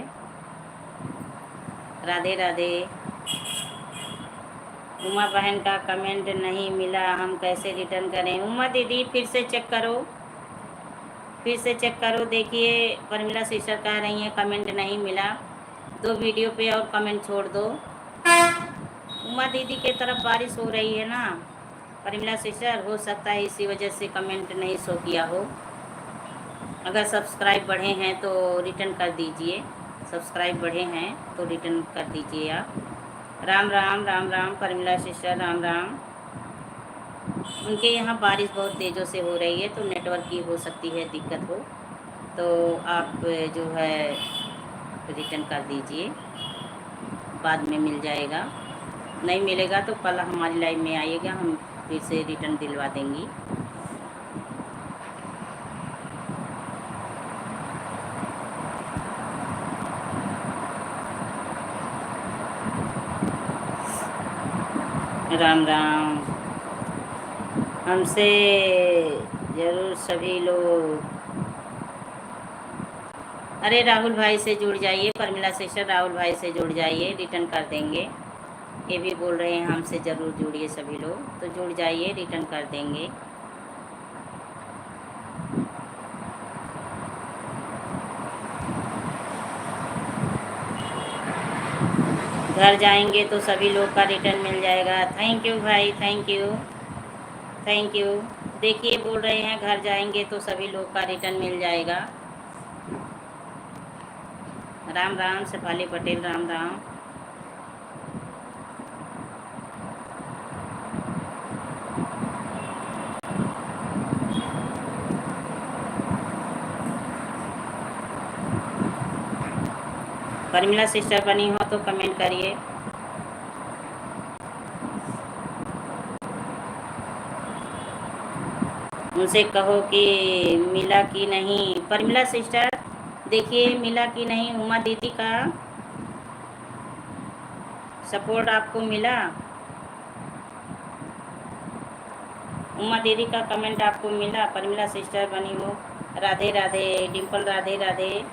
राधे राधे। उमा बहन का कमेंट नहीं मिला, हम कैसे रिटर्न करें? उमा दीदी फिर से चेक करो, फिर से चेक करो। देखिए परमिला सिस्टर कह रही हैं कमेंट नहीं मिला, 2 वीडियो पे और कमेंट छोड़ दो। उमा दीदी के तरफ बारिश हो रही है ना परमिला सिस्टर, हो सकता है इसी वजह से कमेंट नहीं शो किया हो। अगर सब्सक्राइब बढ़े हैं तो रिटर्न कर दीजिए, सब्सक्राइब बढ़े हैं तो रिटर्न कर दीजिए आप। राम राम, राम राम परमिला सिस्टर, राम राम। उनके यहाँ बारिश बहुत तेज़ों से हो रही है तो नेटवर्क की हो सकती है दिक्कत हो, तो आप जो है रिटर्न कर दीजिए, बाद में मिल जाएगा। नहीं मिलेगा तो कल हमारी लाइव में आइएगा, हम फिर से रिटर्न दिलवा देंगी। राम राम। हमसे ज़रूर सभी लोग, अरे राहुल भाई से जुड़ जाइए, परमिला सिस्टर राहुल भाई से जुड़ जाइए, रिटर्न कर देंगे। ये भी बोल रहे हैं हमसे ज़रूर जुड़िए सभी लोग, तो जुड़ जाइए, रिटर्न कर देंगे। घर जाएंगे तो सभी लोग का रिटर्न मिल जाएगा। थैंक यू भाई, थैंक यू, थैंक यू। देखिए बोल रहे हैं घर जाएंगे तो सभी लोग का रिटर्न मिल जाएगा। राम राम शेफाली पटेल, राम राम। परमिला सिस्टर बनी हो तो कमेंट करिए। उनसे कहो कि मिला कि नहीं। परमिला सिस्टर देखिए मिला कि नहीं, उमा दीदी का सपोर्ट आपको मिला? उमा दीदी का कमेंट आपको मिला? परमिला सिस्टर बनी हो। राधे राधे डिम्पल, राधे राधे।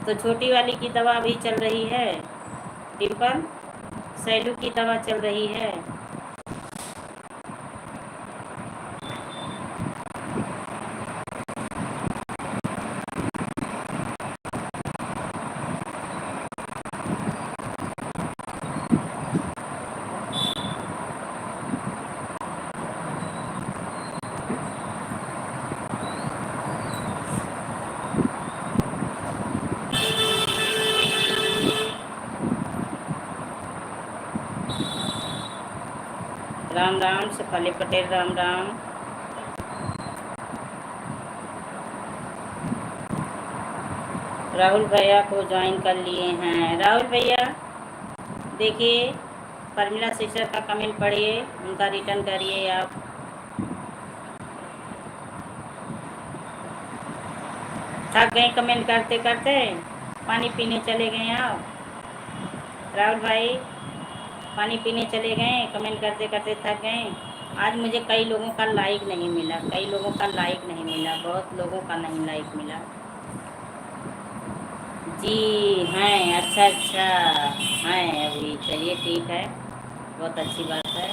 तो छोटी वाली की दवा अभी चल रही है डिम्पल, सैलू की दवा चल रही है। राम राम शेफाली पटेल, राम राम। राहुल भैया को ज्वाइन कर लिए हैं। राहुल भैया देखिए परमिला सिस्टर का कमेंट पढ़िए, उनका रिटर्न करिए आप। थक गए कमेंट करते करते, पानी पीने चले गए आप? राहुल भाई पानी पीने चले गए, कमेंट करते करते थक गए? आज मुझे कई लोगों का लाइक नहीं मिला, कई लोगों का लाइक नहीं मिला, बहुत लोगों का नहीं लाइक मिला। जी हैं, अच्छा अच्छा हैं अभी, चलिए ठीक है, बहुत अच्छी बात है।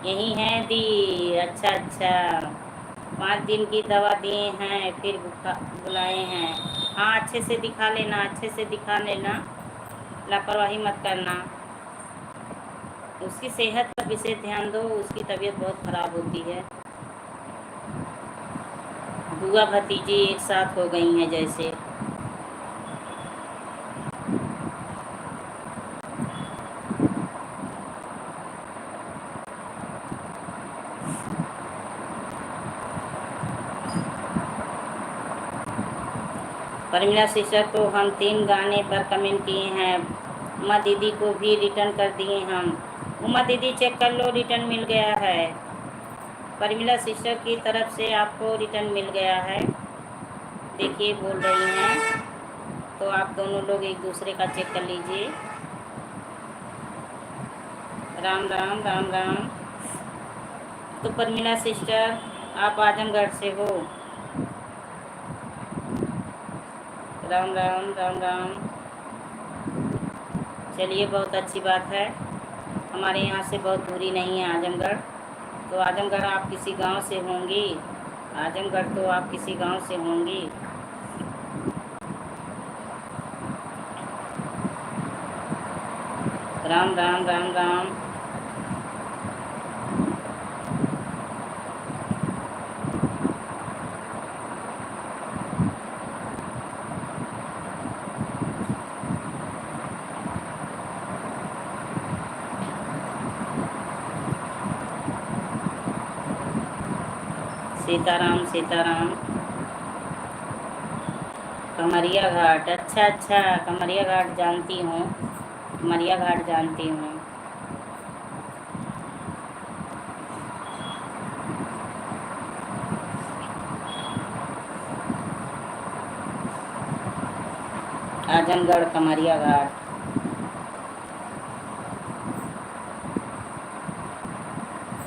यही है दी, अच्छा अच्छा। 5 दिन की दवा दिए हैं फिर बुलाए हैं। हाँ अच्छे से दिखा लेना, अच्छे से दिखा लेना, लापरवाही मत करना। उसकी सेहत पर विशेष ध्यान दो, उसकी तबीयत बहुत ख़राब होती है। बुआ भतीजी एक साथ हो गई हैं जैसे। परमिला सिस्टर को हम 3 गाने पर कमेंट किए हैं। उमा दीदी को भी रिटर्न कर दिए हम। उमा दीदी चेक कर लो, रिटर्न मिल गया है। परमिला सिस्टर की तरफ से आपको रिटर्न मिल गया है। देखिए बोल रही हैं, तो आप दोनों लोग एक दूसरे का चेक कर लीजिए। राम राम राम राम। तो परमिला सिस्टर आप आजमगढ़ से हो। राम राम राम राम। चलिए बहुत अच्छी बात है। हमारे यहाँ से बहुत दूरी नहीं है आजमगढ़। तो आजमगढ़ आप किसी गांव से होंगी। आजमगढ़ तो आप किसी गांव से होंगी। राम राम राम राम। सीताराम सीताराम। कमरिया घाट, अच्छा अच्छा, कमरिया घाट जानती हूँ। कमरिया घाट जानती हूँ। आजमगढ़ कमरिया घाट।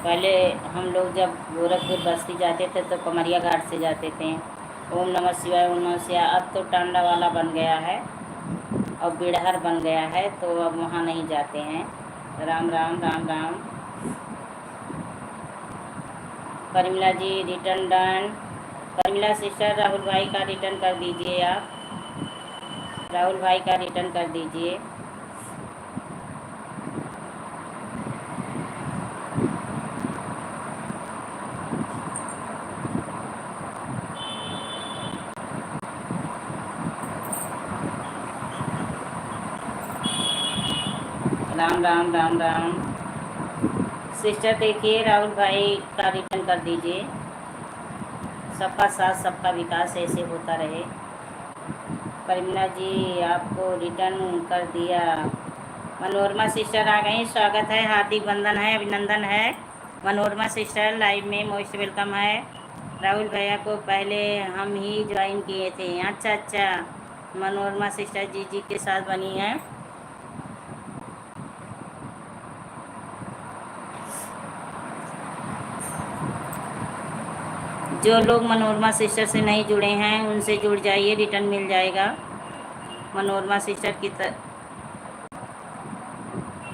पहले हम लोग जब गोरखपुर बस्ती जाते थे तो कमरिया घाट से जाते थे। ओम नमः शिवाय, ओम नमः शिवाय। अब तो टांडा वाला बन गया है और बिड़हर बन गया है, तो अब वहाँ नहीं जाते हैं। Ram Ram Ram Ram. Parmila ji return done. Parmila sister Rahul भाई का रिटर्न कर दीजिए आप। राहुल भाई का रिटर्न कर दीजिए। राम राम राम राम। सिस्टर देखिए राहुल भाई का रिटर्न कर दीजिए। सबका साथ सबका विकास ऐसे होता रहे। परमिला जी आपको रिटर्न कर दिया। मनोरमा सिस्टर आ गई, स्वागत है, हार्दिक वंदन है, अभिनंदन है। मनोरमा सिस्टर लाइव में मोस्ट वेलकम है। राहुल भैया को पहले हम ही ज्वाइन किए थे। अच्छा अच्छा, मनोरमा सिस्टर जी के साथ बनी है। जो लोग मनोरमा सिस्टर से नहीं जुड़े हैं उनसे जुड़ जाइए, रिटर्न मिल जाएगा। मनोरमा सिस्टर की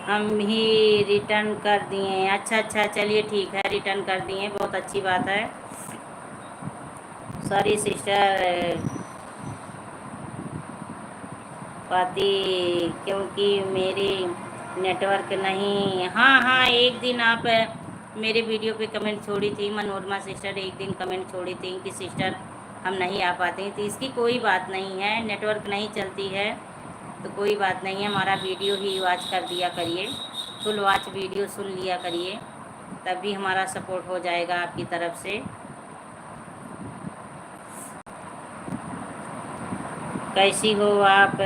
हम ही रिटर्न कर दिए। अच्छा अच्छा, चलिए ठीक है, रिटर्न कर दिए, बहुत अच्छी बात है। सॉरी सिस्टर पाती, क्योंकि मेरी नेटवर्क नहीं। हाँ हाँ, एक दिन आप मेरे वीडियो पे कमेंट छोड़ी थी मनोरमा सिस्टर, एक दिन कमेंट छोड़ी थी कि सिस्टर हम नहीं आ पाते, तो इसकी कोई बात नहीं है। नेटवर्क नहीं चलती है तो कोई बात नहीं है। हमारा वीडियो ही वॉच कर दिया करिए, फुल वॉच वीडियो सुन लिया करिए, तभी हमारा सपोर्ट हो जाएगा आपकी तरफ से। कैसी हो आप?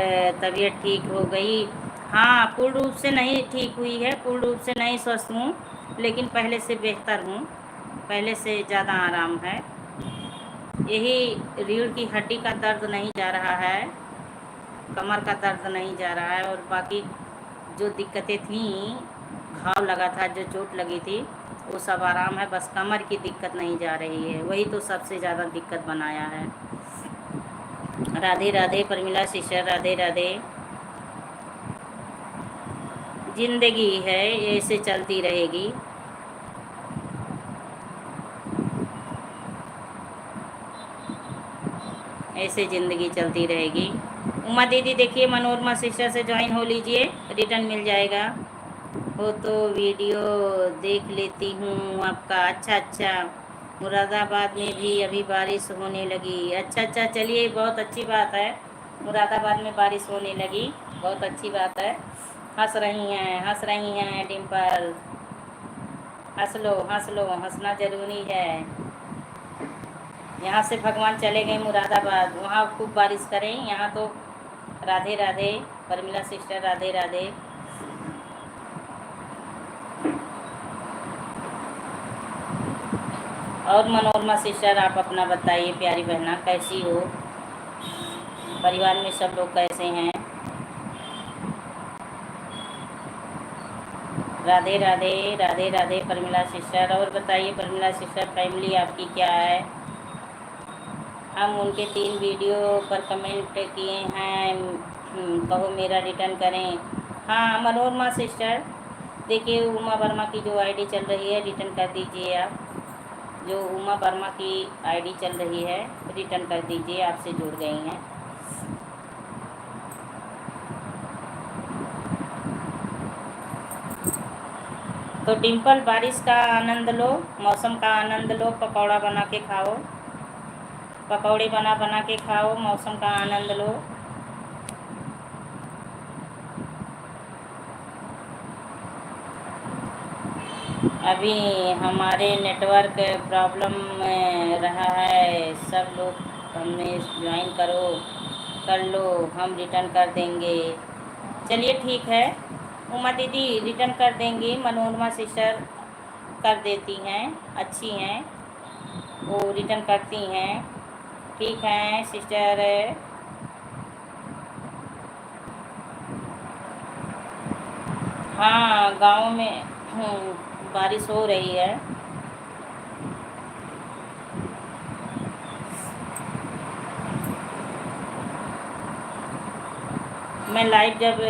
तबीयत ठीक हो गई? हाँ, पूर्ण रूप से नहीं ठीक हुई है, पूर्ण रूप से नहीं स्वस्थ हूँ, लेकिन पहले से बेहतर हूँ, पहले से ज़्यादा आराम है। यही रीढ़ की हड्डी का दर्द नहीं जा रहा है, कमर का दर्द नहीं जा रहा है, और बाकी जो दिक्कतें थीं, घाव लगा था, जो चोट लगी थी, वो सब आराम है। बस कमर की दिक्कत नहीं जा रही है, वही तो सबसे ज़्यादा दिक्कत बनाया है। राधे राधे परमिला सिस्टर, राधे राधे। जिंदगी है, ऐसे चलती रहेगी। ऐसे ज़िंदगी चलती रहेगी। उमा दीदी देखिए, मनोरमा सिस्टर से ज्वाइन हो लीजिए, रिटर्न मिल जाएगा। हो तो वीडियो देख लेती हूँ आपका। अच्छा अच्छा, मुरादाबाद में भी अभी बारिश होने लगी। अच्छा अच्छा, चलिए बहुत अच्छी बात है, मुरादाबाद में बारिश होने लगी, बहुत अच्छी बात है। हंस रही हैं, हंस रही हैं डिम्पल, हंस लो हंस लो, हंसना ज़रूरी है। यहाँ से भगवान चले गए मुरादाबाद, वहाँ खूब बारिश करें। यहाँ तो राधे राधे परमिला सिस्टर, राधे राधे। और मनोरमा सिस्टर आप अपना बताइए, प्यारी बहना कैसी हो, परिवार में सब लोग कैसे हैं? राधे राधे, राधे राधे परमिला सिस्टर। और बताइए परमिला सिस्टर, फैमिली आपकी क्या है? हम उनके 3 वीडियो पर कमेंट किए हैं, कहो मेरा रिटर्न करें। हाँ मनोरमा सिस्टर, देखिए उमा वर्मा की जो आईडी चल रही है रिटर्न कर दीजिए आप। जो उमा वर्मा की आईडी चल रही है रिटर्न कर दीजिए, आपसे जुड़ गई हैं। तो डिम्पल बारिश का आनंद लो, मौसम का आनंद लो, पकौड़ा बना के खाओ, पकौड़े बना बना के खाओ, मौसम का आनंद लो। अभी हमारे नेटवर्क प्रॉब्लम रहा है, सब लोग हमें ज्वाइन करो, कर लो, हम रिटर्न कर देंगे। चलिए ठीक है, उमा दीदी रिटर्न कर देंगी, मनोरमा सिस्टर कर देती हैं, अच्छी हैं वो, रिटर्न करती हैं। ठीक है सिस्टर। हाँ गांव में बारिश हो रही है। मैं लाइव जब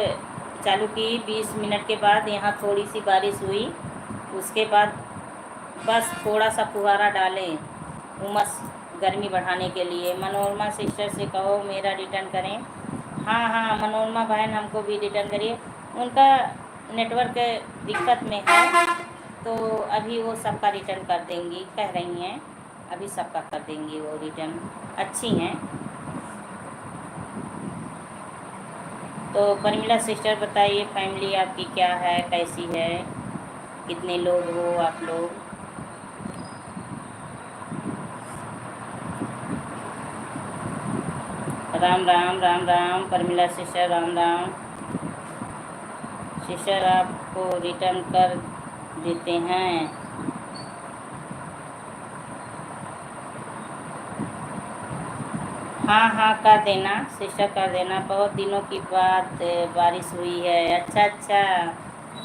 चालू की 20 मिनट के बाद यहाँ थोड़ी सी बारिश हुई, उसके बाद बस थोड़ा सा फुहारा डालें उमस गर्मी बढ़ाने के लिए। मनोरमा सिस्टर से कहो मेरा रिटर्न करें। हाँ हाँ मनोरमा बहन हमको भी रिटर्न करिए, उनका नेटवर्क दिक्कत में है, तो अभी वो सबका रिटर्न कर देंगी, कह रही हैं अभी सबका कर देंगी वो रिटर्न, अच्छी हैं। तो परमिला सिस्टर बताइए फैमिली आपकी क्या है, कैसी है, कितने लोग हो आप लोग? राम राम, राम राम परमिला सिस्टर, राम राम। सिस्टर आपको रिटर्न कर देते हैं। हाँ हाँ कर देना सिस्टर, कर देना। बहुत दिनों की बाद बारिश हुई है। अच्छा अच्छा,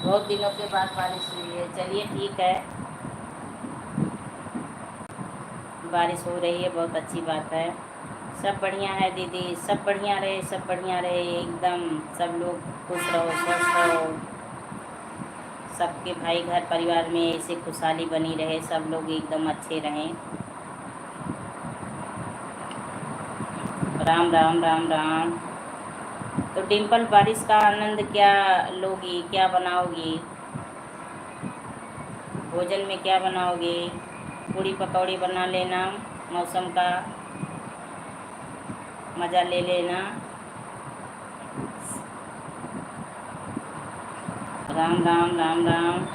बहुत दिनों के बाद बारिश हुई है, चलिए ठीक है, बारिश हो रही है, बहुत अच्छी बात है। सब बढ़िया है दीदी, सब बढ़िया रहे, सब बढ़िया रहे एकदम, सब लोग खुश रहो, स्वस्थ रहो, सबके भाई घर परिवार में ऐसे खुशहाली बनी रहे, सब लोग एकदम अच्छे रहें। राम राम, राम राम। तो डिम्पल बारिश का आनंद क्या लोगी, क्या बनाओगी, भोजन में क्या बनाओगे? पूड़ी पकौड़ी बना लेना, मौसम का मज़ा ले लेना। राम राम, राम राम।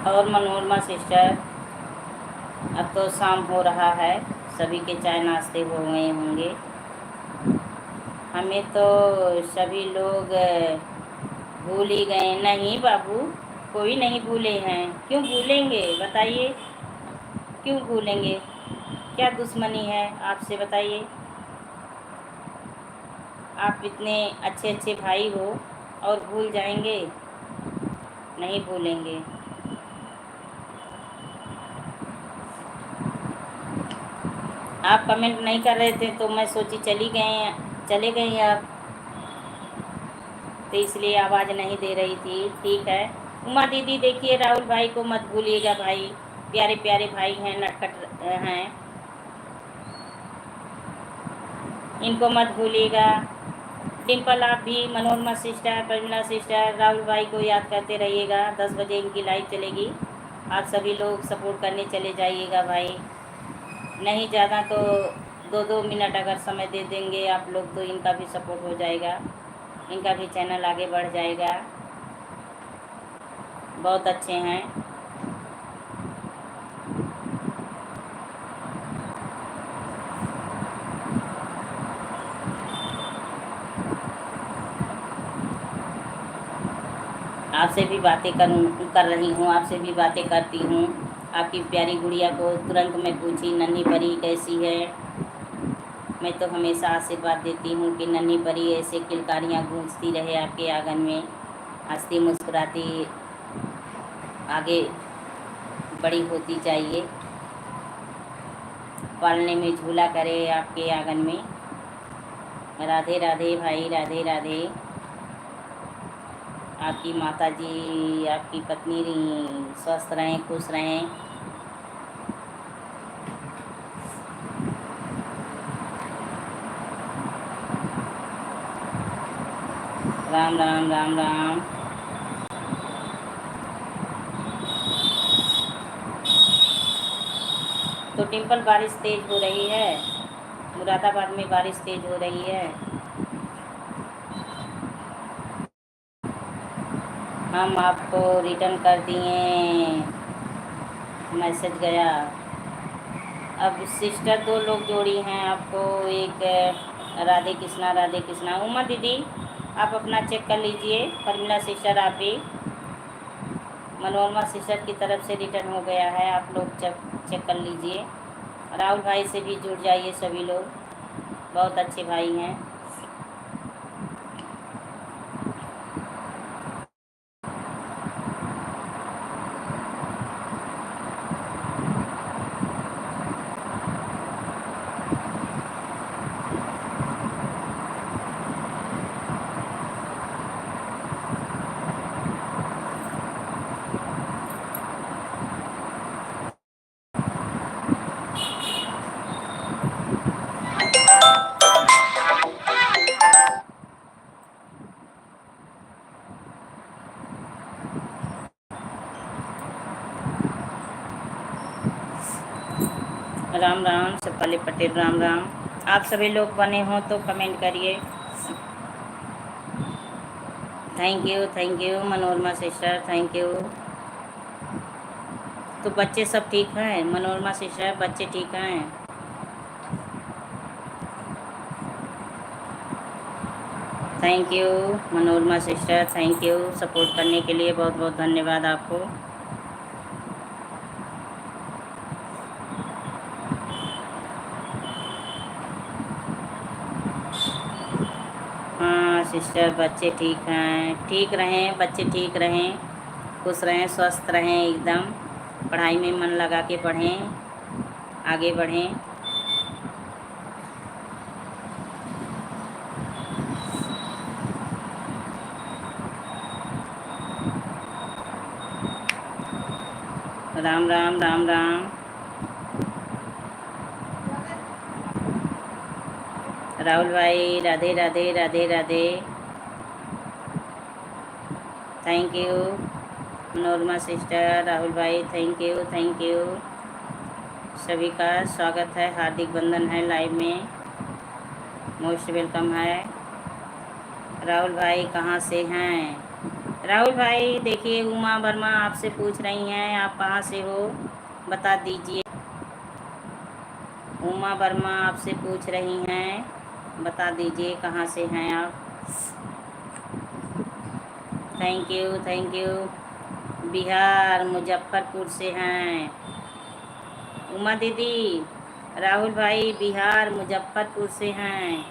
और मनोरमा सिस्टर, अब तो शाम हो रहा है, सभी के चाय नाश्ते हो गए होंगे। हमें तो सभी लोग भूल ही गए। नहीं बाबू, कोई नहीं भूले हैं, क्यों भूलेंगे बताइए, क्यों भूलेंगे, क्या दुश्मनी है आपसे बताइए? आप इतने अच्छे अच्छे भाई हो और भूल जाएंगे? नहीं भूलेंगे। आप कमेंट नहीं कर रहे थे तो मैं सोची चले गए आप, तो इसलिए आवाज़ नहीं दे रही थी। ठीक है उमा दीदी, देखिए राहुल भाई को मत भूलिएगा, भाई प्यारे प्यारे भाई हैं, नटखट हैं, इनको मत भूलिएगा। डिम्पल आप भी, मनोरमा सिस्टर, परिमला सिस्टर, राहुल भाई को याद करते रहिएगा। 10 बजे इनकी लाइव चलेगी। आप सभी लोग सपोर्ट करने चले जाइएगा भाई। नहीं ज़्यादा तो 2-2 मिनट अगर समय दे देंगे आप लोग तो इनका भी सपोर्ट हो जाएगा, इनका भी चैनल आगे बढ़ जाएगा। बहुत अच्छे हैं। आपसे भी बातें कर रही हूँ, आपसे भी बातें करती हूँ। आपकी प्यारी गुड़िया को तुरंत मैं पूछी नन्ही परी कैसी है। मैं तो हमेशा आशीर्वाद देती हूँ कि नन्ही परी ऐसे किलकारियाँ गूंजती रहे आपके आंगन में, हंसती मुस्कुराती आगे बड़ी होती चाहिए, पालने में झूला करे आपके आंगन में। राधे राधे भाई, राधे राधे। आपकी माता जी, आपकी पत्नी स्वस्थ रहें, खुश रहें। राम राम राम राम। तो टिम्पल बारिश तेज़ हो रही है, मुरादाबाद में बारिश तेज़ हो रही है। हम आपको रिटर्न कर दिए, मैसेज गया। अब सिस्टर 2 लोग जोड़ी हैं आपको, एक राधे कृष्णा। उमा दीदी आप अपना चेक कर लीजिए। परिमला सिस्टर आप भी, मनोरमा सिस्टर की तरफ से रिटर्न हो गया है, आप लोग चेक कर लीजिए। राहुल भाई से भी जुड़ जाइए सभी लोग, बहुत अच्छे भाई हैं। राम राम सपाली पटेल, राम राम। आप सभी लोग बने हों तो कमेंट करिए। Thank you Manorama sister, thank you. तो बच्चे सब ठीक हैं मनोरमा सिस्टर, बच्चे ठीक हैं? Thank you Manorama sister, thank you support करने के लिए, बहुत बहुत धन्यवाद आपको। हाँ सिस्टर, बच्चे ठीक हैं, ठीक रहें बच्चे, ठीक रहें, खुश रहें, स्वस्थ रहें एकदम, पढ़ाई में मन लगा के पढ़ें, आगे बढ़ें। राम राम राम राम। राहुल भाई Radhe Radhe, Radhe Radhe. Thank you Manorama sister, Rahul भाई थैंक यू। सभी का स्वागत है, हार्दिक बंधन है, लाइव में मोस्ट वेलकम है। राहुल भाई कहाँ से हैं? राहुल भाई देखिए, उमा वर्मा आपसे पूछ रही हैं आप कहाँ से हो, बता दीजिए। उमा वर्मा आपसे पूछ रही हैं, बता दीजिए कहाँ से हैं आप। Thank you. बिहार मुजफ्फरपुर से हैं उमा दीदी। राहुल भाई बिहार मुजफ्फरपुर से हैं।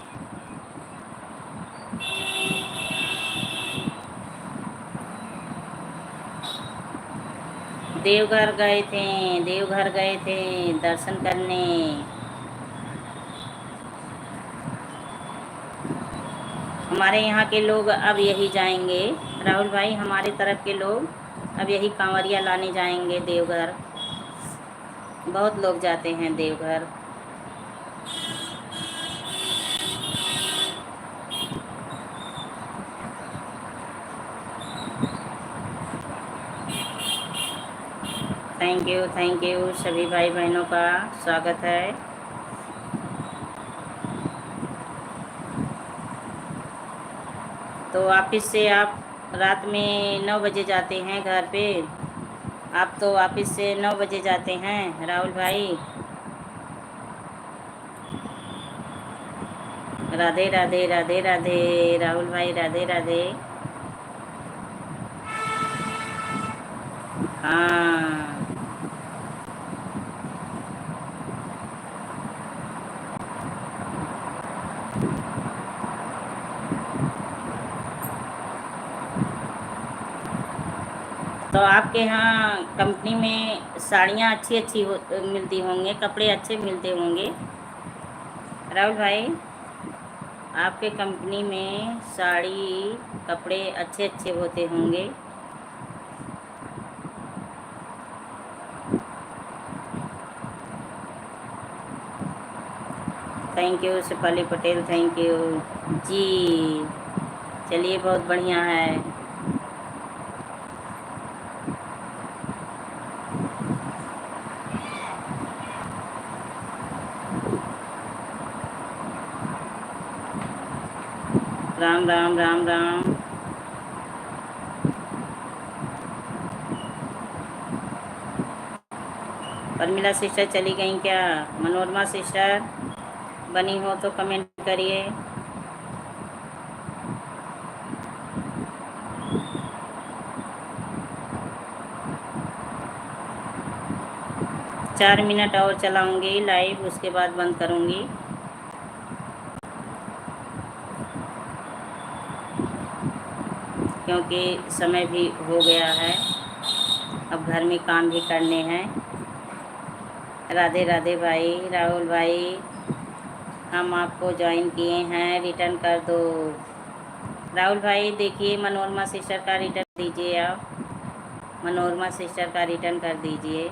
देवघर गए थे दर्शन करने। हमारे यहाँ के लोग अब यही जाएंगे राहुल भाई, हमारे तरफ के लोग अब यही कांवरिया लाने जाएंगे देवघर। बहुत लोग जाते हैं देवघर। थैंक यू सभी भाई बहनों का स्वागत है। तो ऑफिस से आप रात में 9 बजे जाते हैं घर पे। आप तो ऑफिस से 9 बजे जाते हैं राहुल भाई। राधे राधे राधे राधे राहुल भाई, राधे राधे। हाँ, तो आपके यहाँ कंपनी में साड़ियाँ अच्छी अच्छी मिलती होंगे, कपड़े अच्छे मिलते होंगे राहुल भाई। आपके कंपनी में साड़ी कपड़े अच्छे अच्छे होते होंगे। Thank you Shipali Patel, thank you जी। चलिए बहुत बढ़िया है। राम राम राम राम। परमिला सिस्टर चली गई क्या? मनोरमा सिस्टर बनी हो तो कमेंट करिए। चार मिनट और चलाऊंगी लाइव, उसके बाद बंद करूंगी। क्योंकि समय भी हो गया है, अब घर में काम भी करने हैं। राधे राधे भाई राहुल भाई, हम आपको ज्वाइन किए हैं, रिटर्न कर दो। राहुल भाई देखिए मनोरमा सिस्टर का रिटर्न दीजिए, आप मनोरमा सिस्टर का रिटर्न कर दीजिए।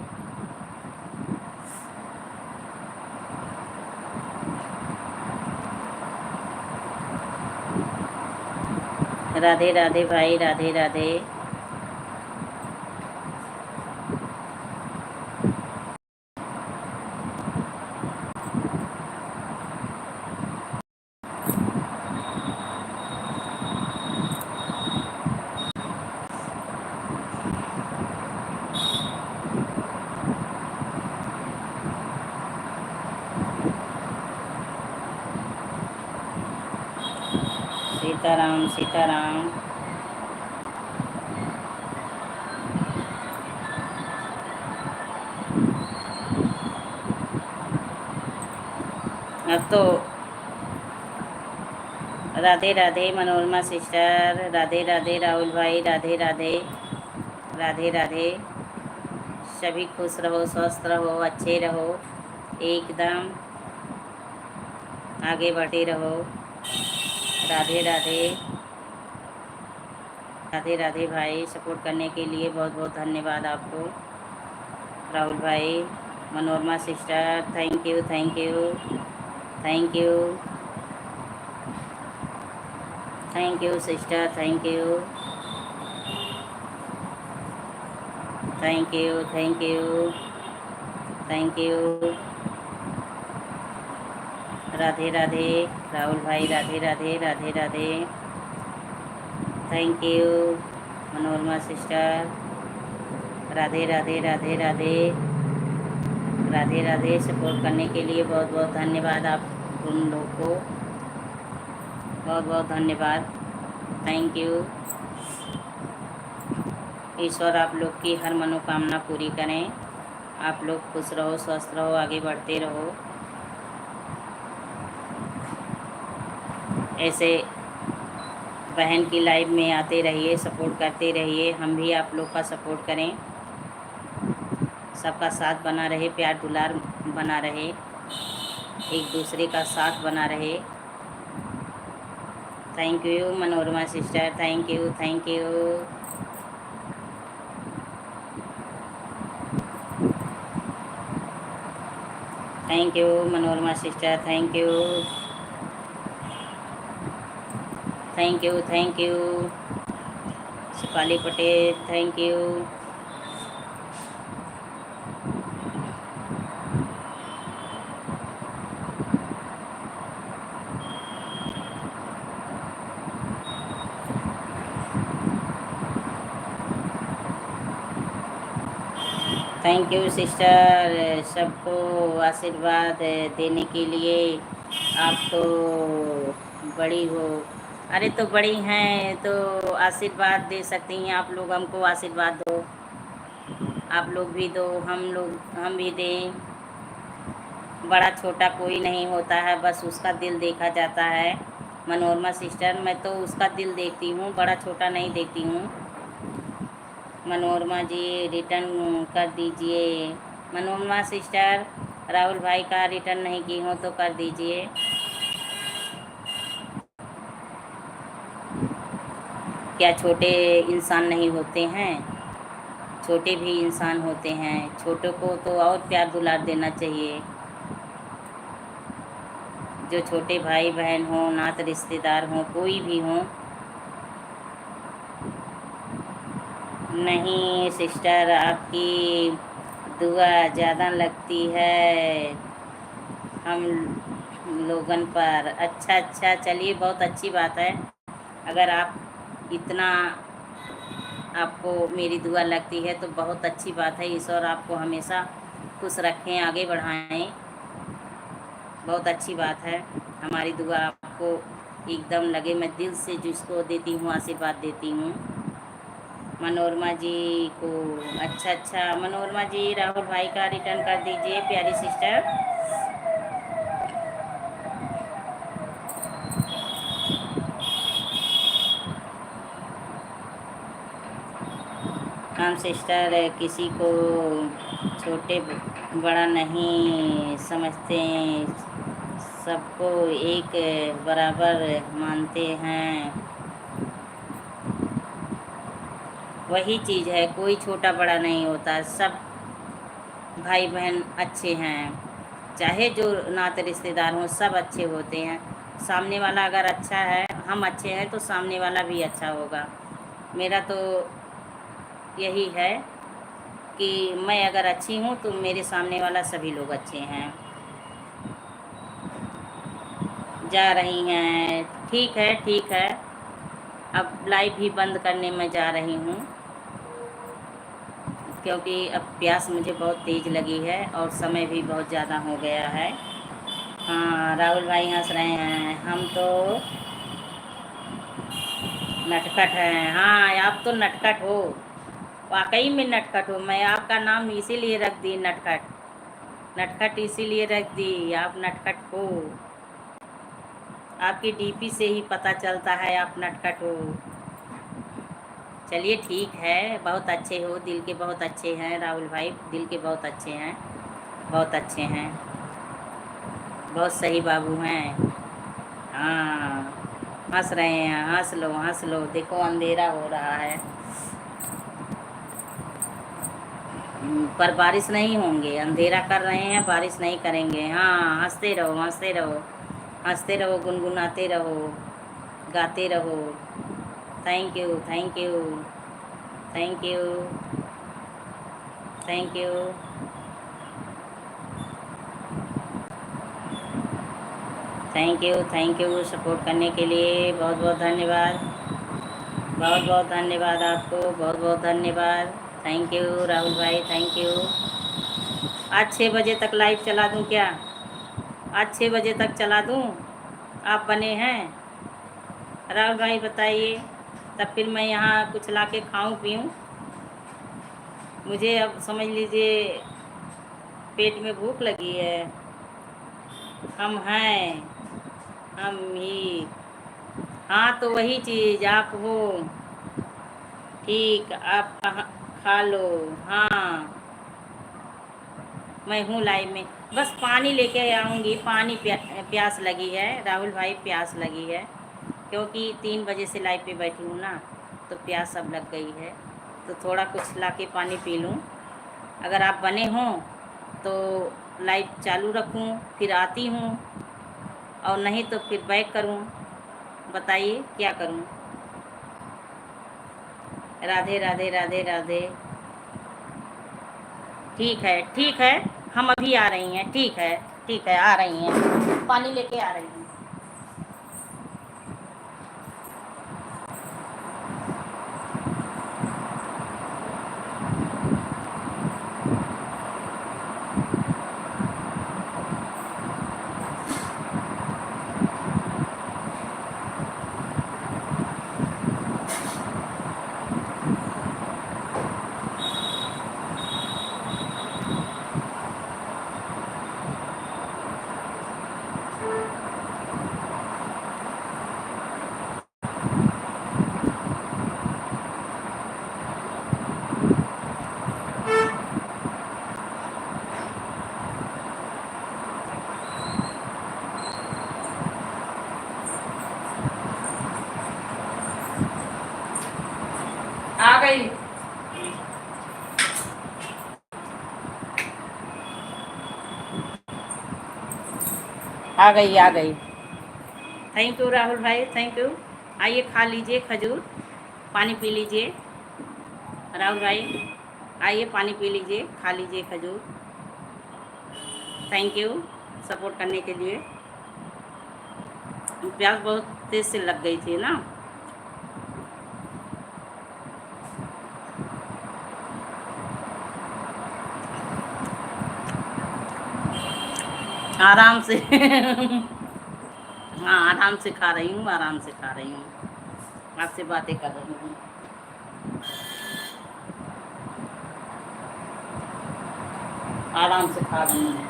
राधे राधे भाई, राधे राधे। सीताराम सीताराम। अब तो राधे राधे मनोरमा सिस्टर, राधे राधे राहुल भाई, राधे राधे राधे राधे। सभी खुश रहो, स्वस्थ रहो, अच्छे रहो, एकदम आगे बढ़ते रहो। राधे राधे राधे राधे भाई, सपोर्ट करने के लिए बहुत बहुत धन्यवाद आपको। राहुल भाई, Manorama sister, thank you thank you thank you thank you sister, thank you thank you thank you thank you. Radhe Radhe Rahul भाई, Radhe Radhe Radhe Radhe. Thank you Manorama sister, Radhe Radhe Radhe Radhe Radhe Radhe. Support करने के लिए बहुत बहुत धन्यवाद आप उन लोग को, बहुत बहुत धन्यवाद, थैंक यू। ईश्वर आप लोग की हर मनोकामना पूरी करें। आप लोग खुश रहो, स्वस्थ रहो, आगे बढ़ते रहो। ऐसे बहन की लाइव में आते रहिए, सपोर्ट करते रहिए, हम भी आप लोग का सपोर्ट करें। सबका साथ बना रहे, प्यार दुलार बना रहे, एक दूसरे का साथ बना रहे। Thank you Manorama sister, thank you thank you. Thank you Manorama sister, thank you thank you thank you. Shipali Patel, thank you. Thank you sister, सबको आशीर्वाद देने के लिए। आप तो बड़ी हो। अरे तो बड़ी हैं तो आशीर्वाद दे सकती हैं, आप लोग हमको आशीर्वाद दो, आप लोग भी दो, हम भी दें। बड़ा छोटा कोई नहीं होता है, बस उसका दिल देखा जाता है। मनोरमा सिस्टर, मैं तो उसका दिल देखती हूँ, बड़ा छोटा नहीं देखती हूँ। मनोरमा जी रिटर्न कर दीजिए। मनोरमा सिस्टर, राहुल भाई का रिटर्न नहीं की हो तो कर दीजिए। क्या छोटे इंसान नहीं होते हैं? छोटे भी इंसान होते हैं, छोटों को तो और प्यार दुलार देना चाहिए। जो छोटे भाई बहन हों, नात रिश्तेदार हों, कोई भी हों। नहीं सिस्टर, आपकी दुआ ज़्यादा लगती है हम लोगन पर। अच्छा अच्छा, चलिए बहुत अच्छी बात है। अगर आप इतना, आपको मेरी दुआ लगती है तो बहुत अच्छी बात है। ईश्वर आपको हमेशा खुश रखें, आगे बढ़ाएं। बहुत अच्छी बात है। हमारी दुआ आपको एकदम लगे। मैं दिल से जिसको देती हूँ आशीर्वाद देती हूँ। मनोरमा जी को, अच्छा अच्छा, मनोरमा जी राहुल भाई का रिटर्न कर दीजिए प्यारी सिस्टर। हम सिस्टर किसी को छोटे बड़ा नहीं समझते, सबको एक बराबर मानते हैं। वही चीज़ है, कोई छोटा बड़ा नहीं होता, सब भाई बहन अच्छे हैं। चाहे जो नाते रिश्तेदार हों, सब अच्छे होते हैं। सामने वाला अगर अच्छा है, हम अच्छे हैं तो सामने वाला भी अच्छा होगा। मेरा तो यही है कि मैं अगर अच्छी हूँ तो मेरे सामने वाला सभी लोग अच्छे हैं। जा रही हैं, ठीक है ठीक है। अब लाइव भी बंद करने में जा रही हूँ, क्योंकि अब प्यास मुझे बहुत तेज़ लगी है और समय भी बहुत ज़्यादा हो गया है। हाँ राहुल भाई हंस रहे हैं, हम तो नटखट हैं। हाँ आप तो नटखट हो, वाकई में नटखट हो। मैं आपका नाम इसीलिए रख दी नटखट, नटखट इसीलिए रख दी, आप नटखट हो। आपकी डीपी से ही पता चलता है आप नटखट हो। चलिए ठीक है, बहुत अच्छे हो, दिल के बहुत अच्छे हैं राहुल भाई, दिल के बहुत अच्छे हैं, बहुत अच्छे हैं, बहुत सही बाबू हैं। हाँ हंस रहे हैं, हंस लो हंस लो, देखो अंधेरा हो रहा है। पर बारिश नहीं होंगे, अंधेरा कर रहे हैं, बारिश नहीं करेंगे। हाँ हंसते रहो हंसते रहो, हंसते रहो, गुनगुनाते रहो, गाते रहो। Thank you thank you thank you thank you. Thank you support करने के लिए, बहुत बहुत धन्यवाद, बहुत बहुत धन्यवाद आपको, बहुत बहुत धन्यवाद। थैंक यू राहुल भाई, थैंक यू। आज 6 बजे तक लाइव चला दूं क्या? आज 6 बजे तक चला दूं? आप बने हैं राहुल भाई, बताइए, तब फिर मैं यहाँ कुछ ला के खाऊँ पीऊँ। मुझे अब समझ लीजिए पेट में भूख लगी है। हम हैं, हम ही। हाँ तो वही चीज़ आप हो, ठीक, आप कहाँ खा लो। हाँ मैं हूँ लाइव में, बस पानी लेके आऊँगी, पानी प्यास लगी है राहुल भाई, प्यास लगी है, क्योंकि 3 बजे से लाइव पे बैठी हूँ ना, तो प्यास अब लग गई है, तो थोड़ा कुछ लाके पानी पी लूँ। अगर आप बने हों तो लाइव चालू रखूँ, फिर आती हूँ, और नहीं तो फिर बैक करूँ। बताइए क्या करूँ? राधे राधे राधे राधे। ठीक है, हम अभी आ रही हैं, ठीक है आ रही हैं, पानी लेके आ रही हैं। आ गई आ गई। थैंक यू राहुल भाई, थैंक यू। आइए खा लीजिए खजूर, पानी पी लीजिए। राहुल भाई आइए पानी पी लीजिए, खा लीजिए खजूर। थैंक यू सपोर्ट करने के लिए। प्यास बहुत तेज से लग गई थी ना। आराम से हाँ आराम से खा रही हूँ, आराम से खा रही हूँ, आपसे बातें कर रही हूँ। आराम से खा रही हूँ।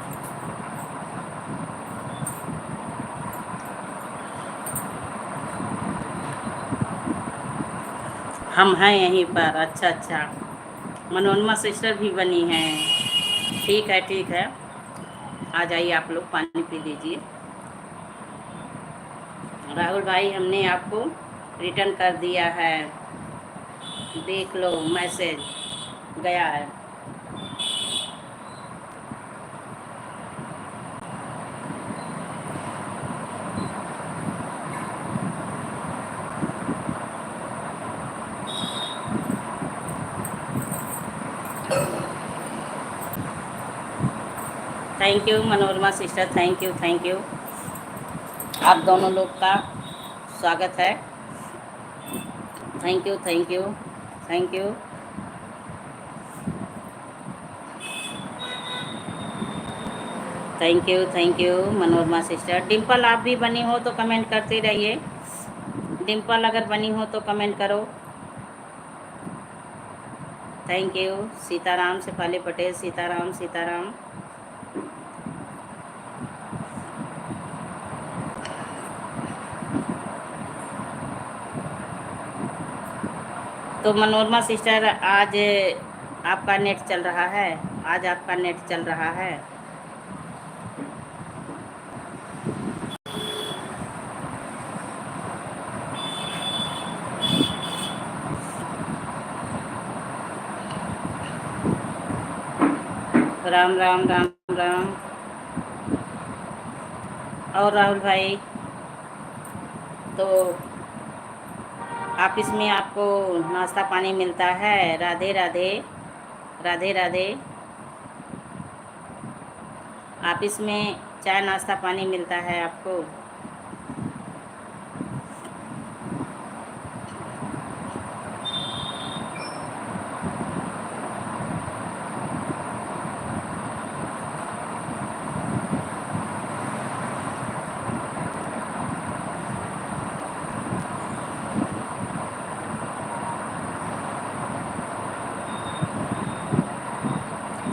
हम हैं यहीं पर। अच्छा अच्छा, मनोरमा सिस्टर भी बनी हैं। ठीक है ठीक है, आ जाइए आप लोग, पानी पी लीजिए। राहुल भाई हमने आपको रिटर्न कर दिया है, देख लो मैसेज गया है। Thank you Manorama sister, thank you thank you. आप दोनों लोग का स्वागत है। Thank you thank you thank you. Thank you Manorama sister. Dimple आप भी बनी हो तो कमेंट करते रहिए। डिम्पल अगर बनी हो तो कमेंट करो। Thank you. सीताराम शेफाली पटेल, सीताराम सीताराम। तो मनोरमा सिस्टर आज आपका नेट चल रहा है, आज आपका नेट चल रहा है। राम राम राम राम। और राहुल भाई तो ऑफिस में आपको नाश्ता पानी मिलता है। राधे राधे, राधे राधे। ऑफिस में चाय नाश्ता पानी मिलता है आपको।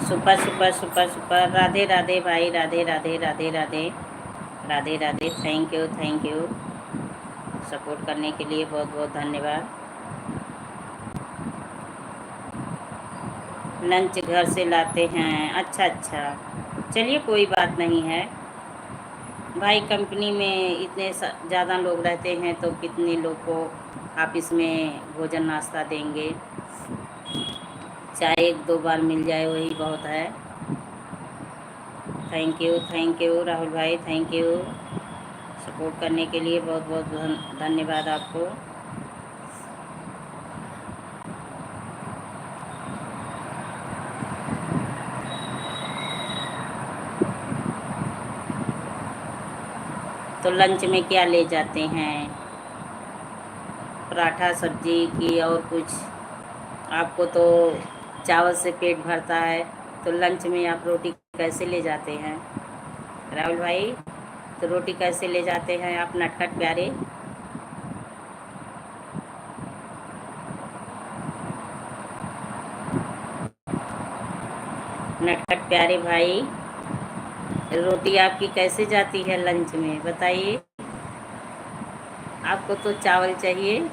Super super super super. Radhe Radhe भाई, Radhe Radhe Radhe Radhe Radhe Radhe. Thank you support करने के लिए, बहुत बहुत धन्यवाद। लंच घर से लाते हैं, अच्छा अच्छा, चलिए कोई बात नहीं है भाई। कंपनी में इतने ज़्यादा लोग रहते हैं तो कितने लोग को ऑफिस में भोजन नाश्ता देंगे। चाहे एक दो बार मिल जाए वही बहुत है। थैंक यू राहुल भाई, थैंक यू सपोर्ट करने के लिए, बहुत बहुत धन्यवाद आपको। तो लंच में क्या ले जाते हैं? पराठा सब्जी की और कुछ? आपको तो चावल से पेट भरता है, तो लंच में आप रोटी कैसे ले जाते हैं राहुल भाई? तो रोटी कैसे ले जाते हैं आप नटखट प्यारे? नटखट प्यारे भाई, रोटी आपकी कैसे जाती है लंच में बताइए? आपको तो चावल चाहिए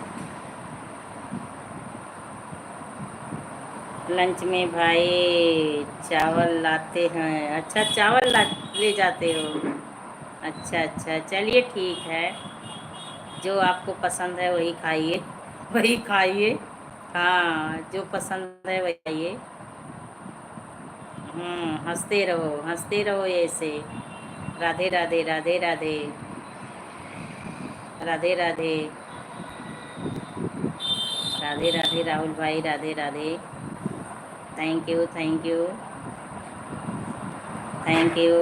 लंच में भाई, चावल लाते हैं। अच्छा चावल ले जाते हो, अच्छा अच्छा, चलिए ठीक है, जो आपको पसंद है वही खाइए, वही खाइए। हाँ जो पसंद है वही खाइए। हंसते रहो ऐसे। राधे राधे राधे राधे राधे राधे राधे राधे राहुल भाई, Radhe Radhe. Thank you thank you thank you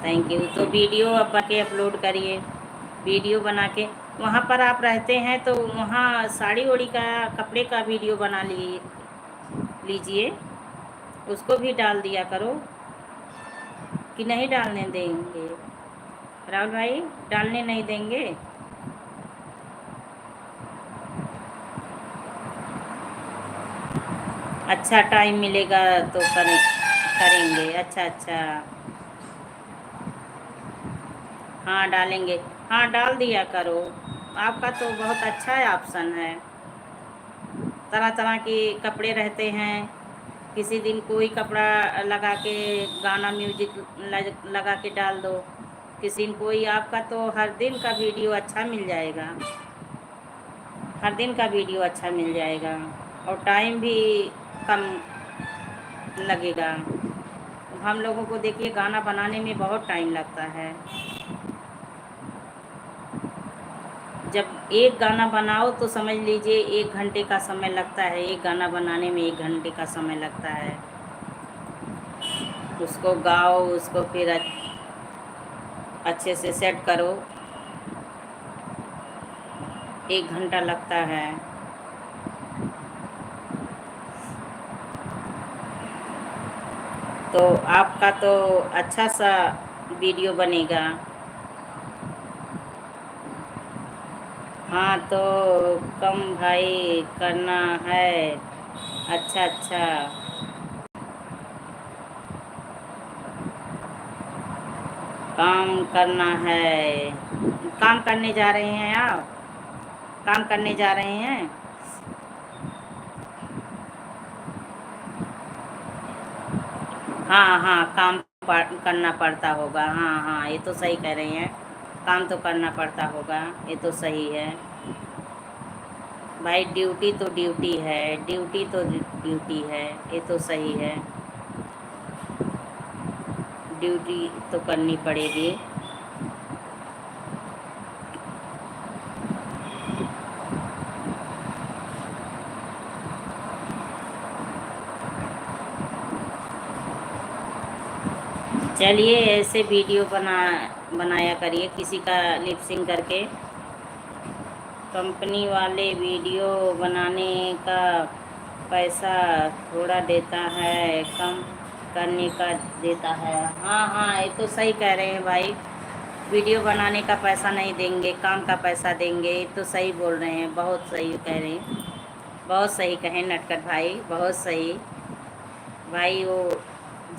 thank you. तो वीडियो अब बना के अपलोड करिए, वीडियो बना के। वहाँ पर आप रहते हैं तो वहाँ साड़ी ओड़ी का, कपड़े का वीडियो बना लीजिए, उसको भी डाल दिया करो। कि नहीं डालने देंगे राहुल भाई? डालने नहीं देंगे? अच्छा टाइम मिलेगा तो करेंगे। अच्छा अच्छा, हाँ डालेंगे। हाँ डाल दिया करो, आपका तो बहुत अच्छा है ऑप्शन है। तरह तरह के कपड़े रहते हैं, किसी दिन कोई कपड़ा लगा के गाना म्यूजिक लगा के डाल दो, किसी दिन कोई। आपका तो हर दिन का वीडियो अच्छा मिल जाएगा, हर दिन का वीडियो अच्छा मिल जाएगा, और टाइम भी कम लगेगा। हम लोगों को देखिए गाना बनाने में बहुत टाइम लगता है। जब एक गाना बनाओ तो समझ लीजिए 1 घंटे का समय लगता है, एक गाना बनाने में 1 घंटे का समय लगता है। उसको गाओ, उसको फिर अच्छे से सेट करो, 1 घंटा लगता है। तो आपका तो अच्छा सा वीडियो बनेगा। हाँ तो कम भाई करना है। अच्छा अच्छा, काम करना है। काम करने जा रहे हैं आप? काम करने जा रहे हैं? हाँ हाँ, करना पड़ता होगा। हाँ हाँ, ये तो सही कह रही हैं, काम तो करना पड़ता होगा, ये तो सही है भाई। ड्यूटी तो ड्यूटी है, ड्यूटी तो ड्यूटी है, ये तो सही है। ड्यूटी तो करनी पड़ेगी। चलिए ऐसे वीडियो बनाया करिए, किसी का लिपसिंग करके। कंपनी वाले वीडियो बनाने का पैसा थोड़ा देता है, कम करने का देता है। हाँ हाँ, ये तो सही कह रहे हैं भाई, वीडियो बनाने का पैसा नहीं देंगे, काम का पैसा देंगे। ये तो सही बोल रहे हैं, बहुत सही कह रहे हैं, बहुत सही कहें नटखट भाई, बहुत सही भाई। वो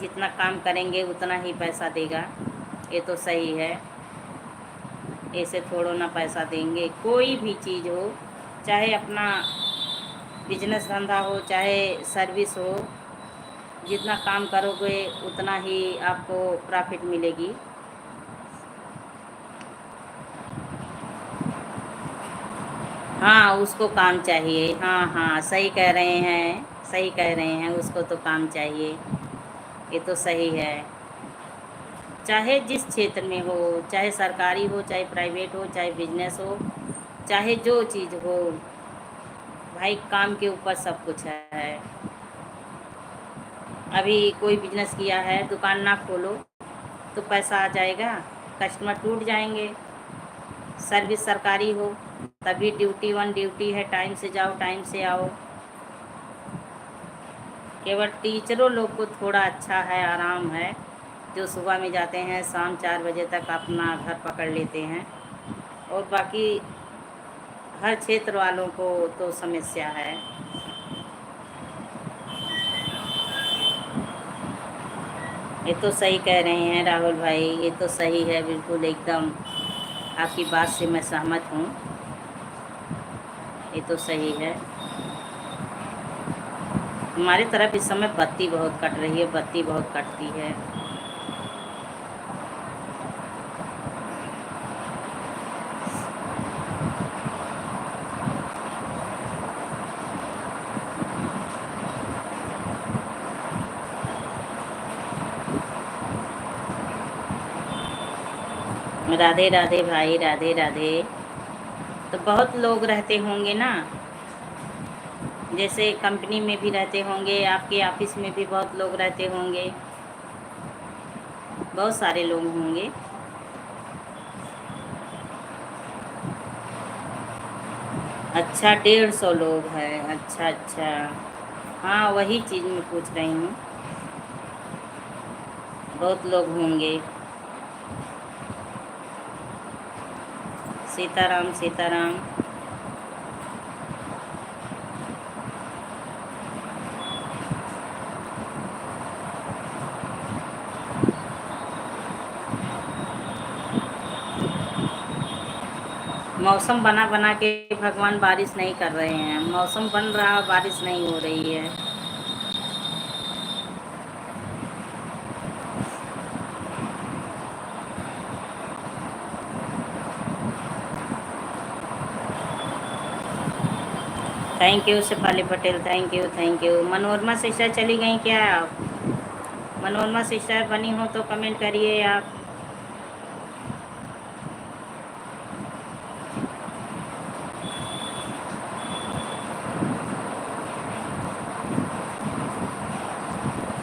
जितना काम करेंगे उतना ही पैसा देगा, ये तो सही है। ऐसे थोड़ो ना पैसा देंगे, कोई भी चीज़ हो, चाहे अपना बिजनेस धंधा हो, चाहे सर्विस हो, जितना काम करोगे उतना ही आपको प्रॉफिट मिलेगी। हाँ उसको काम चाहिए, हाँ हाँ सही कह रहे हैं, सही कह रहे हैं, उसको तो काम चाहिए, ये तो सही है। चाहे जिस क्षेत्र में हो, चाहे सरकारी हो, चाहे प्राइवेट हो, चाहे बिजनेस हो, चाहे जो चीज़ हो भाई, काम के ऊपर सब कुछ है। अभी कोई बिजनेस किया है, दुकान ना खोलो तो पैसा आ जाएगा, कस्टमर टूट जाएंगे। सर्विस सरकारी हो तभी ड्यूटी 1 ड्यूटी है, टाइम से जाओ टाइम से आओ। केवल टीचरों लोग को थोड़ा अच्छा है, आराम है, जो सुबह में जाते हैं शाम 4 बजे तक अपना घर पकड़ लेते हैं, और बाकी हर क्षेत्र वालों को तो समस्या है। ये तो सही कह रहे हैं राहुल भाई, ये तो सही है, बिल्कुल एकदम आपकी बात से मैं सहमत हूँ, ये तो सही है। हमारी तरफ इस समय बत्ती बहुत कट रही है, बत्ती बहुत कटती है। राधे राधे भाई, राधे राधे। तो बहुत लोग रहते होंगे ना, जैसे कंपनी में भी रहते होंगे, आपके ऑफिस में भी बहुत लोग रहते होंगे, बहुत सारे लोग होंगे। अच्छा, 150 लोग हैं, अच्छा अच्छा। हाँ, वही चीज़ मैं पूछ रही हूँ, बहुत लोग होंगे। सीताराम सीताराम। मौसम बना बना के भगवान बारिश नहीं कर रहे हैं, मौसम बन रहा, बारिश नहीं हो रही है। Thank you Shefali Patel, thank you thank you. Manorama sister चली गई क्या आप? मनोरमा सिस्टर बनी हो तो कमेंट करिए आप।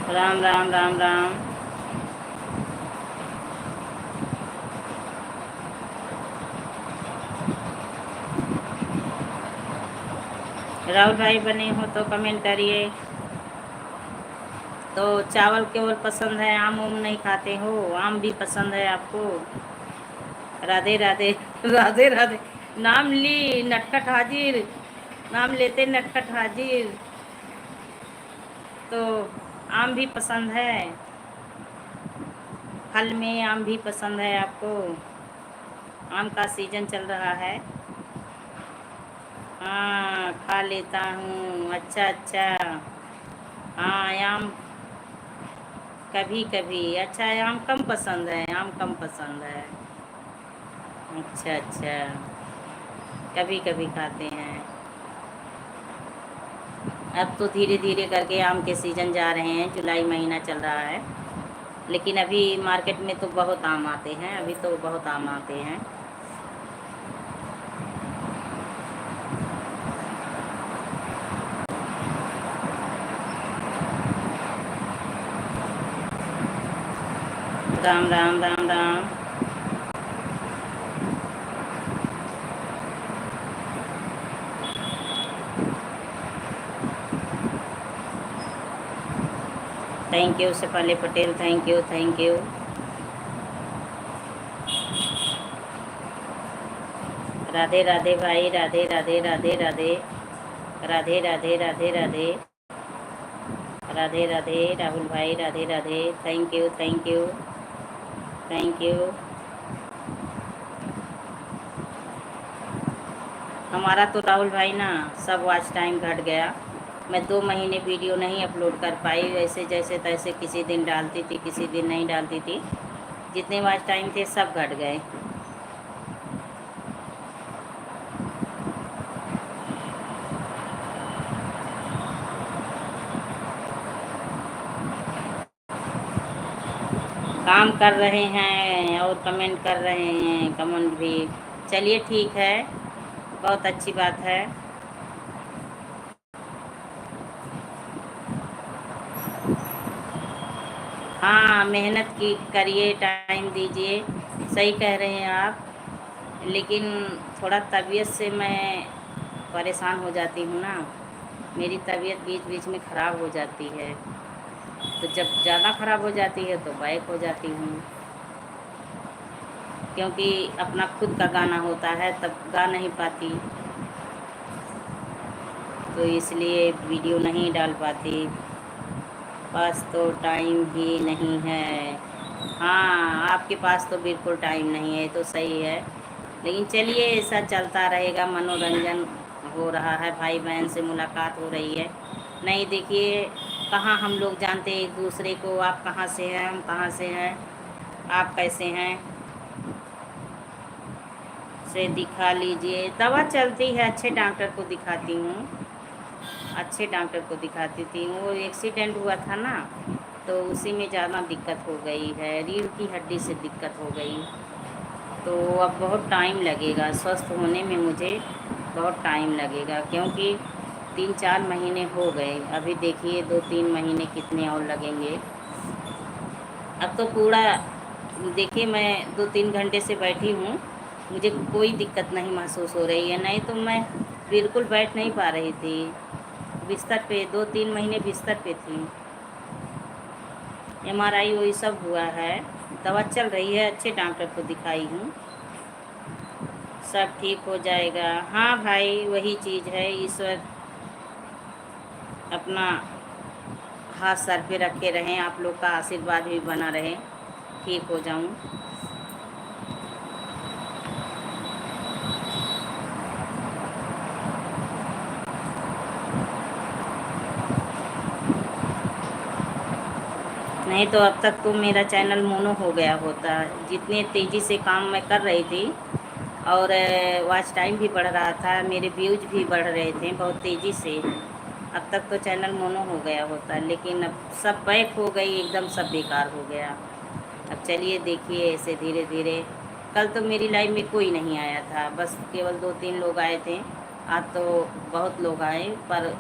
राम राम राम राम। राहुल भाई बने हो तो कमेंट करिए। तो चावल केवल पसंद है, आम उम नहीं खाते हो? आम भी पसंद है आपको? राधे राधे राधे राधे। नाम ली नटखट हाजिर, नाम लेते नटखट हाजिर। तो आम भी पसंद है, फल में आम भी पसंद है आपको? आम का सीजन चल रहा है। हाँ, खा लेता हूँ, अच्छा अच्छा। हाँ, आम कभी कभी। अच्छा, आम कम पसंद है, आम कम पसंद है। अच्छा अच्छा, कभी कभी खाते हैं। अब तो धीरे धीरे करके आम के सीज़न जा रहे हैं, जुलाई महीना चल रहा है, लेकिन अभी मार्केट में तो बहुत आम आते हैं, अभी तो बहुत आम आते हैं। Ram Ram Ram Ram. Thank you Shefali Patel, thank you thank you. Radhe Radhe भाई, राधे राधे राधे राधे। राधे राधे राधे राधे। राधे राधे राहुल भाई, Radhe Radhe, thank you thank you thank you. हमारा तो राहुल भाई ना सब वॉच टाइम घट गया। मैं 2 महीने वीडियो नहीं अपलोड कर पाई, वैसे जैसे तैसे किसी दिन डालती थी, किसी दिन नहीं डालती थी। जितने वॉच टाइम थे सब घट गए। काम कर रहे हैं और कमेंट कर रहे हैं, कमेंट भी। चलिए ठीक है, बहुत अच्छी बात है। हाँ, मेहनत की करिए, टाइम दीजिए, सही कह रहे हैं आप। लेकिन थोड़ा तबीयत से मैं परेशान हो जाती हूँ ना, मेरी तबीयत बीच बीच में ख़राब हो जाती है। तो जब ज़्यादा ख़राब हो जाती है तो बैक हो जाती हूँ, क्योंकि अपना खुद का गाना होता है तब गा नहीं पाती, तो इसलिए वीडियो नहीं डाल पाती। पास तो टाइम ही नहीं है। हाँ, आपके पास तो बिल्कुल टाइम नहीं है, तो सही है। लेकिन चलिए, ऐसा चलता रहेगा, मनोरंजन हो रहा है, भाई बहन से मुलाकात हो रही है। नहीं देखिए, कहाँ हम लोग जानते हैं एक दूसरे को, आप कहाँ से हैं, हम कहाँ से हैं, आप कैसे हैं, से दिखा लीजिए। दवा चलती है, अच्छे डॉक्टर को दिखाती हूँ, अच्छे डॉक्टर को दिखाती थी। वो एक्सीडेंट हुआ था ना, तो उसी में ज़्यादा दिक्कत हो गई है, रीढ़ की हड्डी से दिक्कत हो गई। तो अब बहुत टाइम लगेगा स्वस्थ होने में, मुझे बहुत टाइम लगेगा, क्योंकि 3-4 महीने हो गए। अभी देखिए 2-3 महीने कितने और लगेंगे। अब तो पूरा देखिए मैं 2-3 घंटे से बैठी हूँ, मुझे कोई दिक्कत नहीं महसूस हो रही है। नहीं तो मैं बिल्कुल बैठ नहीं पा रही थी, बिस्तर पे 2-3 महीने बिस्तर पे थी। MRI वही सब हुआ है, दवा चल रही है, अच्छे डॉक्टर को दिखाई हूँ, सब ठीक हो जाएगा। हाँ भाई, वही चीज़ है, ईश्वर अपना हाथ सर पे रख के रहें, आप लोग का आशीर्वाद भी बना रहे, ठीक हो जाऊँ। नहीं तो अब तक तो मेरा चैनल मोनो हो गया होता, जितने तेज़ी से काम मैं कर रही थी, और वॉच टाइम भी बढ़ रहा था, मेरे व्यूज भी बढ़ रहे थे बहुत तेज़ी से। अब तक तो चैनल मोनो हो गया होता, लेकिन अब सब बैक हो गई, एकदम सब बेकार हो गया। अब चलिए देखिए ऐसे धीरे धीरे। कल तो मेरी लाइव में कोई नहीं आया था, बस केवल 2-3 लोग आए थे। आज तो बहुत लोग आए, पर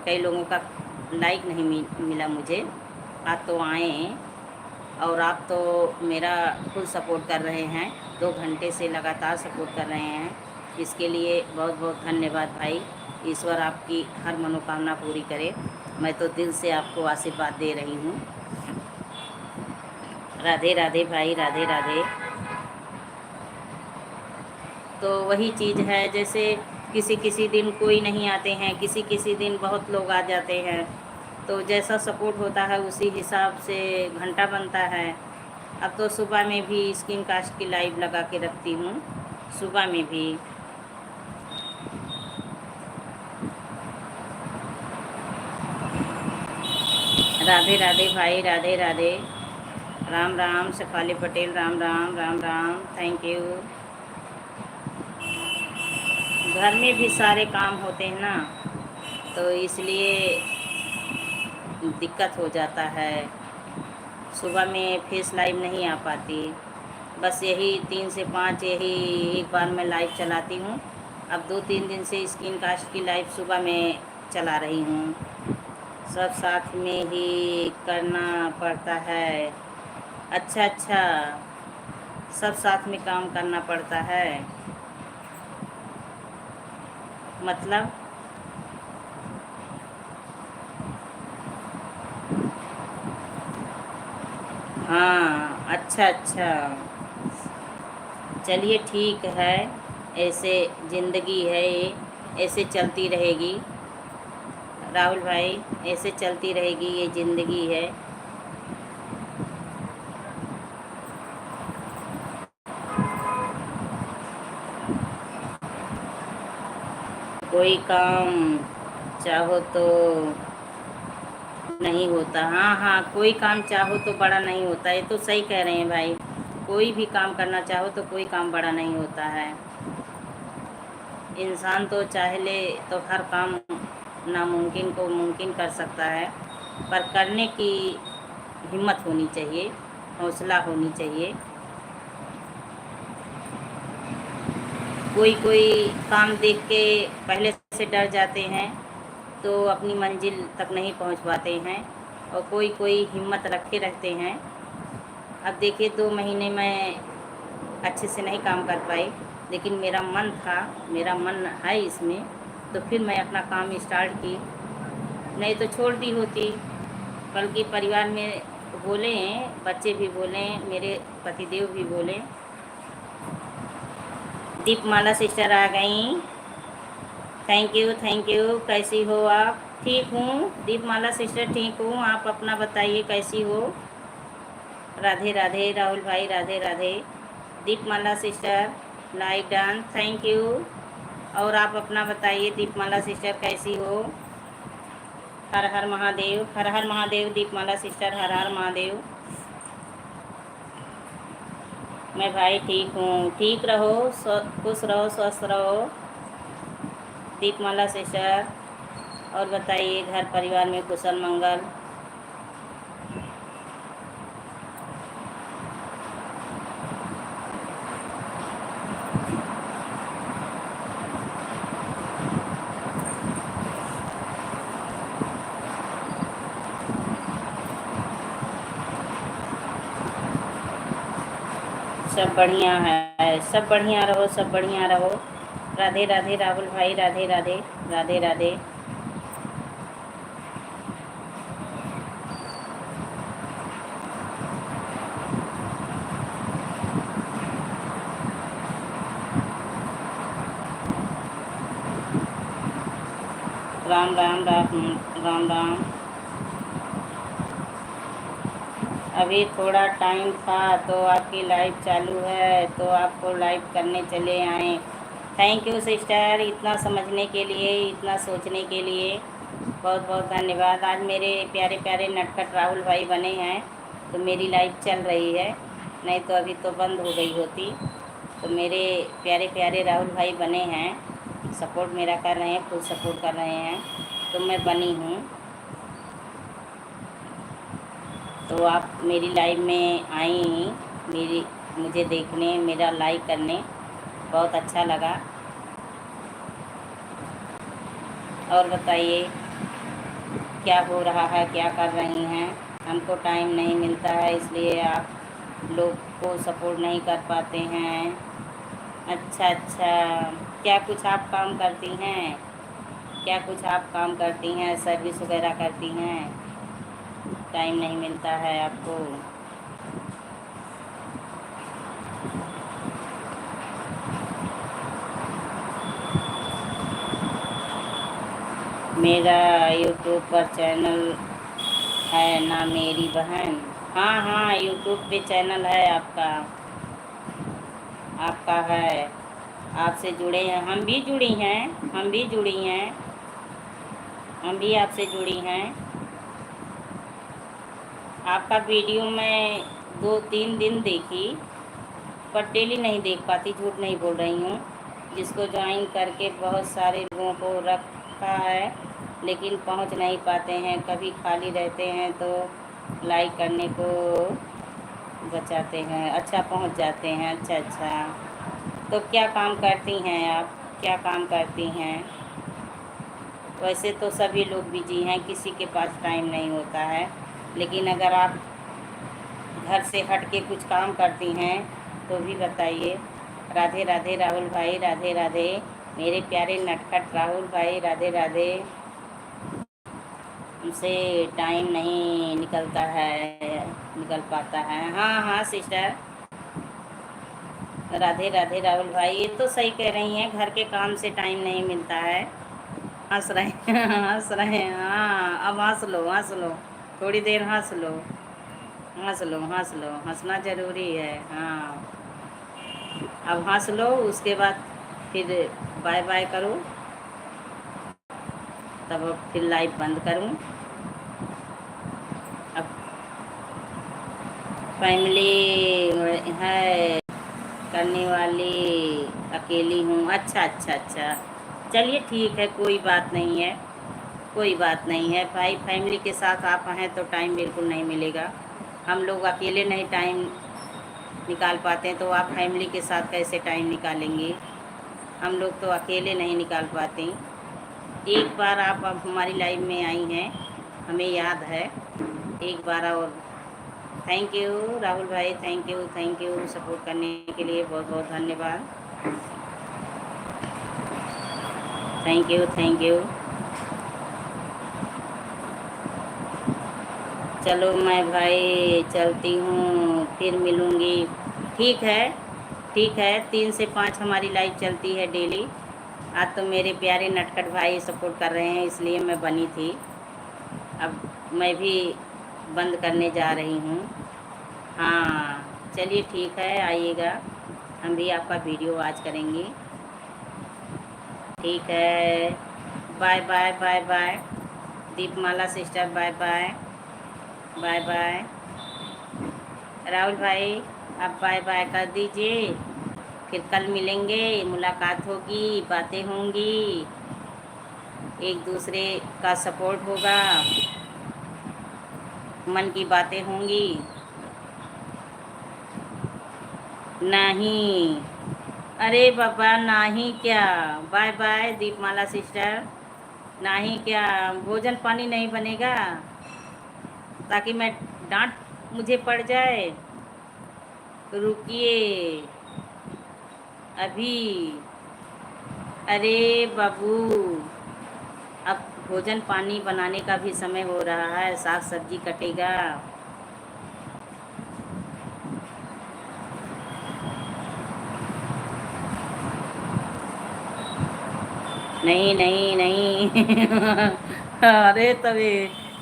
कई लोगों का लाइक नहीं मिला मुझे। आज तो आए हैं, और आप तो मेरा फुल सपोर्ट कर रहे हैं, 2 घंटे से लगातार सपोर्ट कर रहे हैं, इसके लिए बहुत बहुत धन्यवाद भाई। ईश्वर आपकी हर मनोकामना पूरी करे। मैं तो दिल से आपको आशीर्वाद दे रही हूँ। राधे राधे भाई, राधे राधे। तो वही चीज़ है, जैसे किसी किसी दिन कोई नहीं आते हैं, किसी किसी दिन बहुत लोग आ जाते हैं, तो जैसा सपोर्ट होता है उसी हिसाब से घंटा बनता है। अब तो सुबह में भी स्क्रीन कास्ट की लाइव लगा के रखती हूँ, सुबह में भी। राधे राधे भाई, राधे राधे। Ram Ram Shefali Patel, Ram Ram, Ram Ram, thank you. घर में भी सारे काम होते हैं ना, तो इसलिए दिक्कत हो जाता है, सुबह में फेस लाइव नहीं आ पाती। बस यही 3 से 5 यही एक बार मैं लाइव चलाती हूँ। अब 2-3 दिन से स्क्रीन कास्ट की लाइव सुबह में चला रही हूँ। सब साथ में ही करना पड़ता है। अच्छा अच्छा, सब साथ में काम करना पड़ता है, मतलब? हाँ, अच्छा अच्छा, चलिए ठीक है। ऐसे ज़िंदगी है ये, ऐसे चलती रहेगी राहुल भाई, ऐसे चलती रहेगी, ये ज़िंदगी है। कोई काम चाहो तो नहीं होता। हाँ हाँ, कोई काम चाहो तो बड़ा नहीं होता, ये तो सही कह रहे हैं भाई। कोई भी काम करना चाहो तो कोई काम बड़ा नहीं होता है। इंसान तो चाहे ले तो हर काम नामुमकिन को मुमकिन कर सकता है, पर करने की हिम्मत होनी चाहिए, हौसला होनी चाहिए। कोई कोई काम देख के पहले से डर जाते हैं, तो अपनी मंजिल तक नहीं पहुंच पाते हैं, और कोई कोई हिम्मत रखे रहते हैं। अब देखिए 2 महीने मैं अच्छे से नहीं काम कर पाई, लेकिन मेरा मन था, मेरा मन है इसमें, तो फिर मैं अपना काम स्टार्ट की, नहीं तो छोड़ दी होती। बल्कि परिवार में बोले, बच्चे भी बोले, मेरे पतिदेव भी बोले। दीपमाला सिस्टर आ गई, थैंक यू थैंक यू। कैसी हो आप? ठीक हूँ दीपमाला सिस्टर, ठीक हूँ, आप अपना बताइए कैसी हो? राधे राधे राहुल भाई, Radhe Radhe. Deepmala sister like done, thank you. और आप अपना बताइए दीपमाला सिस्टर कैसी हो? हर हर महादेव, हर हर महादेव। दीपमाला सिस्टर हर हर महादेव। मैं भाई ठीक हूँ, ठीक रहो, खुश रहो, स्वस्थ रहो दीपमाला सिस्टर। और बताइए घर परिवार में कुशल मंगल? सब बढ़िया है, सब बढ़िया रहो, सब बढ़िया रहो। राधे राधे राहुल भाई, राधे राधे, राधे राधे। राम राम राम राम राम। अभी थोड़ा टाइम था तो आपकी लाइव चालू है तो आपको लाइव करने चले आए। थैंक यू सिस्टर, इतना समझने के लिए, इतना सोचने के लिए बहुत बहुत धन्यवाद। आज मेरे प्यारे प्यारे नटखट राहुल भाई बने हैं तो मेरी लाइव चल रही है, नहीं तो अभी तो बंद हो गई होती। तो मेरे प्यारे प्यारे राहुल भाई बने हैं, सपोर्ट मेरा कर रहे हैं, फुल सपोर्ट कर रहे हैं, तो मैं बनी हूँ। तो आप मेरी लाइव में आई, मेरी मुझे देखने, मेरा लाइक करने बहुत अच्छा लगा। और बताइए क्या हो रहा है, क्या कर रही हैं? हमको टाइम नहीं मिलता है इसलिए आप लोग को सपोर्ट नहीं कर पाते हैं। अच्छा अच्छा, क्या कुछ आप काम करती हैं? क्या कुछ आप काम करती हैं, सर्विस वगैरह करती हैं? टाइम नहीं मिलता है आपको? मेरा यूट्यूब पर चैनल है ना मेरी बहन? हाँ हाँ, यूट्यूब पे चैनल है आपका, आपका है। आपसे जुड़े हैं, हम भी जुड़ी हैं, हम भी जुड़ी हैं, हम भी आपसे जुड़ी हैं। आपका वीडियो मैं 2-3 दिन देखी, पर डेली नहीं देख पाती, झूठ नहीं बोल रही हूँ। जिसको ज्वाइन करके बहुत सारे लोगों को रखा है लेकिन पहुँच नहीं पाते हैं, कभी खाली रहते हैं तो लाइक करने को बचाते हैं। अच्छा, पहुँच जाते हैं, अच्छा अच्छा। तो क्या काम करती हैं आप, क्या काम करती हैं? वैसे तो सभी लोग बिजी हैं, किसी के पास टाइम नहीं होता है, लेकिन अगर आप घर से हट के कुछ काम करती हैं तो भी बताइए। राधे राधे राहुल भाई, राधे राधे मेरे प्यारे नटखट राहुल भाई, राधे राधे। हमसे टाइम नहीं निकलता है, निकल पाता है। हाँ हाँ सिस्टर, राधे राधे राहुल भाई, ये तो सही कह रही हैं, घर के काम से टाइम नहीं मिलता है। हंस रहे हैं, हंस रहे हैं, हाँ अब हंस लो, हंस लो, थोड़ी देर हंस लो, हंस लो, हंस लो, हंसना ज़रूरी है। हाँ, अब हंस लो, उसके बाद फिर बाय बाय करो, तब अब फिर लाइव बंद करूँ। अब फैमिली है करने वाली अकेली हूँ। अच्छा अच्छा अच्छा, चलिए ठीक है, कोई बात नहीं है, कोई बात नहीं है भाई। फैमिली के साथ आप हैं तो टाइम बिल्कुल नहीं मिलेगा। हम लोग अकेले नहीं टाइम निकाल पाते हैं तो आप फैमिली के साथ कैसे टाइम निकालेंगे? हम लोग तो अकेले नहीं निकाल पाते। एक बार आप अब हमारी लाइफ में आई हैं, हमें याद है, एक बार और। थैंक यू राहुल भाई, thank you, thank you, support करने के लिए बहुत बहुत धन्यवाद। Thank you, thank you. चलो मैं भाई चलती हूँ, फिर मिलूँगी। ठीक है, ठीक है, 3 से 5 हमारी लाइव चलती है डेली। आज तो मेरे प्यारे नटखट भाई सपोर्ट कर रहे हैं इसलिए मैं बनी थी। अब मैं भी बंद करने जा रही हूँ। हाँ चलिए ठीक है, आइएगा, हम भी आपका वीडियो वॉच करेंगे। ठीक है, bye bye, bye bye Deepmala sister, bye bye, bye bye. Rahul भाई आप बाय बाय कर दीजिए, फिर कल मिलेंगे, मुलाकात होगी, बातें होंगी, एक दूसरे का सपोर्ट होगा, मन की बातें होंगी। नहीं, अरे बाबा नहीं क्या, बाय बाय दीपमाला सिस्टर। नहीं क्या, भोजन पानी नहीं बनेगा ताकि मैं डांट मुझे पड़ जाए? रुकिए अभी। अरे बाबू, अब भोजन पानी बनाने का भी समय हो रहा है, साग सब्जी कटेगा। नहीं नहीं नहीं अरे तब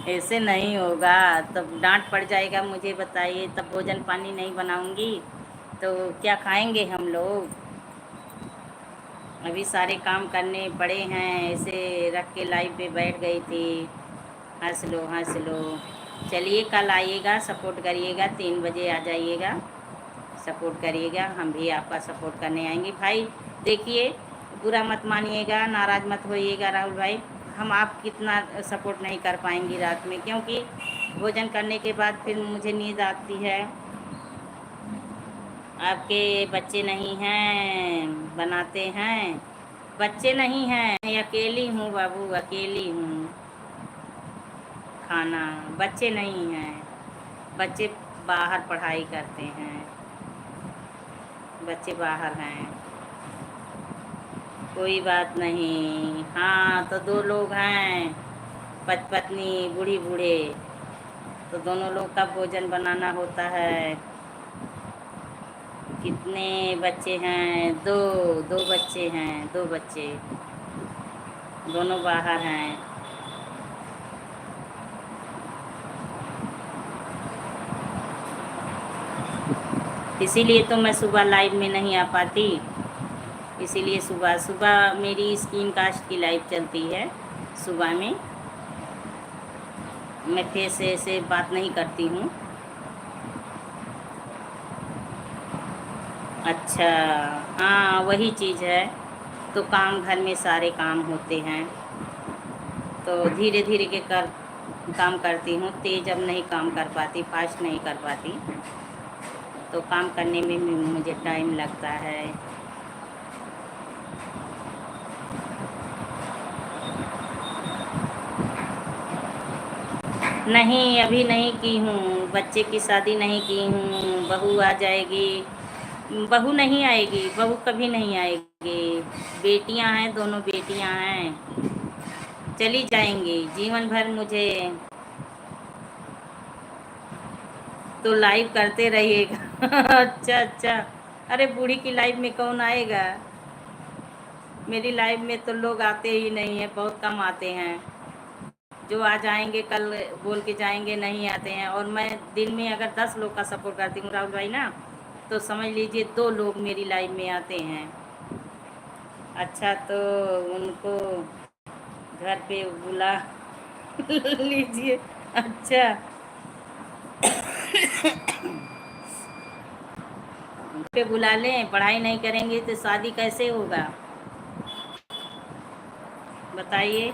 ऐसे नहीं होगा, तब डांट पड़ जाएगा मुझे। बताइए, तब भोजन पानी नहीं बनाऊंगी तो क्या खाएंगे हम लोग। अभी सारे काम करने पड़े हैं, ऐसे रख के लाइव पे बैठ गई थी। हंस लो हंस लो। चलिए कल आइएगा, सपोर्ट करिएगा, 3 बजे आ जाइएगा, सपोर्ट करिएगा, हम भी आपका सपोर्ट करने आएंगे। भाई देखिए, बुरा मत मानिएगा, नाराज़ मत होइएगा राहुल भाई, हम आप कितना सपोर्ट नहीं कर पाएंगी रात में, क्योंकि भोजन करने के बाद फिर मुझे नींद आती है। आपके बच्चे नहीं हैं, बनाते हैं। बच्चे नहीं हैं, मैं अकेली हूँ बाबू, अकेली हूँ। खाना, बच्चे नहीं हैं, बच्चे बाहर पढ़ाई करते हैं, बच्चे बाहर हैं। कोई बात नहीं। हाँ तो 2 लोग हैं, पत्नी बूढ़ी बूढ़े, तो दोनों लोग का भोजन बनाना होता है। कितने बच्चे हैं? 2 बच्चे हैं, 2 बच्चे, दोनों बाहर हैं। इसीलिए तो मैं सुबह लाइव में नहीं आ पाती, इसीलिए सुबह सुबह मेरी स्क्रीन कास्ट की लाइव चलती है। सुबह में मैं फेस से बात नहीं करती हूँ। अच्छा, हाँ वही चीज़ है, तो काम, घर में सारे काम होते हैं, तो धीरे धीरे के काम करती हूँ, तेज अब नहीं काम कर पाती, फास्ट नहीं कर पाती, तो काम करने में भी मुझे टाइम लगता है। नहीं अभी नहीं की हूँ, बच्चे की शादी नहीं की हूँ, बहू आ जाएगी। बहू नहीं आएगी, बहू कभी नहीं आएगी। बेटियां हैं, दोनों बेटियां हैं, चली जाएंगी जीवन भर मुझे। तो लाइव करते रहिएगा अच्छा अच्छा। अरे बूढ़ी की लाइव में कौन आएगा, मेरी लाइव में तो लोग आते ही नहीं हैं, बहुत कम आते हैं। जो आ जाएंगे कल बोल के जाएंगे, नहीं आते हैं। और मैं दिन में अगर 10 लोग का सपोर्ट करती हूँ राहुल भाई ना, तो समझ लीजिए 2 लोग मेरी लाइव में आते हैं। अच्छा तो उनको घर पे बुला लीजिए। अच्छा पे बुला लें, पढ़ाई नहीं करेंगे तो शादी कैसे होगा, बताइए।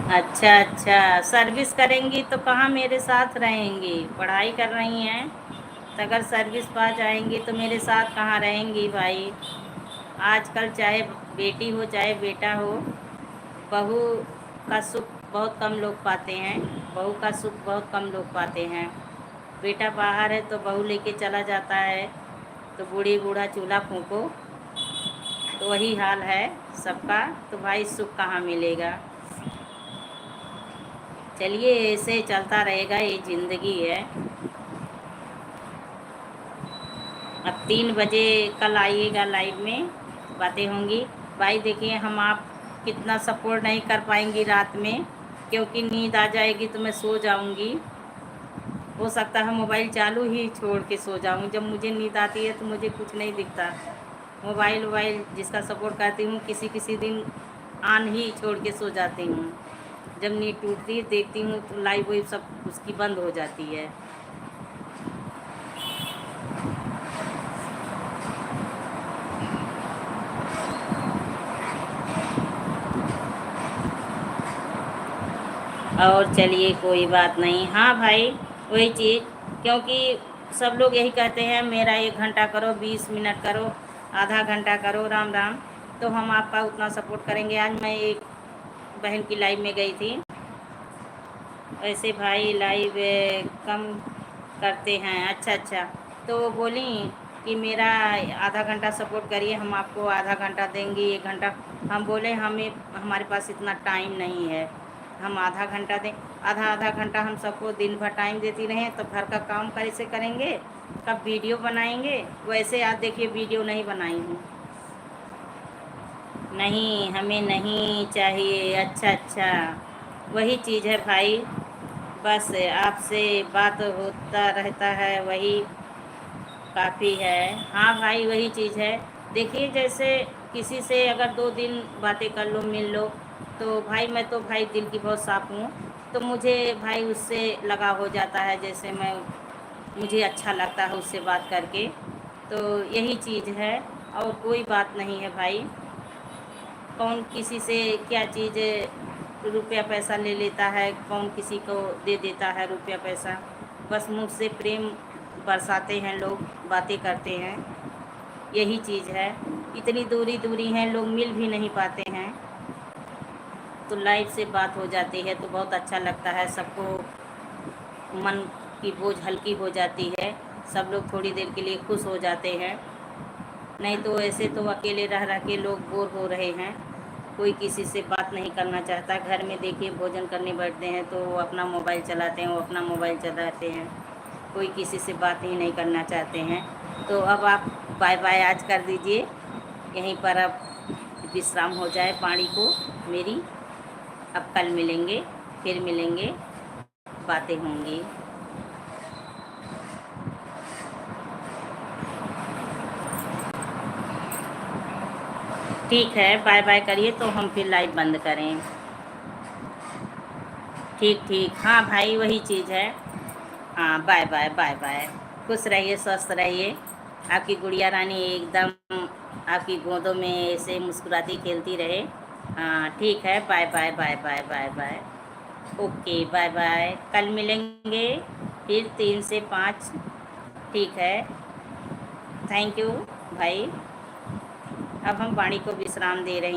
अच्छा अच्छा, सर्विस करेंगी तो कहाँ मेरे साथ रहेंगी, पढ़ाई कर रही हैं, तो अगर सर्विस पा जाएंगी तो मेरे साथ कहाँ रहेंगी भाई। आजकल चाहे बेटी हो चाहे बेटा हो, बहू का सुख बहुत कम लोग पाते हैं, बहू का सुख बहुत कम लोग पाते हैं। बेटा बाहर है तो बहू लेके चला जाता है, तो बूढ़ी बूढ़ा चूल्हा फूंको, तो वही हाल है सबका, तो भाई सुख कहाँ मिलेगा। चलिए ऐसे चलता रहेगा, ये ज़िंदगी है। अब 3 बजे कल आइएगा लाइव में, बातें होंगी। भाई देखिए, हम आप कितना सपोर्ट नहीं कर पाएंगी रात में, क्योंकि नींद आ जाएगी तो मैं सो जाऊंगी। हो सकता है मोबाइल चालू ही छोड़ के सो जाऊँ, जब मुझे नींद आती है तो मुझे कुछ नहीं दिखता। मोबाइल वोबाइल जिसका सपोर्ट करती हूँ, किसी किसी दिन ऑन ही छोड़ के सो जाती हूँ। जब नींद टूटती है देखती हूँ तो लाइव वही सब उसकी बंद हो जाती है। और चलिए कोई बात नहीं। हाँ भाई, वही चीज़, क्योंकि सब लोग यही कहते हैं मेरा 1 घंटा करो, 20 मिनट करो, आधा घंटा करो, राम राम। तो हम आपका उतना सपोर्ट करेंगे। आज मैं एक बहन की लाइव में गई थी। ऐसे भाई लाइव कम करते हैं। अच्छा अच्छा। तो वो बोली कि मेरा आधा घंटा सपोर्ट करिए, हम आपको आधा घंटा देंगे, 1 घंटा। हम बोले हमें हमारे पास इतना टाइम नहीं है, हम आधा घंटा दें। आधा आधा घंटा हम सबको दिन भर टाइम देती रहें तो घर का काम कैसे करेंगे, कब वीडियो बनाएंगे। वैसे आज देखिए वीडियो नहीं बनाई हूँ। नहीं, हमें नहीं चाहिए। अच्छा अच्छा, वही चीज़ है भाई। बस आपसे बात होता रहता है, वही काफ़ी है। हाँ भाई, वही चीज़ है। देखिए जैसे किसी से अगर 2 दिन बातें कर लो, मिल लो, तो भाई मैं तो भाई दिल की बहुत साफ़ हूँ। तो मुझे भाई उससे लगाव हो जाता है, जैसे मैं मुझे अच्छा लगता है उससे बात करके। तो यही चीज़ है, और कोई बात नहीं है भाई। कौन किसी से क्या चीज़ रुपया पैसा ले लेता है, कौन किसी को दे देता है रुपया पैसा। बस मुँह से प्रेम बरसाते हैं लोग, बातें करते हैं, यही चीज़ है। इतनी दूरी दूरी हैं, लोग मिल भी नहीं पाते हैं, तो लाइव से बात हो जाती है तो बहुत अच्छा लगता है। सबको मन की बोझ हल्की हो जाती है, सब लोग थोड़ी देर के लिए खुश हो जाते हैं। नहीं तो ऐसे तो अकेले रह रह के लोग बोर हो रहे हैं, कोई किसी से बात नहीं करना चाहता। घर में देखिए भोजन करने बैठते हैं तो वो अपना मोबाइल चलाते हैं, वो अपना मोबाइल चलाते हैं, कोई किसी से बात ही नहीं करना चाहते हैं। तो अब आप बाय बाय आज कर दीजिए, यहीं पर अब विश्राम हो जाए पानी को मेरी। अब कल मिलेंगे, फिर मिलेंगे, बातें होंगी। ठीक है, बाय बाय करिए तो हम फिर लाइव बंद करें। ठीक ठीक, हाँ भाई वही चीज़ है। हाँ, बाय बाय बाय बाय। खुश रहिए, स्वस्थ रहिए। आपकी गुड़िया रानी एकदम आपकी गोदों में ऐसे मुस्कुराती खेलती रहे। हाँ ठीक है, bye bye bye bye bye bye. Okay, bye bye. कल मिलेंगे फिर 3 से 5। ठीक है, थैंक यू भाई। अब हम वाणी को विश्राम दे रही हैं।